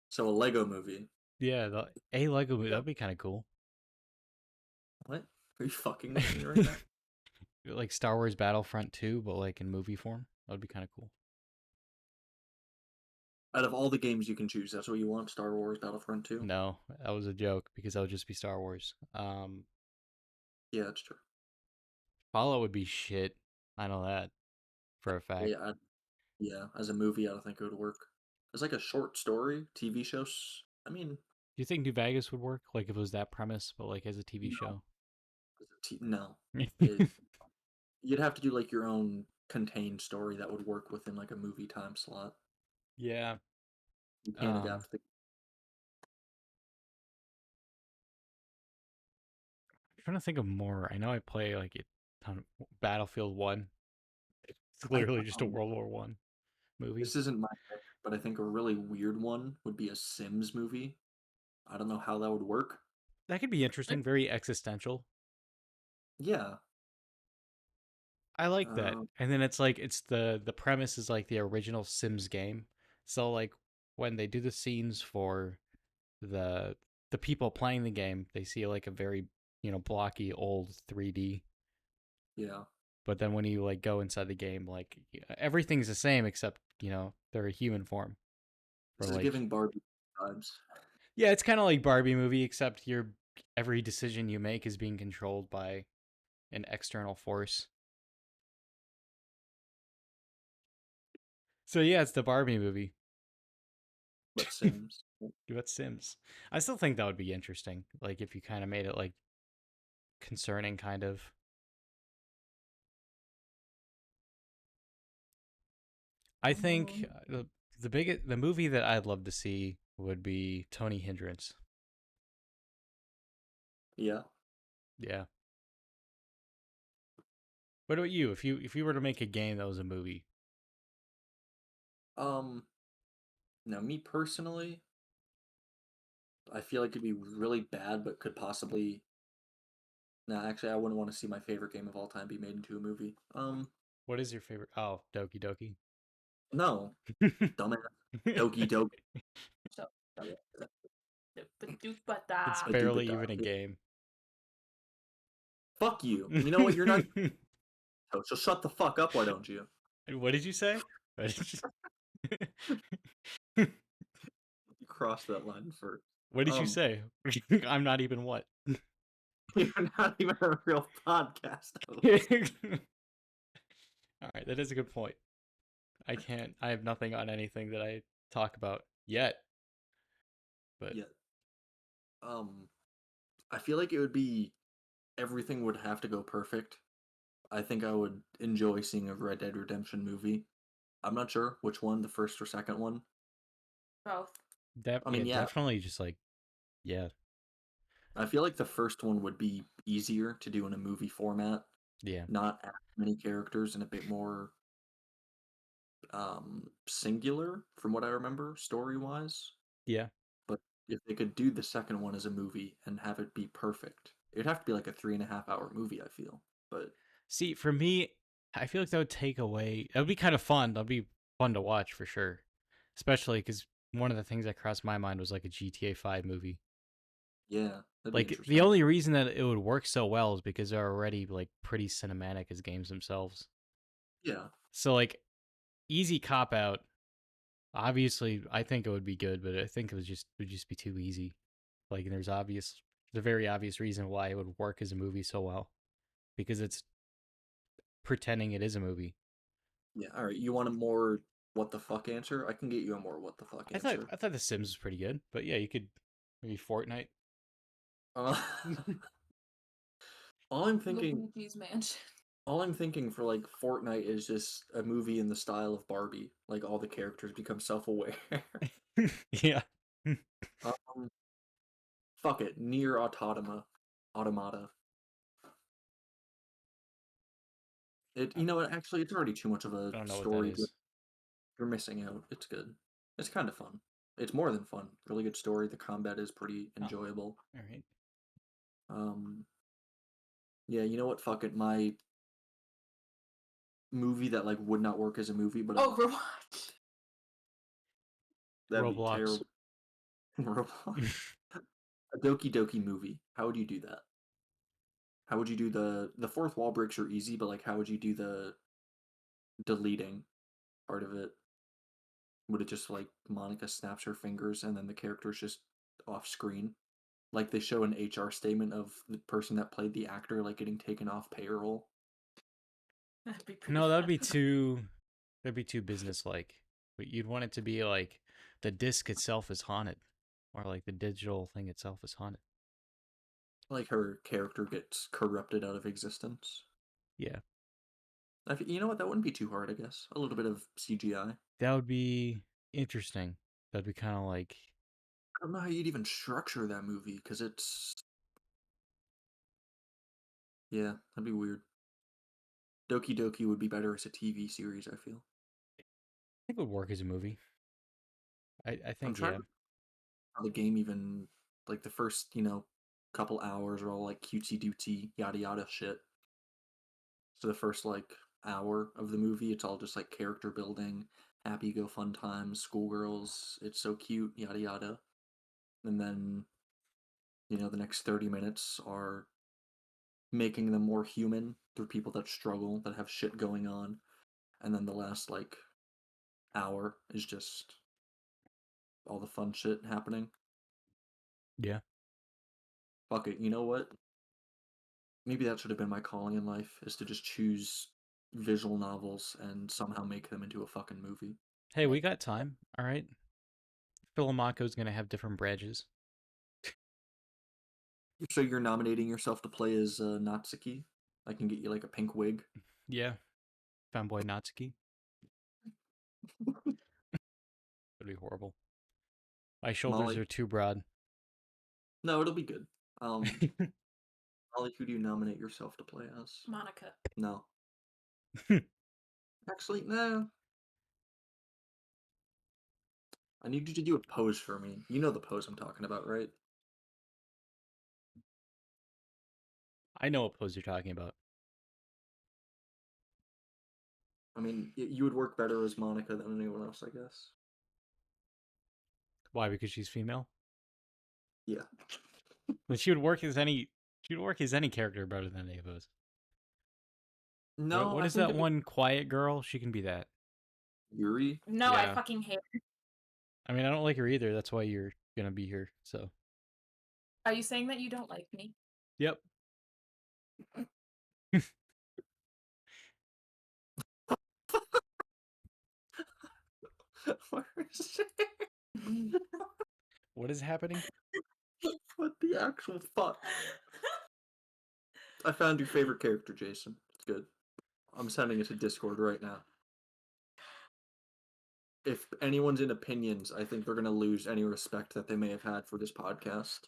So a Lego movie. Yeah, a Lego movie, that'd be kind of cool. What? Are you fucking with me right now? Like Star Wars Battlefront 2, but like in movie form. That would be kind of cool. Out of all the games you can choose, that's what you want? Star Wars Battlefront 2? No, that was a joke because that would just be Star Wars. Yeah, that's true. Fallout would be shit. I know that for a fact. Yeah, as a movie, I don't think it would work. As like a short story, TV shows. I mean, Do you think New Vegas would work? Like if it was that premise, but like as a TV show? No. You'd have to do like your own contained story that would work within like a movie time slot. Yeah. You can't adapt the. I'm trying to think of more. I know I play like a ton of Battlefield 1. It's literally just a World War 1 movie. This isn't my pick, but I think a really weird one would be a Sims movie. I don't know how that would work. That could be interesting, very existential. Yeah. I like that. And then it's like it's the premise is like the original Sims game. So like when they do the scenes for the people playing the game, they see like a very, blocky old 3D. Yeah. But then when you like go inside the game, like everything's the same except, they're a human form. This is giving Barbie vibes. Yeah, it's kind of like Barbie movie, except every decision you make is being controlled by an external force. So yeah, it's the Barbie movie. But Sims. But Sims. I still think that would be interesting. Like if you kind of made it like concerning, kind of. I think the movie that I'd love to see would be Tony Hindrance. Yeah. Yeah. What about you? If you were to make a game that was a movie? Now me personally, I feel like it'd be really bad, but could possibly. Nah, actually, I wouldn't want to see my favorite game of all time be made into a movie. What is your favorite? Oh, Doki Doki. No, dumbass. Doki Doki. It's barely even a game. Fuck you. And you know what? You're not. So shut the fuck up. Why don't you? What did you say? You crossed that line first. What did you say? I'm not even what? You're not even a real podcast host. All right, that is a good point. I have nothing on anything that I talk about yet. But I feel like it would be everything would have to go perfect. I think I would enjoy seeing a Red Dead Redemption movie. I'm not sure which one, the first or second one. Both. I mean, yeah, Definitely just like, yeah, I feel like the first one would be easier to do in a movie format, yeah, not as many characters and a bit more singular from what I remember story wise. yeah. But if they could do the second one as a movie and have it be perfect, it'd have to be like a 3.5 hour movie, I feel. But See, for me, I feel like that would take away. That would be kind of fun. That'd be fun to watch for sure, especially because one of the things that crossed my mind was like a GTA 5 movie. yeah, that'd be Like the interesting. only reason that it would work so well is because they're already like pretty cinematic as games themselves. Yeah. So like easy cop out. Obviously, I think it would be good, but I think would just be too easy. Like there's a very obvious reason why it would work as a movie so well because it's pretending it is a movie. Yeah, all right. You want a more what the fuck answer? I can get you a more what the fuck answer. I thought The Sims was pretty good, but yeah, you could maybe Fortnite. Uh, all I'm thinking, Luigi's Mansion. all I'm thinking for like Fortnite is just a movie in the style of Barbie. Like all the characters become self-aware. Yeah. um, fuck it, near automata. It, you know what? Actually, it's already too much of a I don't know what that story. is. You're missing out. It's good. It's kind of fun. It's more than fun. Really good story. The combat is pretty Oh, enjoyable. all right. Um, yeah, you know what? Fuck it. My movie that like would not work as a movie, but Overwatch. that'd be Roblox. terrible. Roblox. A Doki Doki movie. How would you do that? How would you do the fourth wall breaks are easy, but like how would you do the deleting part of it? Would it just like Monica snaps her fingers and then the character's just off screen? Like they show an HR statement of the person that played the actor like getting taken off payroll. That'd be pretty No, fun. that'd be too business-like. But you'd want it to be like the disc itself is haunted, or like the digital thing itself is haunted. Like her character gets corrupted out of existence. Yeah, You know what? That wouldn't be too hard, I guess. A little bit of CGI. I that would be interesting. That'd be kind of like don't know how you'd even structure that movie because it's yeah, that'd be weird. Doki Doki would be better as a TV series, I feel. I think it would work as a movie. I I'm think trying yeah. to how the game even like the first, couple hours are all like cutesy dootsy yada yada shit. So the first like hour of the movie, it's all just like character building, happy go fun times, schoolgirls, it's so cute, yada yada. And then, the next 30 minutes are making them more human through people that struggle, that have shit going on. And then the last like hour is just all the fun shit happening. Yeah. Fuck it, you know what? Maybe that should have been my calling in life, is to just choose visual novels and somehow make them into a fucking movie. Hey, we got time. All right. Philomaco's gonna have different branches. So you're nominating yourself to play as Natsuki? I can get you like a pink wig. Yeah. Fanboy Natsuki. That'd be horrible. My shoulders Molly. are too broad. No, it'll be good. Molly, who do you nominate yourself to play as? Monica. No. Actually, no. I need you to do a pose for me. You know the pose I'm talking about, right? I know what pose you're talking about. I mean, you would work better as Monica than anyone else, I guess. Why? Because she's female? Yeah. But she would work as any character better than any of us. No, What I is think that one quiet girl? She can be that. Yuri. No, I Yeah. fucking hate her. I mean, I don't like her either. That's why you're gonna be here. So. Are you saying that you don't like me? Yep. Where is she? What is happening? What the the actual fuck? I found your favorite character, Jason. It's good. I'm sending it to Discord right now. If anyone's in opinions, I think they're gonna lose any respect that they may have had for this podcast.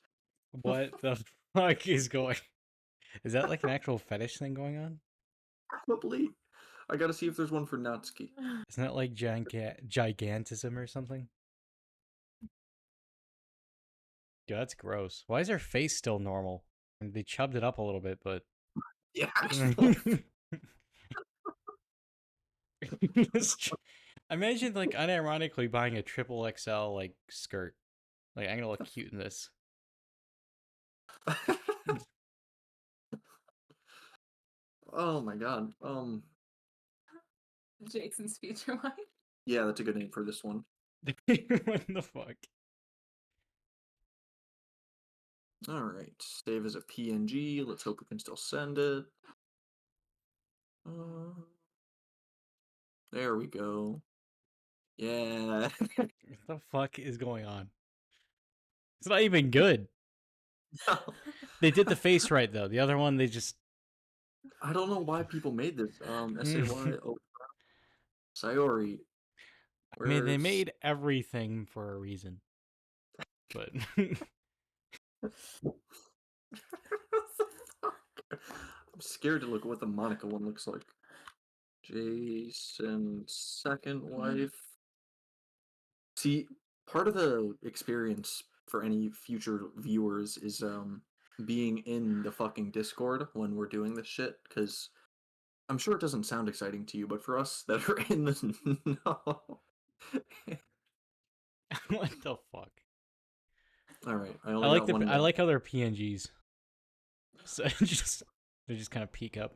What the fuck is going? Is that like an actual fetish thing going on? Probably. I gotta see if there's one for Natsuki. Isn't that like gigantism or something? Yeah, that's gross. Why is her face still normal? I mean, they chubbed it up a little bit, but Yeah, imagine like unironically buying a triple XL like skirt. Like I'm gonna look cute in this. Oh my god. Jason's future wife. Yeah, that's a good name for this one. What the fuck? Alright, save as a PNG. Let's hope we can still send it. There we go. Yeah. What the fuck is going on? It's not even good. They did the face right though. The other one, they just. I don't know why people made this. SAY. Oh, Sayori. I mean, they Where's... made everything for a reason. But. What the fuck? I'm scared to look at what the Monica one looks like. Jason's second wife. See, part of the experience for any future viewers is being in the fucking Discord when we're doing this shit, because I'm sure it doesn't sound exciting to you, but for us that are in this, no. What the fuck? All right, I I only like got one I more. like how they're PNGs. So they just kind of peek up.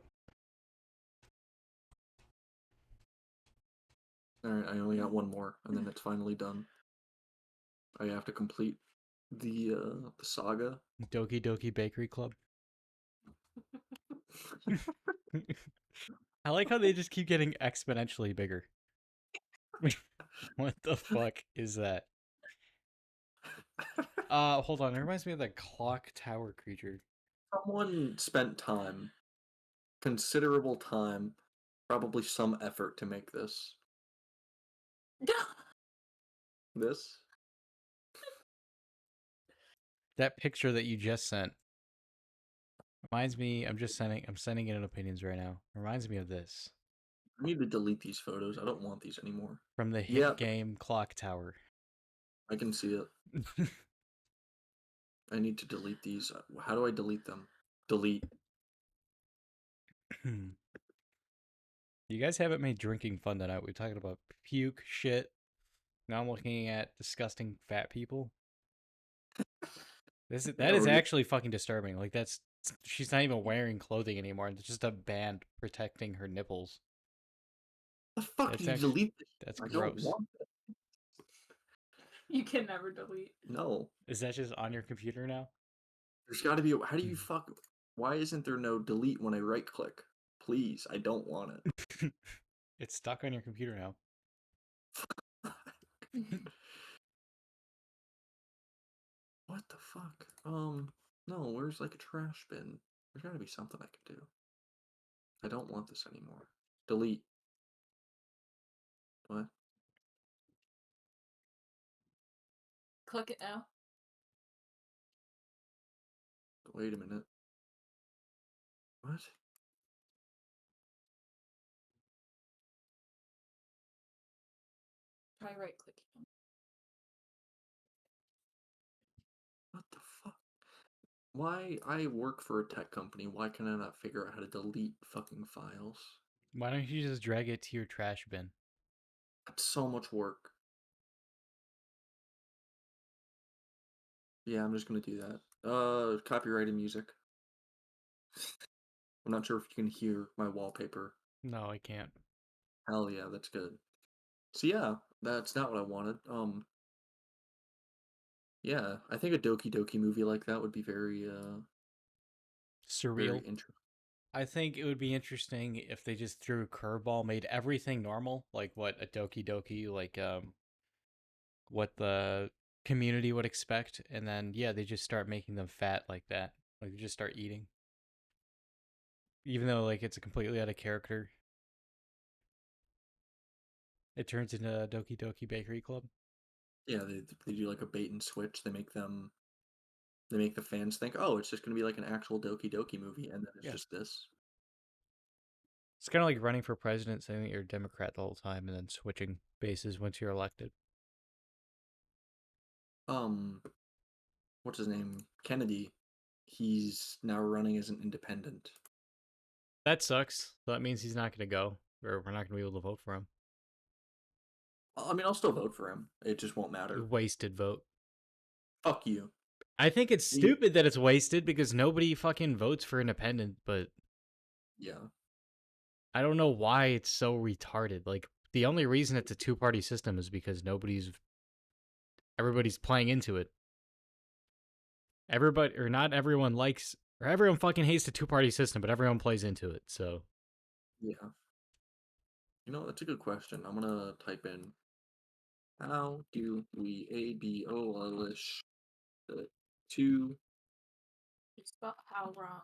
All right, I only got one more, and then it's finally done. I have to complete the saga. Doki Doki Bakery Club. I like how they just keep getting exponentially bigger. What the fuck is that? Hold on. It reminds me of the clock tower creature. Someone spent time, considerable time, probably some effort to make this. This? That picture that you just sent reminds me. I'm sending it in opinions right now. Reminds me of this I need to delete these photos. I don't want these anymore. from the hit Yep, game Clock Tower. I can see it. I need to delete these. How do I delete them? Delete. You guys haven't made drinking fun tonight. We're talking about puke shit. Now I'm looking at disgusting fat people. That Yeah, is actually fucking disturbing. Like she's not even wearing clothing anymore. It's just a band protecting her nipples. the fuck That's do you actually delete this? that's I don't gross. want it. You can never delete. No. Is that just on your computer now? There's got to be. How do you fuck? Why isn't there no delete when I right click? Please, I don't want it. It's stuck on your computer now. What the fuck? No, where's like a trash bin? There's gotta be something I can do. I don't want this anymore. Delete. What? Click it now. Wait a minute. What? Try right clicking. What the fuck? Why I work for a tech company, why can I not figure out how to delete fucking files? Why don't you just drag it to your trash bin? That's so much work. Yeah, I'm just gonna do that. Copyrighted music. I'm not sure if you can hear my wallpaper. No, I can't. Hell yeah, that's good. So yeah, that's not what I wanted. Yeah, I think a Doki Doki movie like that would be very Surreal. interesting. I think it would be interesting if they just threw a curveball, made everything normal, like what a Doki Doki, like what the community would expect, and then yeah, they just start making them fat like that. Like they just start eating, even though like it's a completely out of character. It turns into a Doki Doki Bakery Club. Yeah, they do like a bait and switch. They make the fans think, oh, it's just gonna be like an actual Doki Doki movie, and then it's Yeah. just this. It's kind of like running for president, saying that you're a Democrat the whole time, and then switching bases once you're elected. What's his name? Kennedy. He's now running as an independent. That sucks. So that means he's not going to go, or we're not going to be able to vote for him. I mean, I'll still vote for him. It just won't matter. Wasted vote. Fuck you. I think it's We- stupid that it's wasted because nobody fucking votes for independent, but Yeah. I don't know why it's so retarded. Like, the only reason it's a two-party system is because everybody's playing into it. Everybody, or not everyone likes, or everyone fucking hates the two-party system, but everyone plays into it, so. Yeah. You know, that's a good question. I'm gonna type in, how do we abolish the two? You spelled how wrong.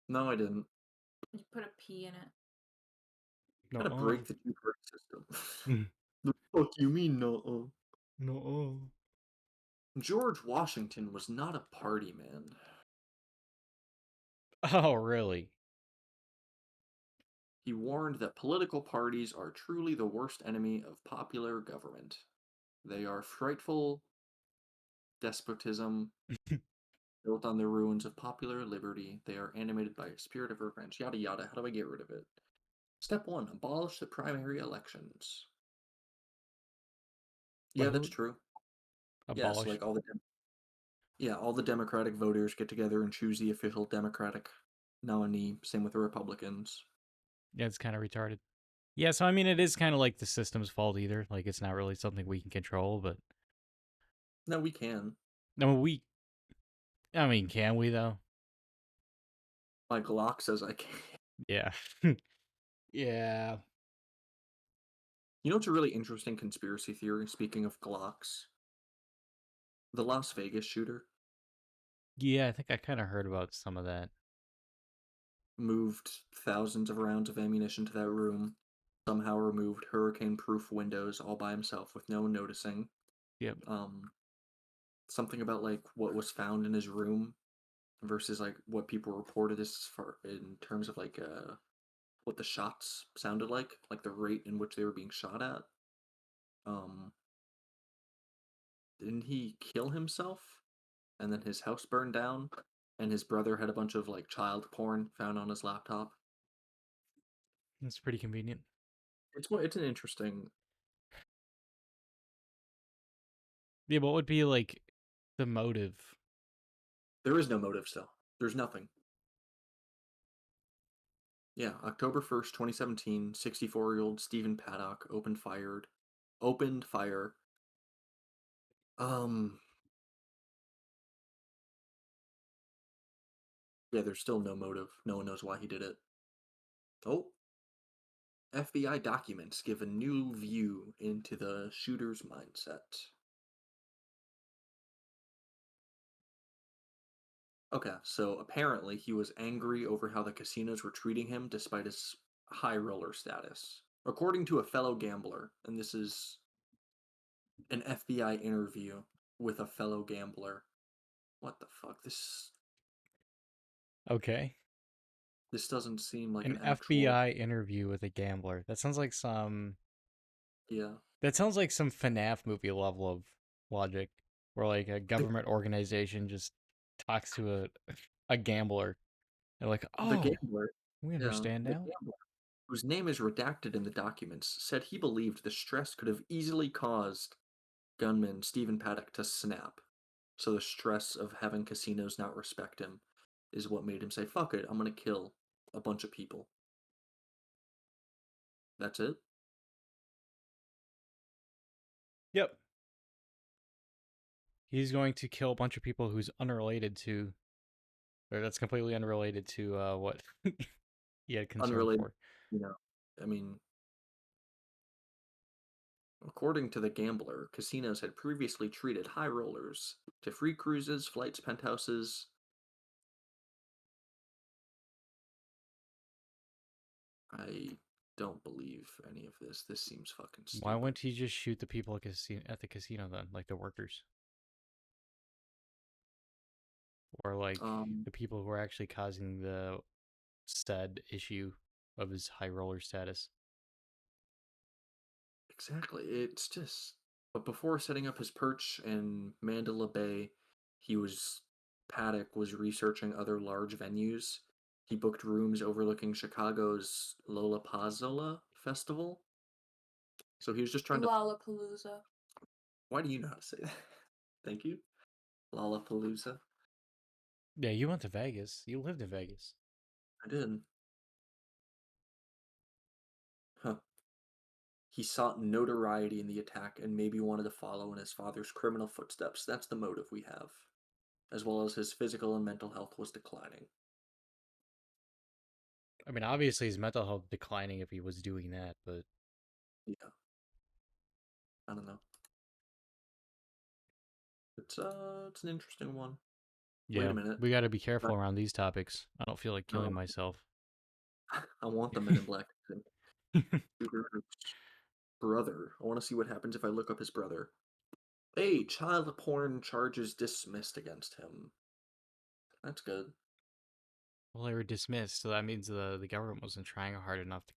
No, I didn't. You put a P in it. Gotta break the two-party system. Mm. The fuck you mean, no? No. George Washington was not a party man. Oh, really? He warned that political parties are truly the worst enemy of popular government. They are frightful despotism built on the ruins of popular liberty. They are animated by a spirit of revenge. Yada yada. How do I get rid of it? Step 1, abolish the primary elections. Yeah, that's true. Yes, Abolish. like all the Democratic voters get together and choose the official Democratic nominee. Same with the Republicans. Yeah, it's kind of retarded. Yeah, so I mean, it is kind of like the system's fault either. Like, it's not really something we can control, but. No, we can. No, I mean, can we, though? My Glock says I can. Yeah. Yeah. You know what's a really interesting conspiracy theory, speaking of Glocks? The Las Vegas shooter Yeah, I think I kind of heard about some of that. moved thousands of rounds of ammunition to that room, somehow removed hurricane-proof windows all by himself with no one noticing. Yep. Something about like what was found in his room versus like what people reported as far in terms of like what the shots sounded like the rate in which they were being shot at. Didn't he kill himself and then his house burned down and his brother had a bunch of like child porn found on his laptop? It's pretty convenient. It's an interesting. Yeah, what would be, like, the motive? There is no motive still. There's nothing. Yeah, October 1st, 2017, 64-year-old Stephen Paddock opened fire. Yeah, there's still no motive. No one knows why he did it. Oh, FBI documents give a new view into the shooter's mindset. Okay, so apparently he was angry over how the casinos were treating him despite his high roller status. According to a fellow gambler, and this is an FBI interview with a fellow gambler. What the fuck? Okay. This doesn't seem like An an actual. FBI interview with a gambler. That sounds like some. Yeah. That sounds like some FNAF movie level of logic, where like a government organization just talks to a gambler. They're like, The "Oh, gambler, we yeah, understand the now." gambler, whose name is redacted in the documents, said he believed the stress could have easily caused gunman Stephen Paddock to snap. So the stress of having casinos not respect him is what made him say, fuck it, I'm gonna kill a bunch of people. That's it? Yep. He's going to kill a bunch of people who's unrelated to, or that's completely unrelated to what he had concern Unrelated, for. you know. I mean, According to the Gambler, casinos had previously treated high rollers to free cruises, flights, penthouses. I don't believe any of this. This seems fucking stupid. Why wouldn't he just shoot the people at the casino then, like the workers? Or like the people who are actually causing the said issue of his high roller status. Exactly. It's just. But before setting up his perch in Mandalay Bay, Paddock was researching other large venues. He booked rooms overlooking Chicago's Lollapalooza festival. So he was just trying to. Lollapalooza. Why do you know how to say that? Thank you. Lollapalooza. Yeah, you went to Vegas. You lived in Vegas. I did. Huh. He sought notoriety in the attack and maybe wanted to follow in his father's criminal footsteps. That's the motive we have. As well as his physical and mental health was declining. I mean, obviously his mental health declining if he was doing that, but Yeah. I don't know. It's an interesting one. yeah, Wait a minute. we got to be careful around these topics. I don't feel like killing myself. I want the Men in Black brother. I want to see what happens if I look up his brother. Hey, child porn charges dismissed against him. That's good. Well, they were dismissed, so that means the government wasn't trying hard enough to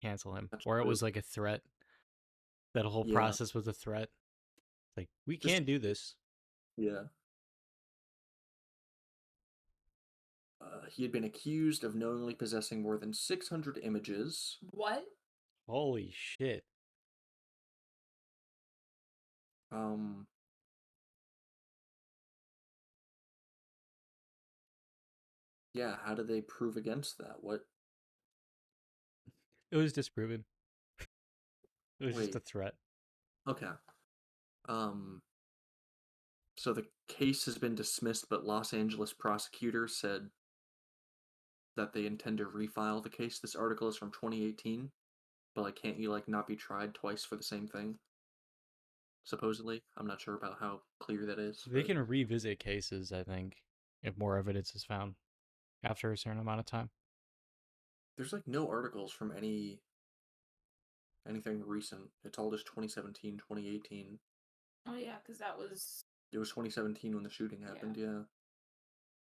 cancel him, That's or it true. was like a threat. That whole Yeah. process was a threat. Like, we can't do this. Yeah. He had been accused of knowingly possessing more than 600 images. What? Holy shit. Yeah, how do they prove against that? What? It was disproven. It was just a Wait. threat. Okay. So the case has been dismissed, but Los Angeles prosecutors said that they intend to refile the case. This article is from 2018, but like, can't you like not be tried twice for the same thing? Supposedly, I'm not sure about how clear that is. They but can revisit cases, I think, if more evidence is found after a certain amount of time. There's like no articles from anything recent. It's all just 2017, 2018. Oh yeah, because that was. It was 2017 when the shooting happened. Yeah.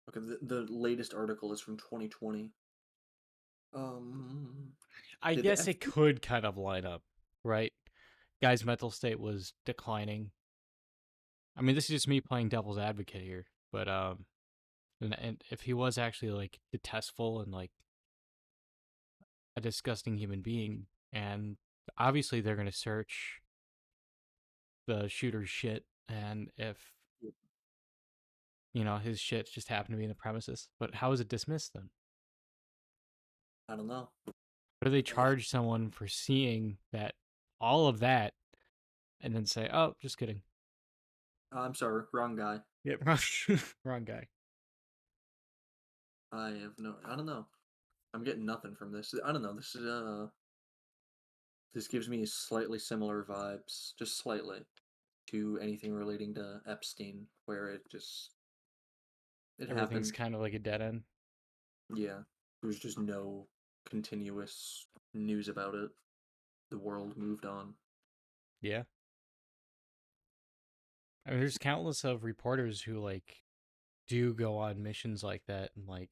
Okay, the latest article is from 2020. I Did the guess it could kind of line up, right? Guy's mental state was declining. I mean, this is just me playing devil's advocate here, but and if he was actually like detestful and like a disgusting human being, and obviously they're gonna search the shooter's shit, and if his shit just happened to be in the premises, but how is it dismissed then? I don't know. What do they charge someone for seeing that, all of that, and then say, "Oh, just kidding"? I'm sorry, wrong guy. Yep, wrong guy. I don't know. I'm getting nothing from this. I don't know. This gives me slightly similar vibes, just slightly, to anything relating to Epstein, where it Everything's happened. kind of like a dead end. Yeah, there was just no continuous news about it. The world moved on. Yeah. I mean, there's countless of reporters who like do go on missions like that, and like,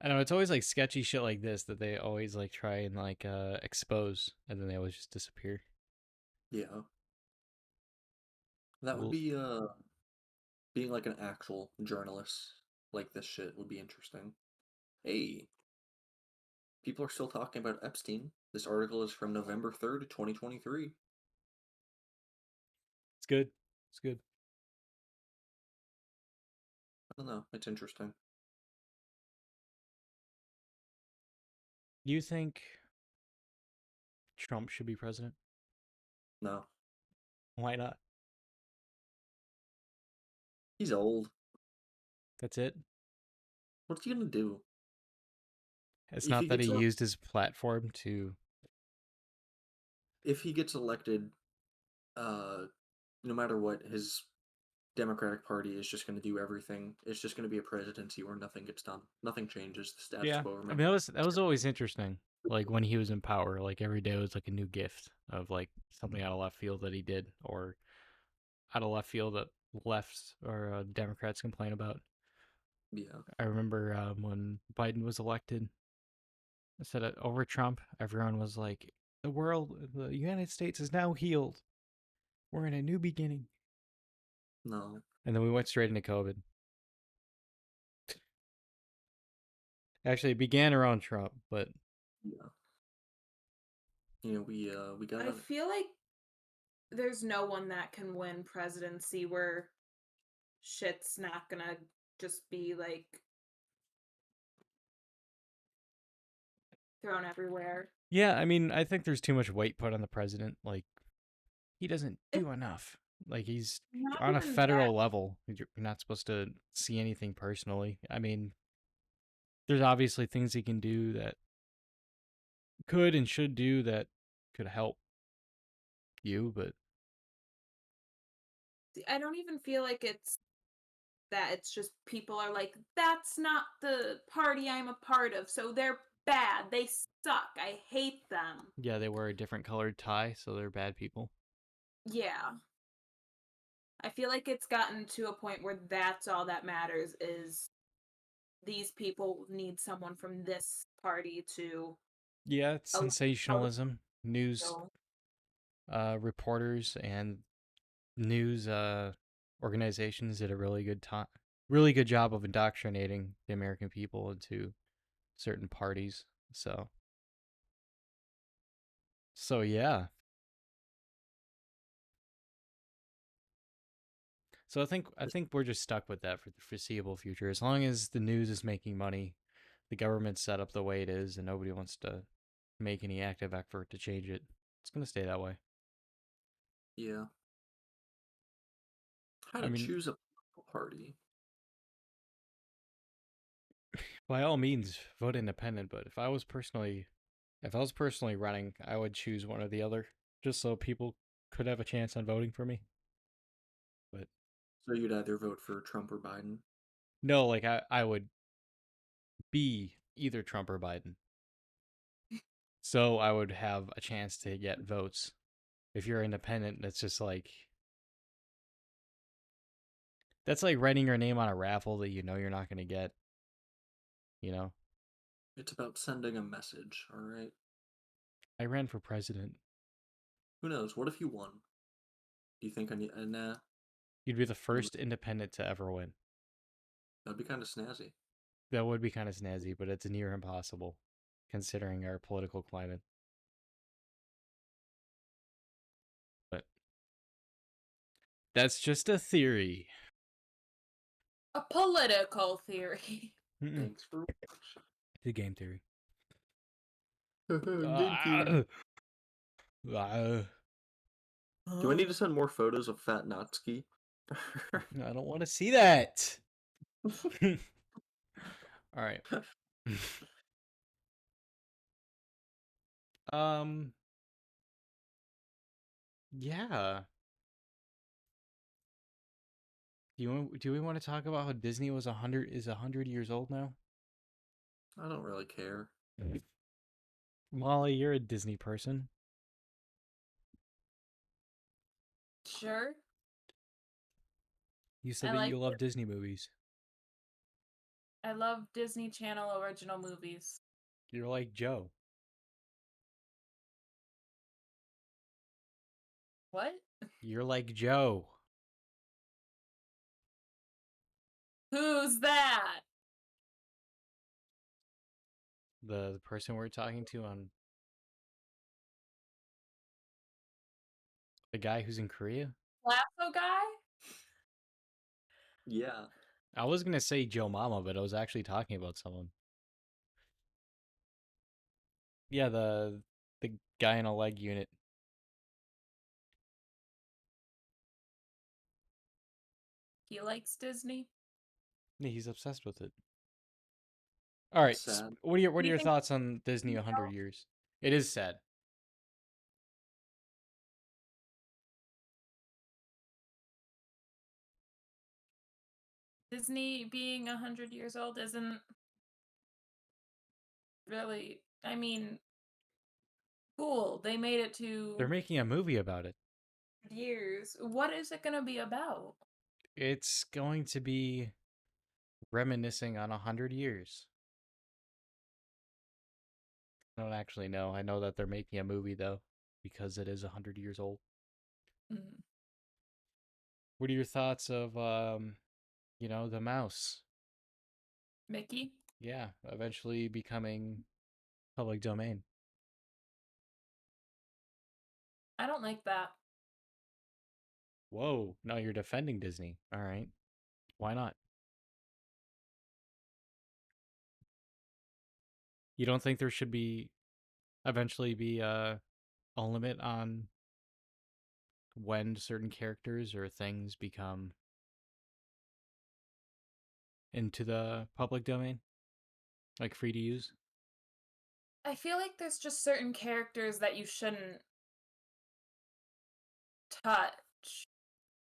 I don't know, it's always like sketchy shit like this that they always like try and like expose, and then they always just disappear. Yeah, that would be being like an actual journalist like this shit would be interesting. Hey, people are still talking about Epstein. This article is from November 3rd, 2023. It's good. It's good. I don't know. It's interesting. You think Trump should be president? No. Why not? He's old. That's it. What's he gonna do? It's If not he that he gets up, used his platform to if he gets elected, no matter what, his Democratic Party is just going to do everything. It's just going to be a presidency where nothing gets done. Nothing changes. The status Yeah, quo I remains. mean that was always interesting. Like when he was in power, like every day was like a new gift of like something out of left field that he did, or out of left field that lefts or Democrats complain about. Yeah. I remember when Biden was elected, I said it over Trump. Everyone was like, the United States is now healed. We're in a new beginning. No. And then we went straight into COVID. Actually, it began around Trump, but Yeah. We got I feel like there's no one that can win presidency where shit's not gonna just be like thrown everywhere. yeah, I mean, I think there's too much weight put on the president. Like, he doesn't It's do enough. Like, he's not on a even that. federal level. You're not supposed to see anything personally. I mean, there's obviously things he can do that could and should do that could help you, but I don't even feel like it's that. It's just people are like, that's not the party I'm a part of, so they're bad. They suck. I hate them. yeah, they wear a different colored tie, so they're bad people. Yeah. I feel like it's gotten to a point where that's all that matters is these people need someone from this party to Yeah, it's elect sensationalism. News so reporters and news organizations did a really good job of indoctrinating the American people into certain parties. So yeah. So I think we're just stuck with that for the foreseeable future. As long as the news is making money, the government's set up the way it is, and nobody wants to make any active effort to change it, it's gonna stay that way. Yeah. How I to mean, choose a political party. by all means, vote independent. But if I was personally running, I would choose one or the other, just so people could have a chance on voting for me. But So you'd either vote for Trump or Biden. no, like I would be either Trump or Biden. So I would have a chance to get votes. If you're independent, that's like writing your name on a raffle that you know you're not going to get, you know? It's about sending a message, all right? I ran for president. Who knows? What if you won? Do you think I need? Nah, You'd be the I'm, first independent to ever win. that'd be kind of snazzy. That would be kind of snazzy, but it's near impossible considering our political climate. But that's just a theory. a political theory. Mm-mm. Thanks for It's a game theory. watching. Game theory. Ah, ah. Do I need to send more photos of Fat Natsuki? I don't want to see that. All right. um. Yeah. Do we want to talk about how Disney was 100 years old now? I don't really care. Molly, you're a Disney person. Sure. You said I that like you love Disney movies. I love Disney Channel original movies. You're like Joe. What? You're like Joe. Who's that? The person we're talking to on the guy who's in Korea? Lasso guy? Yeah. I was gonna say Joe Mama, but I was actually talking about someone. Yeah, the guy in a leg unit. He likes Disney. Yeah, he's obsessed with it. All right, Sad. what are Do you your think thoughts on Disney 100 years? It is sad. Disney being 100 years old isn't really, I mean, cool. They made it They're to making a movie about it. years. What is it going to be about? It's going to be reminiscing on 100 years. I don't actually know. I know that they're making a movie though, because it is 100 years old. Mm. What are your thoughts of the mouse? Mickey? Yeah, eventually becoming public domain. I don't like that. Whoa, no, you're defending Disney. All right. Why not? You don't think there should be eventually be a limit on when certain characters or things become into the public domain? Like free to use? I feel like there's just certain characters that you shouldn't touch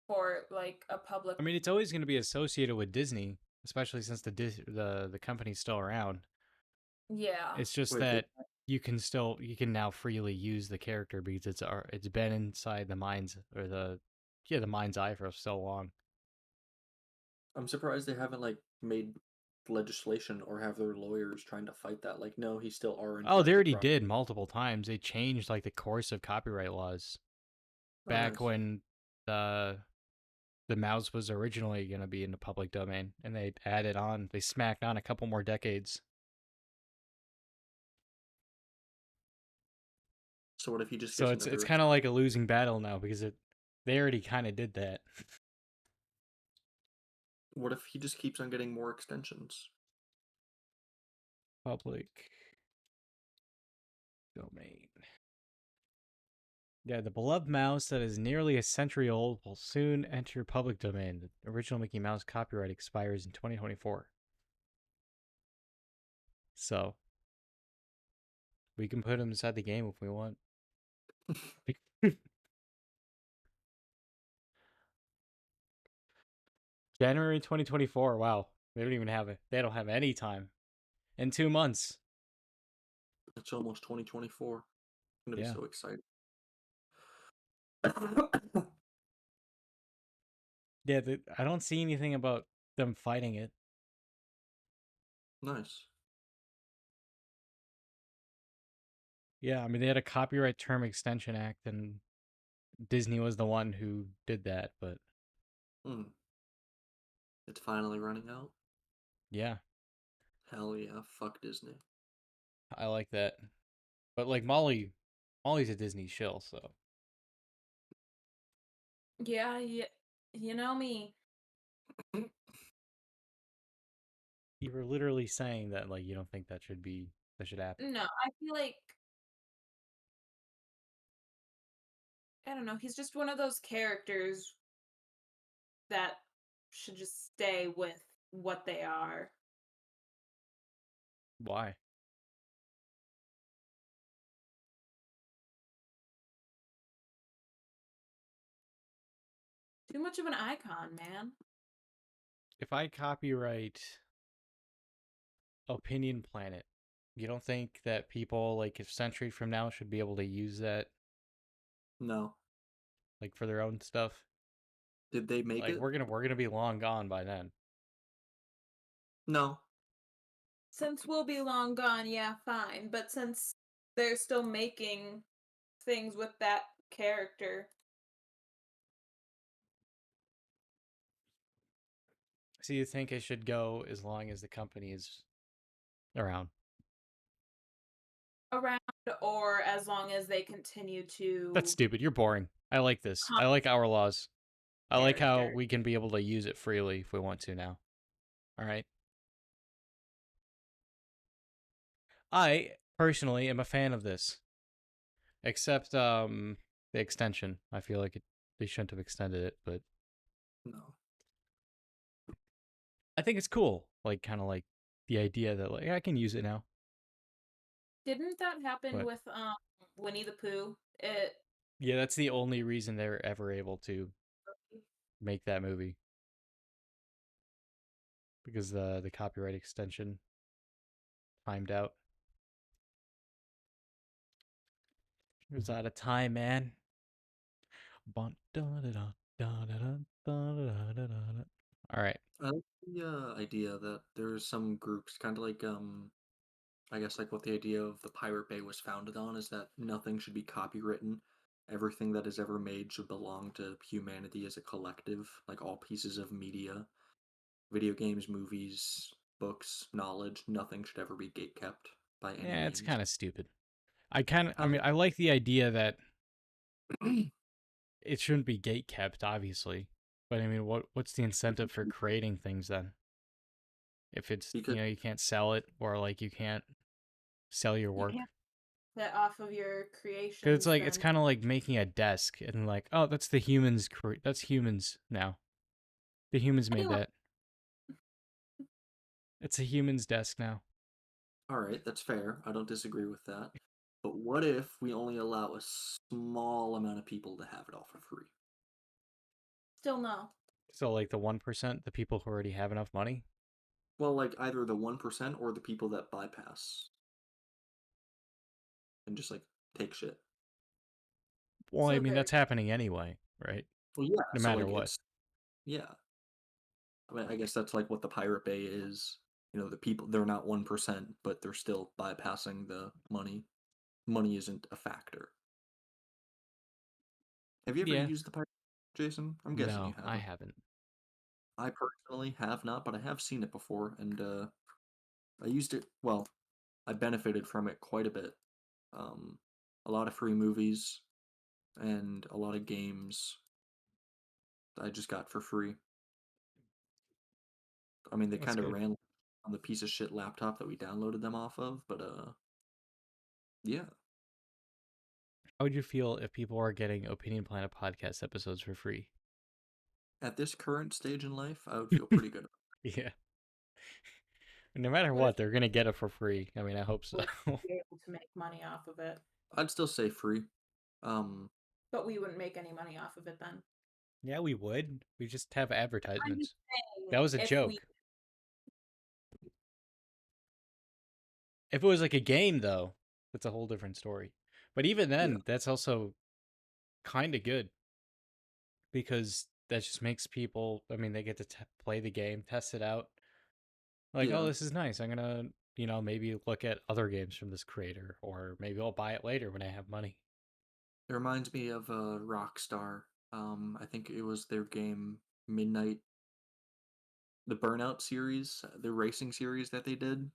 for like a public. I mean, it's always going to be associated with Disney, especially since the company's still around. Yeah. It's just Wait, that you can now freely use the character because it's been inside the mind's eye for so long. I'm surprised they haven't like made legislation or have their lawyers trying to fight that. Like, no, he's still our Oh, they intellectual already property. did multiple times. They changed like the course of copyright laws Oh, back nice. when the mouse was originally going to be in the public domain, and they smacked on a couple more decades. So what if he just So gets it's another? kind of like a losing battle now because they already kind of did that. What if he just keeps on getting more extensions? Public domain. Yeah, the beloved mouse that is nearly a century old will soon enter public domain. The original Mickey Mouse copyright expires in 2024. So we can put him inside the game if we want. January 2024. Wow. They don't even have it. They don't have any time. In 2 months. It's almost 2024. I'm gonna be Yeah. so excited. Yeah, I don't see anything about them fighting it. Nice. Yeah, I mean, they had a Copyright Term Extension Act, and Disney was the one who did that, but Hmm. It's finally running out. yeah, Hell yeah! Fuck Disney. I like that. But like Molly's a Disney shill, so Yeah, you know me. you were literally saying that like you don't think that should happen. No, I feel like I don't know, he's just one of those characters that should just stay with what they are. Why? Too much of an icon, man. If I copyright Opinion Planet, you don't think that people like a century from now should be able to use that No. like for their own stuff? Did they make Like it? we're gonna be long gone by then. No. Since we'll be long gone, yeah, fine. But since they're still making things with that character, So you think it should go as long as the company is around? around or as long as they continue That's to stupid. You're boring. I like this. I hunt like our laws. I like how character. we can be able to use it freely if we want to now. All right. I personally am a fan of this, except the extension. I feel like they shouldn't have extended it, but No. I think it's cool. Like kind of like the idea that like I can use it now. Didn't that happen But with Winnie the Pooh? It yeah, that's the only reason they're ever able to make that movie. because the copyright extension timed out. It was out of time, man. All right. I like the idea that there's some groups, kind of like I guess like what the idea of the Pirate Bay was founded on is that nothing should be copywritten. Everything that is ever made should belong to humanity as a collective, like all pieces of media, video games, movies, books, knowledge, nothing should ever be gatekept by any Yeah, it's means. kind of stupid. I Um, mean, I like the idea that it shouldn't be gate kept, obviously. But I mean, what's the incentive for creating things then? If it's, because you can't sell it, or like you can't sell your You work. can't get off of your Because it's creations, like, it's then kind of like making a desk and like, oh, that's the humans. That's humans now. The humans made anyone that. It's a human's desk now. all right, that's fair. I don't disagree with that. But what if we only allow a small amount of people to have it all for free? still no. So like the 1%, the people who already have enough money. Well, like either the 1% or the people that bypass and just like take shit. Well, I So mean, very that's happening anyway, right? Well, yeah, No so matter like what. it's yeah. I mean, I guess that's like what the Pirate Bay is. The people, they're not 1%, but they're still bypassing the money. Money isn't a factor. Have you ever Yeah. used the Pirate Bay, Jason? I'm guessing you No, I haven't. haven't. I personally have not, but I have seen it before, and I used it. Well, I benefited from it quite a bit. Um, a lot of free movies and a lot of games I just got for free. I mean, they That's kind of good. ran on the piece of shit laptop that we downloaded them off of, but yeah. How would you feel if people are getting Opinion Planet podcast episodes for free? At this current stage in life, I would feel pretty good. Yeah. No matter what if what, they're gonna get it for free. I mean, I hope so. we would be able to make money off of it? I'd still say free. Um, But we wouldn't make any money off of it then. Yeah, we would. We just have I'm advertisements. just saying, That was a if we joke. If it was like a game, though, that's a whole different story. But even yeah, then, that's also kind of good because that just makes people. I mean, they get to play the game, test it out. Like, oh, yeah. this is nice. I'm gonna, maybe look at other games from this creator, or maybe I'll buy it later when I have money. It reminds me of Rockstar. I think it was their game Midnight, the Burnout series, the racing series that they did.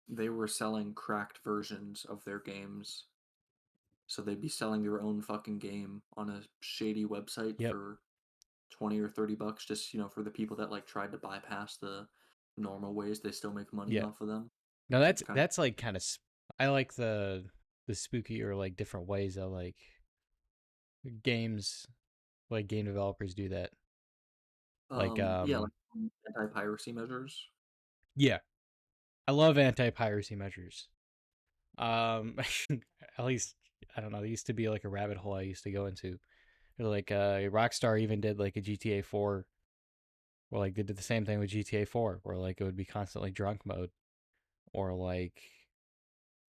They were selling cracked versions of their games, so they'd be selling their own fucking game on a shady website Yep. for 20 or 30 bucks, just for the people that like tried to bypass the normal ways they still make money Yeah. off of them. No, It's kind that's like kind of. I like the spooky or like different ways that like games, like game developers do that. Like yeah, like anti-piracy measures. yeah, I love anti-piracy measures. At least I don't know. There used to be like a rabbit hole I used to go into. Or like Rockstar even did like a GTA 4, where like they did the same thing with GTA 4, where like it would be constantly drunk mode, or like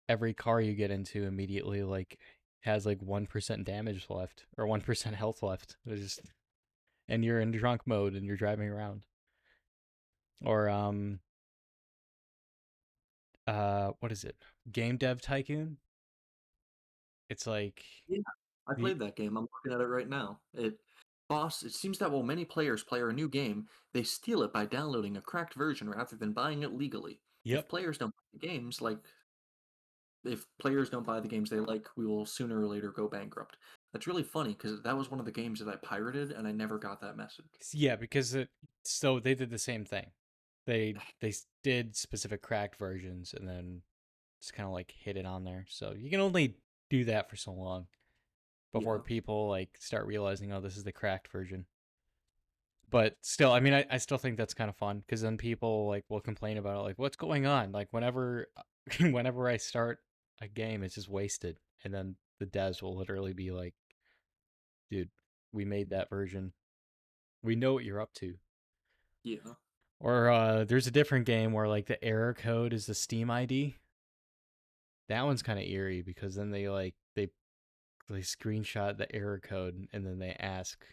every car you get into immediately like has like 1% damage left or 1% health left. It's just and you're in drunk mode and you're driving around. Or what is it? Game Dev Tycoon? It's like Yeah, I the played that game. I'm looking at it right now. It seems that while many players play a new game, they steal it by downloading a cracked version rather than buying it legally. yep. If players don't buy the games they like, we will sooner or later go bankrupt. That's really funny because that was one of the games that I pirated and I never got that message. Yeah, because so they did the same thing. They did specific cracked versions and then just kind of like hit it on there. So you can only do that for so long before Yeah, people like start realizing, oh, this is the cracked version. But still, I mean, I still think that's kind of fun because then people like will complain about it, like what's going on. Like whenever whenever I start a game, it's just wasted, and then the devs will literally be like, dude, we made that version. We know what you're up to. yeah. Or there's a different game where like the error code is the Steam ID. That one's kind of eerie because then they screenshot the error code and then they ask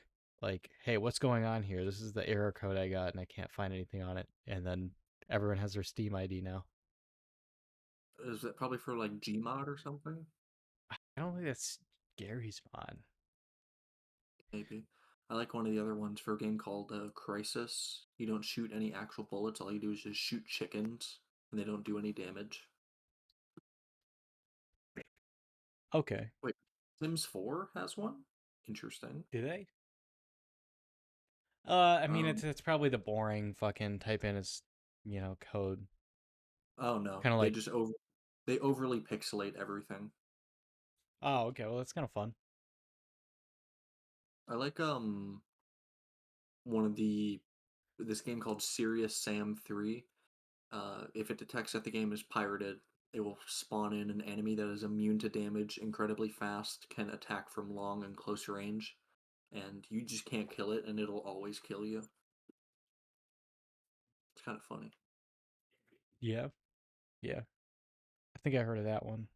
like, "Hey, what's going on here? This is the error code I got and I can't find anything on it." And then everyone has their Steam ID now. Is it probably for like Gmod or something? I don't think that's Gary's mod. Maybe. I like one of the other ones for a game called Crisis. You don't shoot any actual bullets. All you do is just shoot chickens, and they don't do any damage. Okay. Wait, Sims 4 has one? Interesting. Do they? I mean, Um, it's probably the boring fucking type in as code, oh no, kind of like. they overly pixelate everything. Oh, okay. Well, that's kind of fun. I like one of this game called Serious Sam 3. If it detects that the game is pirated, it will spawn in an enemy that is immune to damage, incredibly fast, can attack from long and close range, and you just can't kill it, and it'll always kill you. It's kind of funny. Yeah, yeah. I think I heard of that one.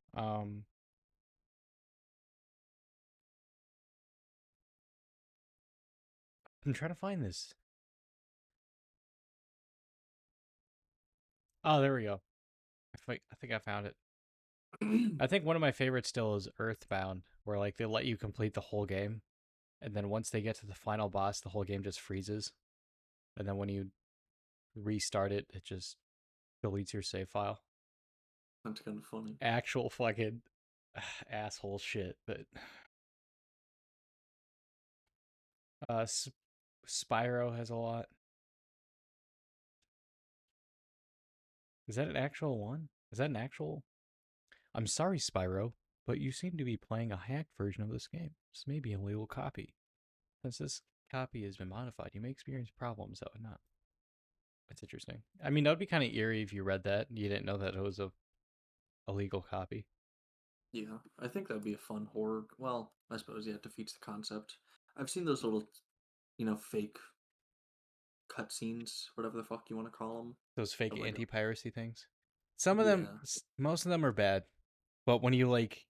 I'm trying to find this. Oh, there we go. I think I found it. I think one of my favorites still is Earthbound, where like they let you complete the whole game, and then once they get to the final boss, the whole game just freezes, and then when you restart it, it just deletes your save file. That's kind of funny. Actual fucking asshole shit, but uh, Spyro has a lot. Is that an actual one? Is that an actual? I'm sorry, Spyro, but you seem to be playing a hacked version of this game. This may be a illegal copy. Since this copy has been modified, you may experience problems that would not. That's interesting. I mean, that would be kind of eerie if you read that and you didn't know that it was a legal copy. Yeah, I think that'd be a fun horror. Well, I suppose yeah, it defeats the concept. I've seen those little, fake cutscenes, whatever the fuck you want to call them. Those fake Like, anti-piracy things. Some of them, yeah, most of them are bad. But when you like,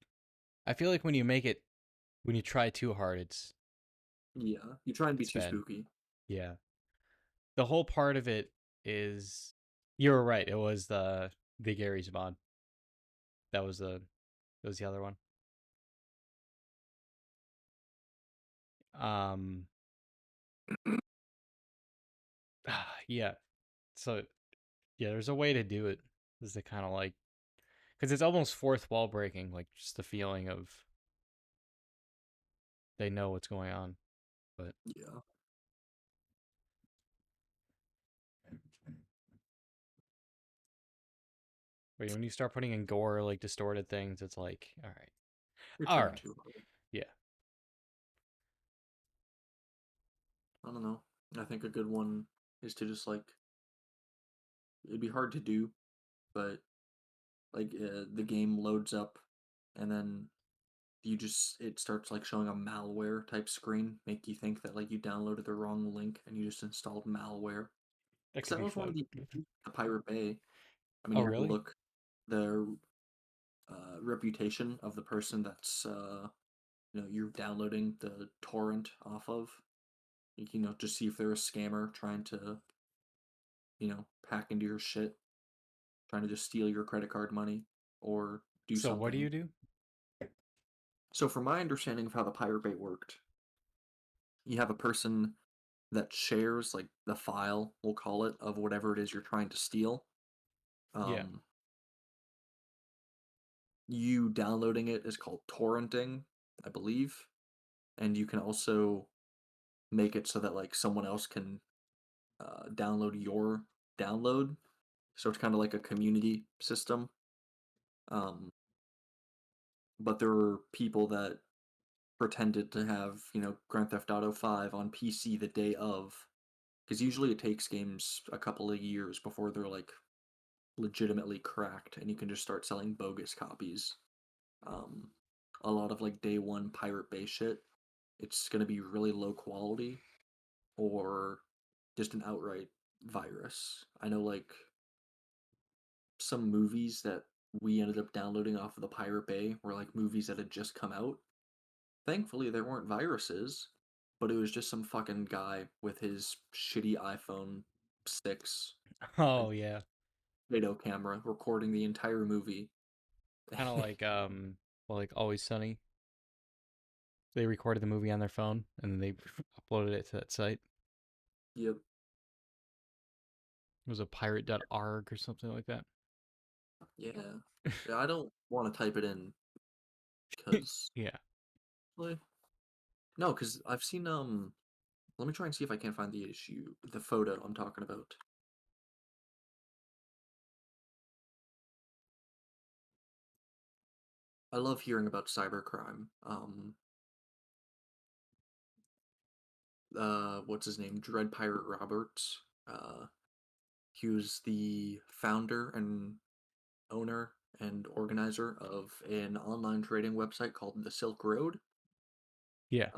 I feel like when you make it, when you try too hard, yeah. You try and be it's too bad. spooky. Yeah. The whole part of it is, you're right. It was the Gary's mod. That was the other one. Um, yeah. So yeah, there's a way to do it. Is to kind of like, because it's almost fourth wall breaking, like just the feeling of they know what's going on. But Yeah. when you start putting in gore, like distorted things, it's like, You're all trying right, too hard. yeah. I don't know. I think a good one is to just like it'd be hard to do, but like the game loads up, and then it starts like showing a malware type screen, make you think that like you downloaded the wrong link and you just installed malware. That Because could that be was one of fun. the Pirate Bay. I mean, Oh, you have to really? look the reputation of the person that's you're downloading the torrent off of. Just see if they're a scammer trying to hack into your shit, trying to just steal your credit card money or do So what do something. you do? So, from my understanding of how the Pirate Bay worked, you have a person that shares like the file, we'll call it, of whatever it is you're trying to steal. Yeah. Um, you downloading it is called torrenting, I believe, and you can also make it so that like someone else can download your download. So it's kind of like a community system. Um, but there were people that pretended to have Grand Theft Auto 5 on PC the day of, because usually it takes games a couple of years before they're like legitimately cracked, and you can just start selling bogus copies. Um, a lot of like day one Pirate Bay shit, it's gonna be really low quality or just an outright virus. I know like some movies that we ended up downloading off of the Pirate Bay were like movies that had just come out. Thankfully, there weren't viruses, but it was just some fucking guy with his shitty iPhone 6 Oh and yeah, video camera recording the entire movie. kind of like well, like Always Sunny. They recorded the movie on their phone and then they uploaded it to that site. Yep. It was a pirate.org or something like that. Yeah. Yeah, I don't want to type it in because Yeah. no, because I've seen let me try and see if I can find the photo I'm talking about. I love hearing about cybercrime. What's his name? Dread Pirate Roberts. He was the founder and owner and organizer of an online trading website called the Silk Road. Yeah.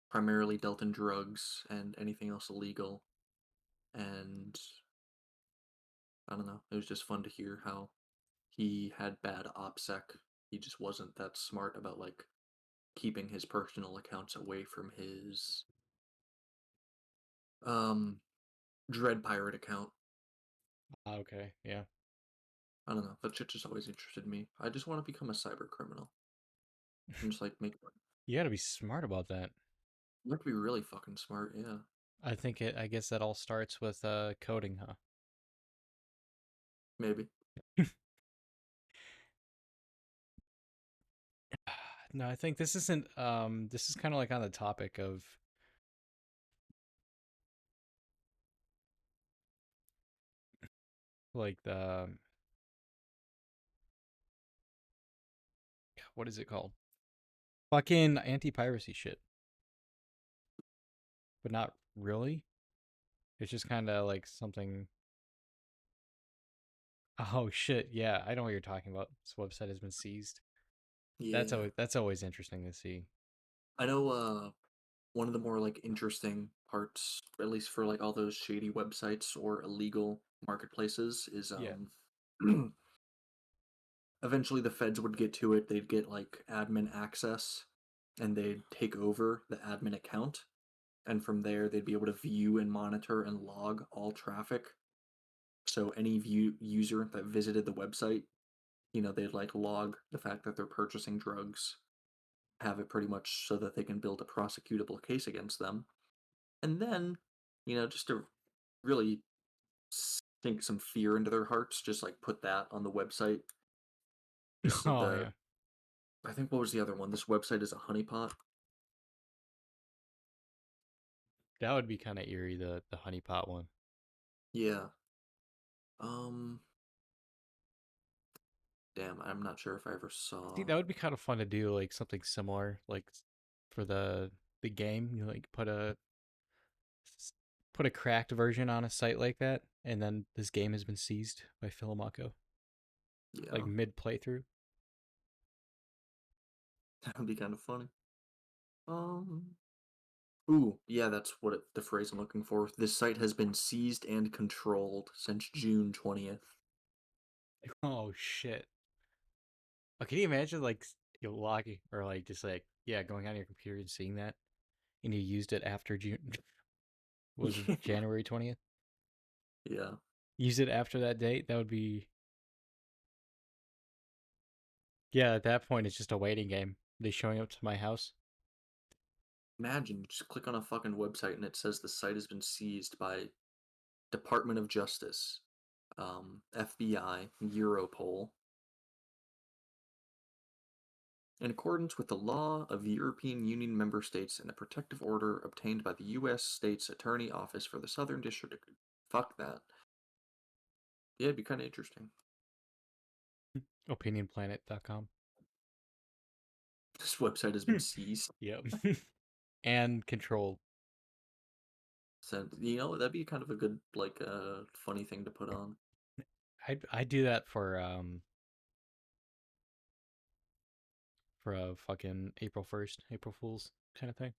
Primarily dealt in drugs and anything else illegal. And I don't know, it was just fun to hear how he had bad OPSEC. He just wasn't that smart about like keeping his personal accounts away from his um Dread Pirate account. Okay. Yeah. I don't know. That shit just always interested me. I just want to become a cyber criminal and just like make money. You got to be smart about that. You have to be really fucking smart, yeah. I guess that all starts with coding, huh? Maybe. No, I think this isn't this is kind of like on the topic of like the what is it called? Fucking anti-piracy shit. But not really. It's just kind of like something. Oh shit, yeah, I know what you're talking about. This website has been seized. Yeah. That's always interesting to see. I know one of the more like interesting parts, at least for like all those shady websites or illegal marketplaces, is Yeah. eventually the feds would get to it. They'd get like admin access and they'd take over the admin account. And from there, they'd be able to view and monitor and log all traffic. So any user that visited the website, they'd like log the fact that they're purchasing drugs, have it pretty much so that they can build a prosecutable case against them. And then, just to really sink some fear into their hearts, just like put that on the website. This Oh the yeah. I think what was the other one? This website is a honeypot. That would be kind of eerie, the honeypot one. Yeah. Um. Damn, I'm not sure if I ever I think saw. that would be kind of fun to do, like something similar, like for the game. You like put a cracked version on a site like that, and then this game has been seized by Philomaco, like Yeah, mid playthrough. that would be kind of funny. Um. Ooh, yeah, that's the phrase I'm looking for. This site has been seized and controlled since June 20th. Oh shit! Oh, can you imagine like you logging or like just like yeah, going on your computer and seeing that, and you used it after June? What was it January 20th? Yeah. Use it after that date. That would be yeah. At that point, it's just a waiting game. They showing up to my house. Imagine you just click on a fucking website and it says the site has been seized by Department of Justice, FBI, Europol. In accordance with the law of the European Union member states and a protective order obtained by the U.S. State's Attorney Office for the Southern District. Fuck that. Yeah, it'd be kind of interesting. Opinionplanet.com. This website has been seized. Yep. And controlled. So, that'd be kind of a good, like, funny thing to put on. I do that for a fucking April 1st, April Fool's kind of thing.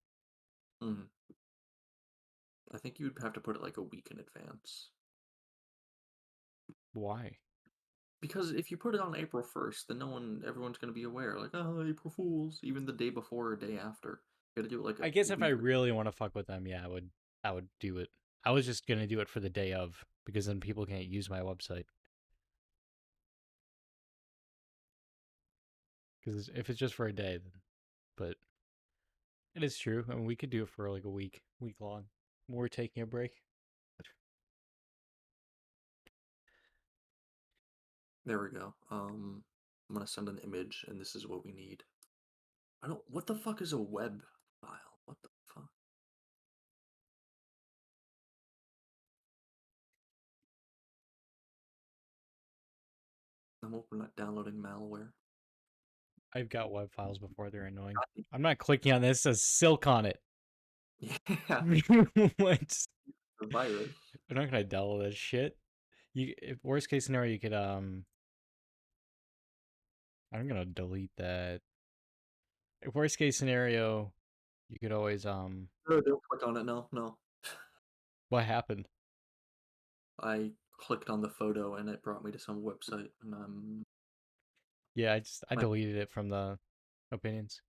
Mm. I think you'd have to put it like a week in advance. Why? Because if you put it on April 1st, then everyone's gonna be aware, like, oh, April Fools, even the day before or day after. You gotta do it like a I guess if I week. really want to fuck with them, yeah, I would do it. I was just gonna do it for the day of, because then people can't use my website. Because if it's just for a day, then, but it is true. I mean, we could do it for like a week long. We're taking a break. There we go. I'm gonna send an image, and this is what we need. What the fuck is a web file? What the fuck? I'm hoping not downloading malware. I've got web files before, they're annoying. I'm not clicking on this. It says silk on it. Yeah, What? the virus. I'm not gonna download that shit. If worst case scenario, you could I'm gonna delete that. If worst case scenario, you could always No, don't click on it. No. What happened? I clicked on the photo, and it brought me to some website, and Yeah, I my deleted it from the opinions.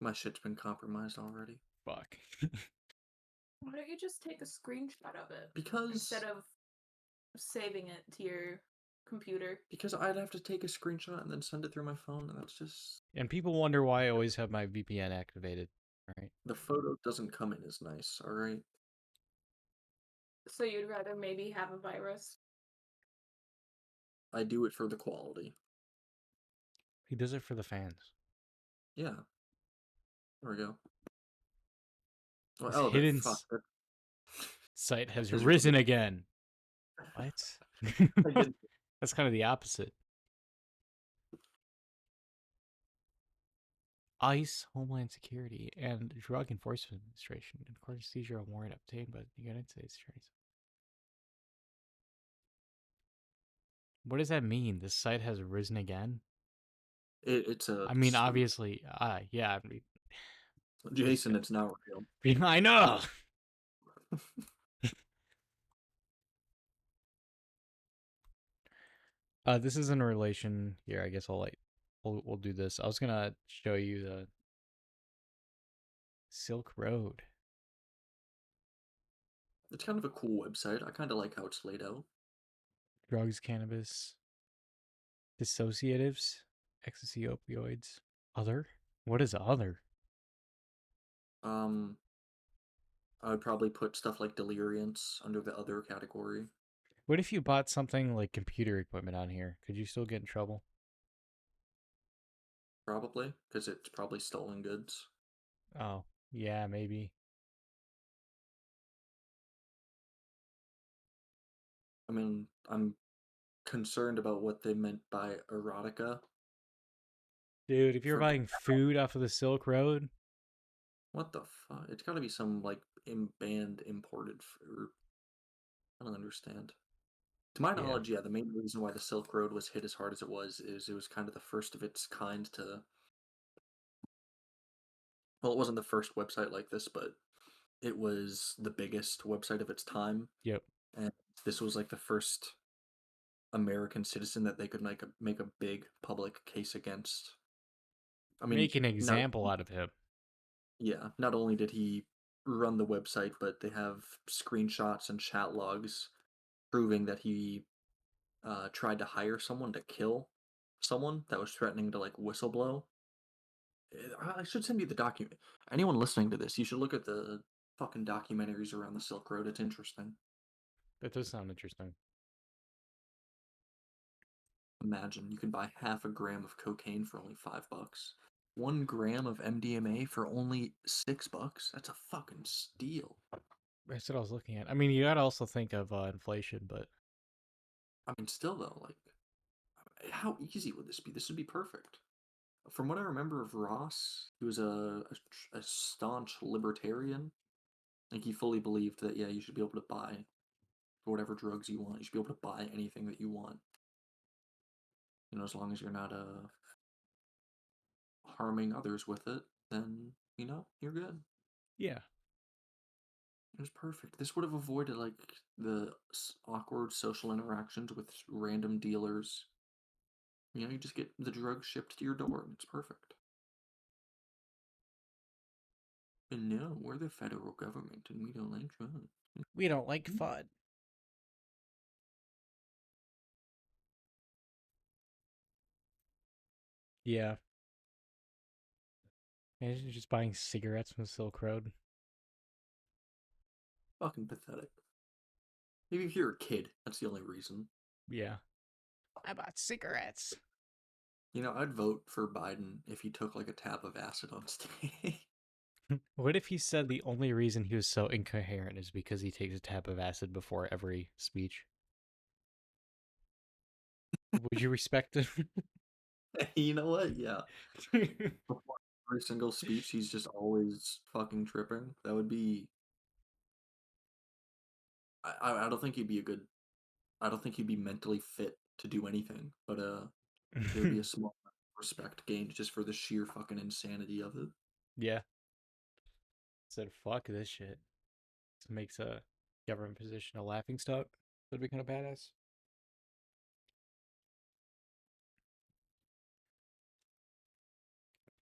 my shit's been compromised already. Fuck. Why don't you just take a screenshot of it Because instead of saving it to your computer? because I'd have to take a screenshot and then send it through my phone, and that's just And people wonder why I always have my VPN activated. Right? the photo doesn't come in as nice. All right. So you'd rather maybe have a virus? I do it for the quality. He does it for the fans. Yeah. There we go. Well, This oh, hidden fuck. site has Is risen again. What? I didn't. That's kind of the opposite. ICE, Homeland Security, and Drug Enforcement Administration, and of course, seizure of warrant obtained by the United States Attorney's. What does that mean? This site has risen again? It's a. I mean, obviously, yeah. I mean, Jason, it's not real. I know. This is in relation here. I guess we'll do this. I was gonna show you the Silk Road. It's kind of a cool website. I kind of like how it's laid out. Drugs, cannabis, dissociatives, ecstasy, opioids. Other? What is other? I would probably put stuff like Deliriance under the other category. What if you bought something like computer equipment on here? Could you still get in trouble? Probably, because it's probably stolen goods. Oh, yeah, maybe. I mean, I'm concerned about what they meant by erotica. Dude, if you're For buying food off of the Silk Road, what the fuck? It's got to be some like banned imported food. I don't understand. To my yeah. knowledge, yeah, the main reason why the Silk Road was hit as hard as it was is it was kind of the first of its kind to. Well, it wasn't the first website like this, but it was the biggest website of its time, Yep. and this was like the first American citizen that they could make a big public case against. I mean, Make an example out of him. not only did he run the website, but they have screenshots and chat logs proving that he tried to hire someone to kill someone that was threatening to like whistleblow. I should send you the document. Anyone listening to this, you should look at the fucking documentaries around the Silk Road. It's interesting. That does sound interesting. Imagine you can buy half a gram of cocaine for only $5. 1 gram of MDMA for only $6. That's a fucking steal. That's what I was looking at. I mean, you gotta also think of inflation, but I mean, still though, like, how easy would this be? This would be perfect. From what I remember of Ross, he was a staunch libertarian. Like he fully believed that yeah, you should be able to buy whatever drugs you want. You should be able to buy anything that you want. You know, as long as you're not harming others with it, then you're good. yeah. It was perfect. This would have avoided like the awkward social interactions with random dealers. You know, you just get the drugs shipped to your door, and it's perfect. And no, we're the federal government, and we don't like drugs. We don't like fun. Yeah. Imagine just buying cigarettes from the Silk Road. Fucking pathetic. Maybe if you're a kid, that's the only reason. Yeah. I bought cigarettes. You know, I'd vote for Biden if he took like a tab of acid on stage. What if he said the only reason he was so incoherent is because he takes a tab of acid before every speech? Would you respect him? You know what? Yeah. Before every single speech, he's just always fucking tripping. That would be. I don't think he'd be a good. I don't think he'd be mentally fit to do anything. But there would be a small respect gained just for the sheer fucking insanity of it. Yeah. Said fuck this shit. This makes a government position a laughing stock. That'd be kind of badass.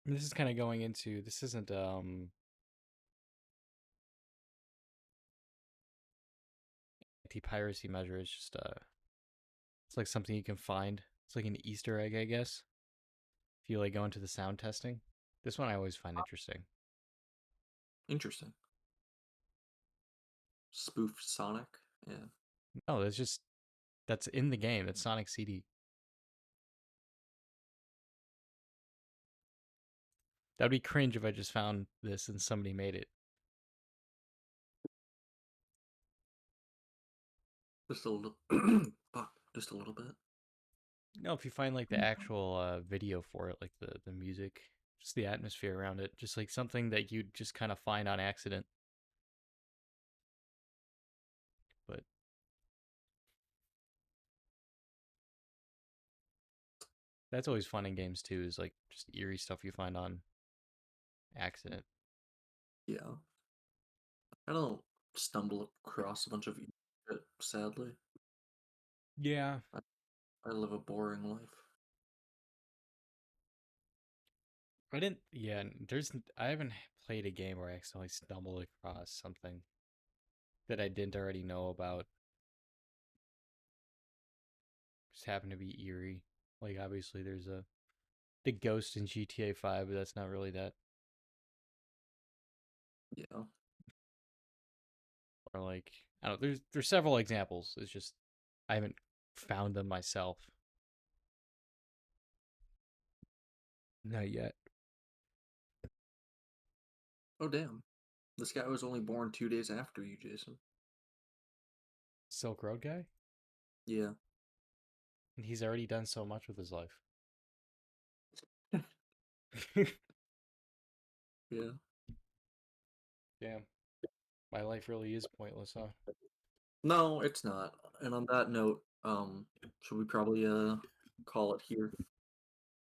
This is kind of going into, this isn't anti-piracy measure. It's just it's like something you can find. It's like an Easter egg, I guess. If you like go into the sound testing. This one I always find interesting. Interesting. Spoof Sonic. Yeah. No, that's in the game. It's Sonic CD. That'd be cringe if I just found this and somebody made it. Just a little. Fuck. Just a little bit. No, if you find like the actual video for it, like the music, just the atmosphere around it, just like something that you just kind of find on accident. But that's always fun in games too, is like just eerie stuff you find on accident. Yeah. I don't stumble across a bunch of shit, sadly. Yeah. I live a boring life. I didn't, yeah, I haven't played a game where I accidentally stumbled across something that I didn't already know about. Just happened to be eerie. Like, obviously, there's the ghost in GTA 5, but that's not really that. Yeah. Or like, I don't know, there's several examples. It's just I haven't found them myself. Not yet. Oh, damn. This guy was only born 2 days after you, Jason. Silk Road guy? Yeah. And he's already done so much with his life. Yeah. Damn. My life really is pointless, huh? No, it's not. And on that note, should we probably call it here?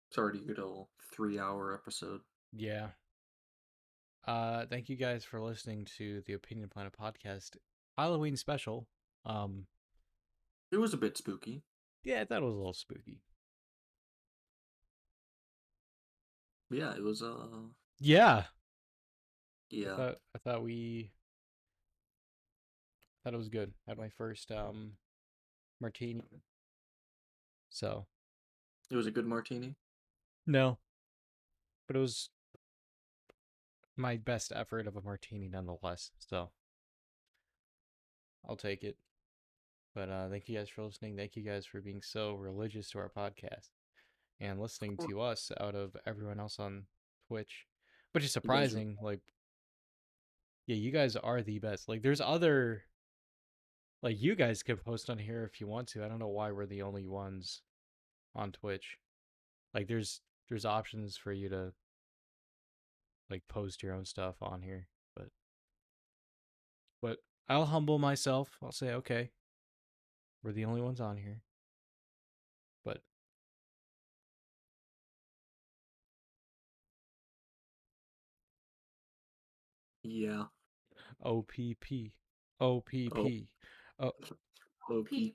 It's already a good old 3-hour episode. Yeah. Thank you guys for listening to the Opinion Planet podcast Halloween special. It was a bit spooky. Yeah, I thought it was a little spooky. Yeah, it was Yeah. yeah. I thought it was good. I had my first martini. So It was a good martini. no. But it was my best effort of a martini nonetheless. So I'll take it. But thank you guys for listening. Thank you guys for being so religious to our podcast and listening to us out of everyone else on Twitch, which is surprising. Like, yeah, you guys are the best. Like, there's other, like, you guys can post on here if you want to. I don't know why we're the only ones on Twitch. Like, there's options for you to like post your own stuff on here, but I'll humble myself. I'll say, okay, we're the only ones on here. But Yeah. OPP. OPP. Oh, OPP.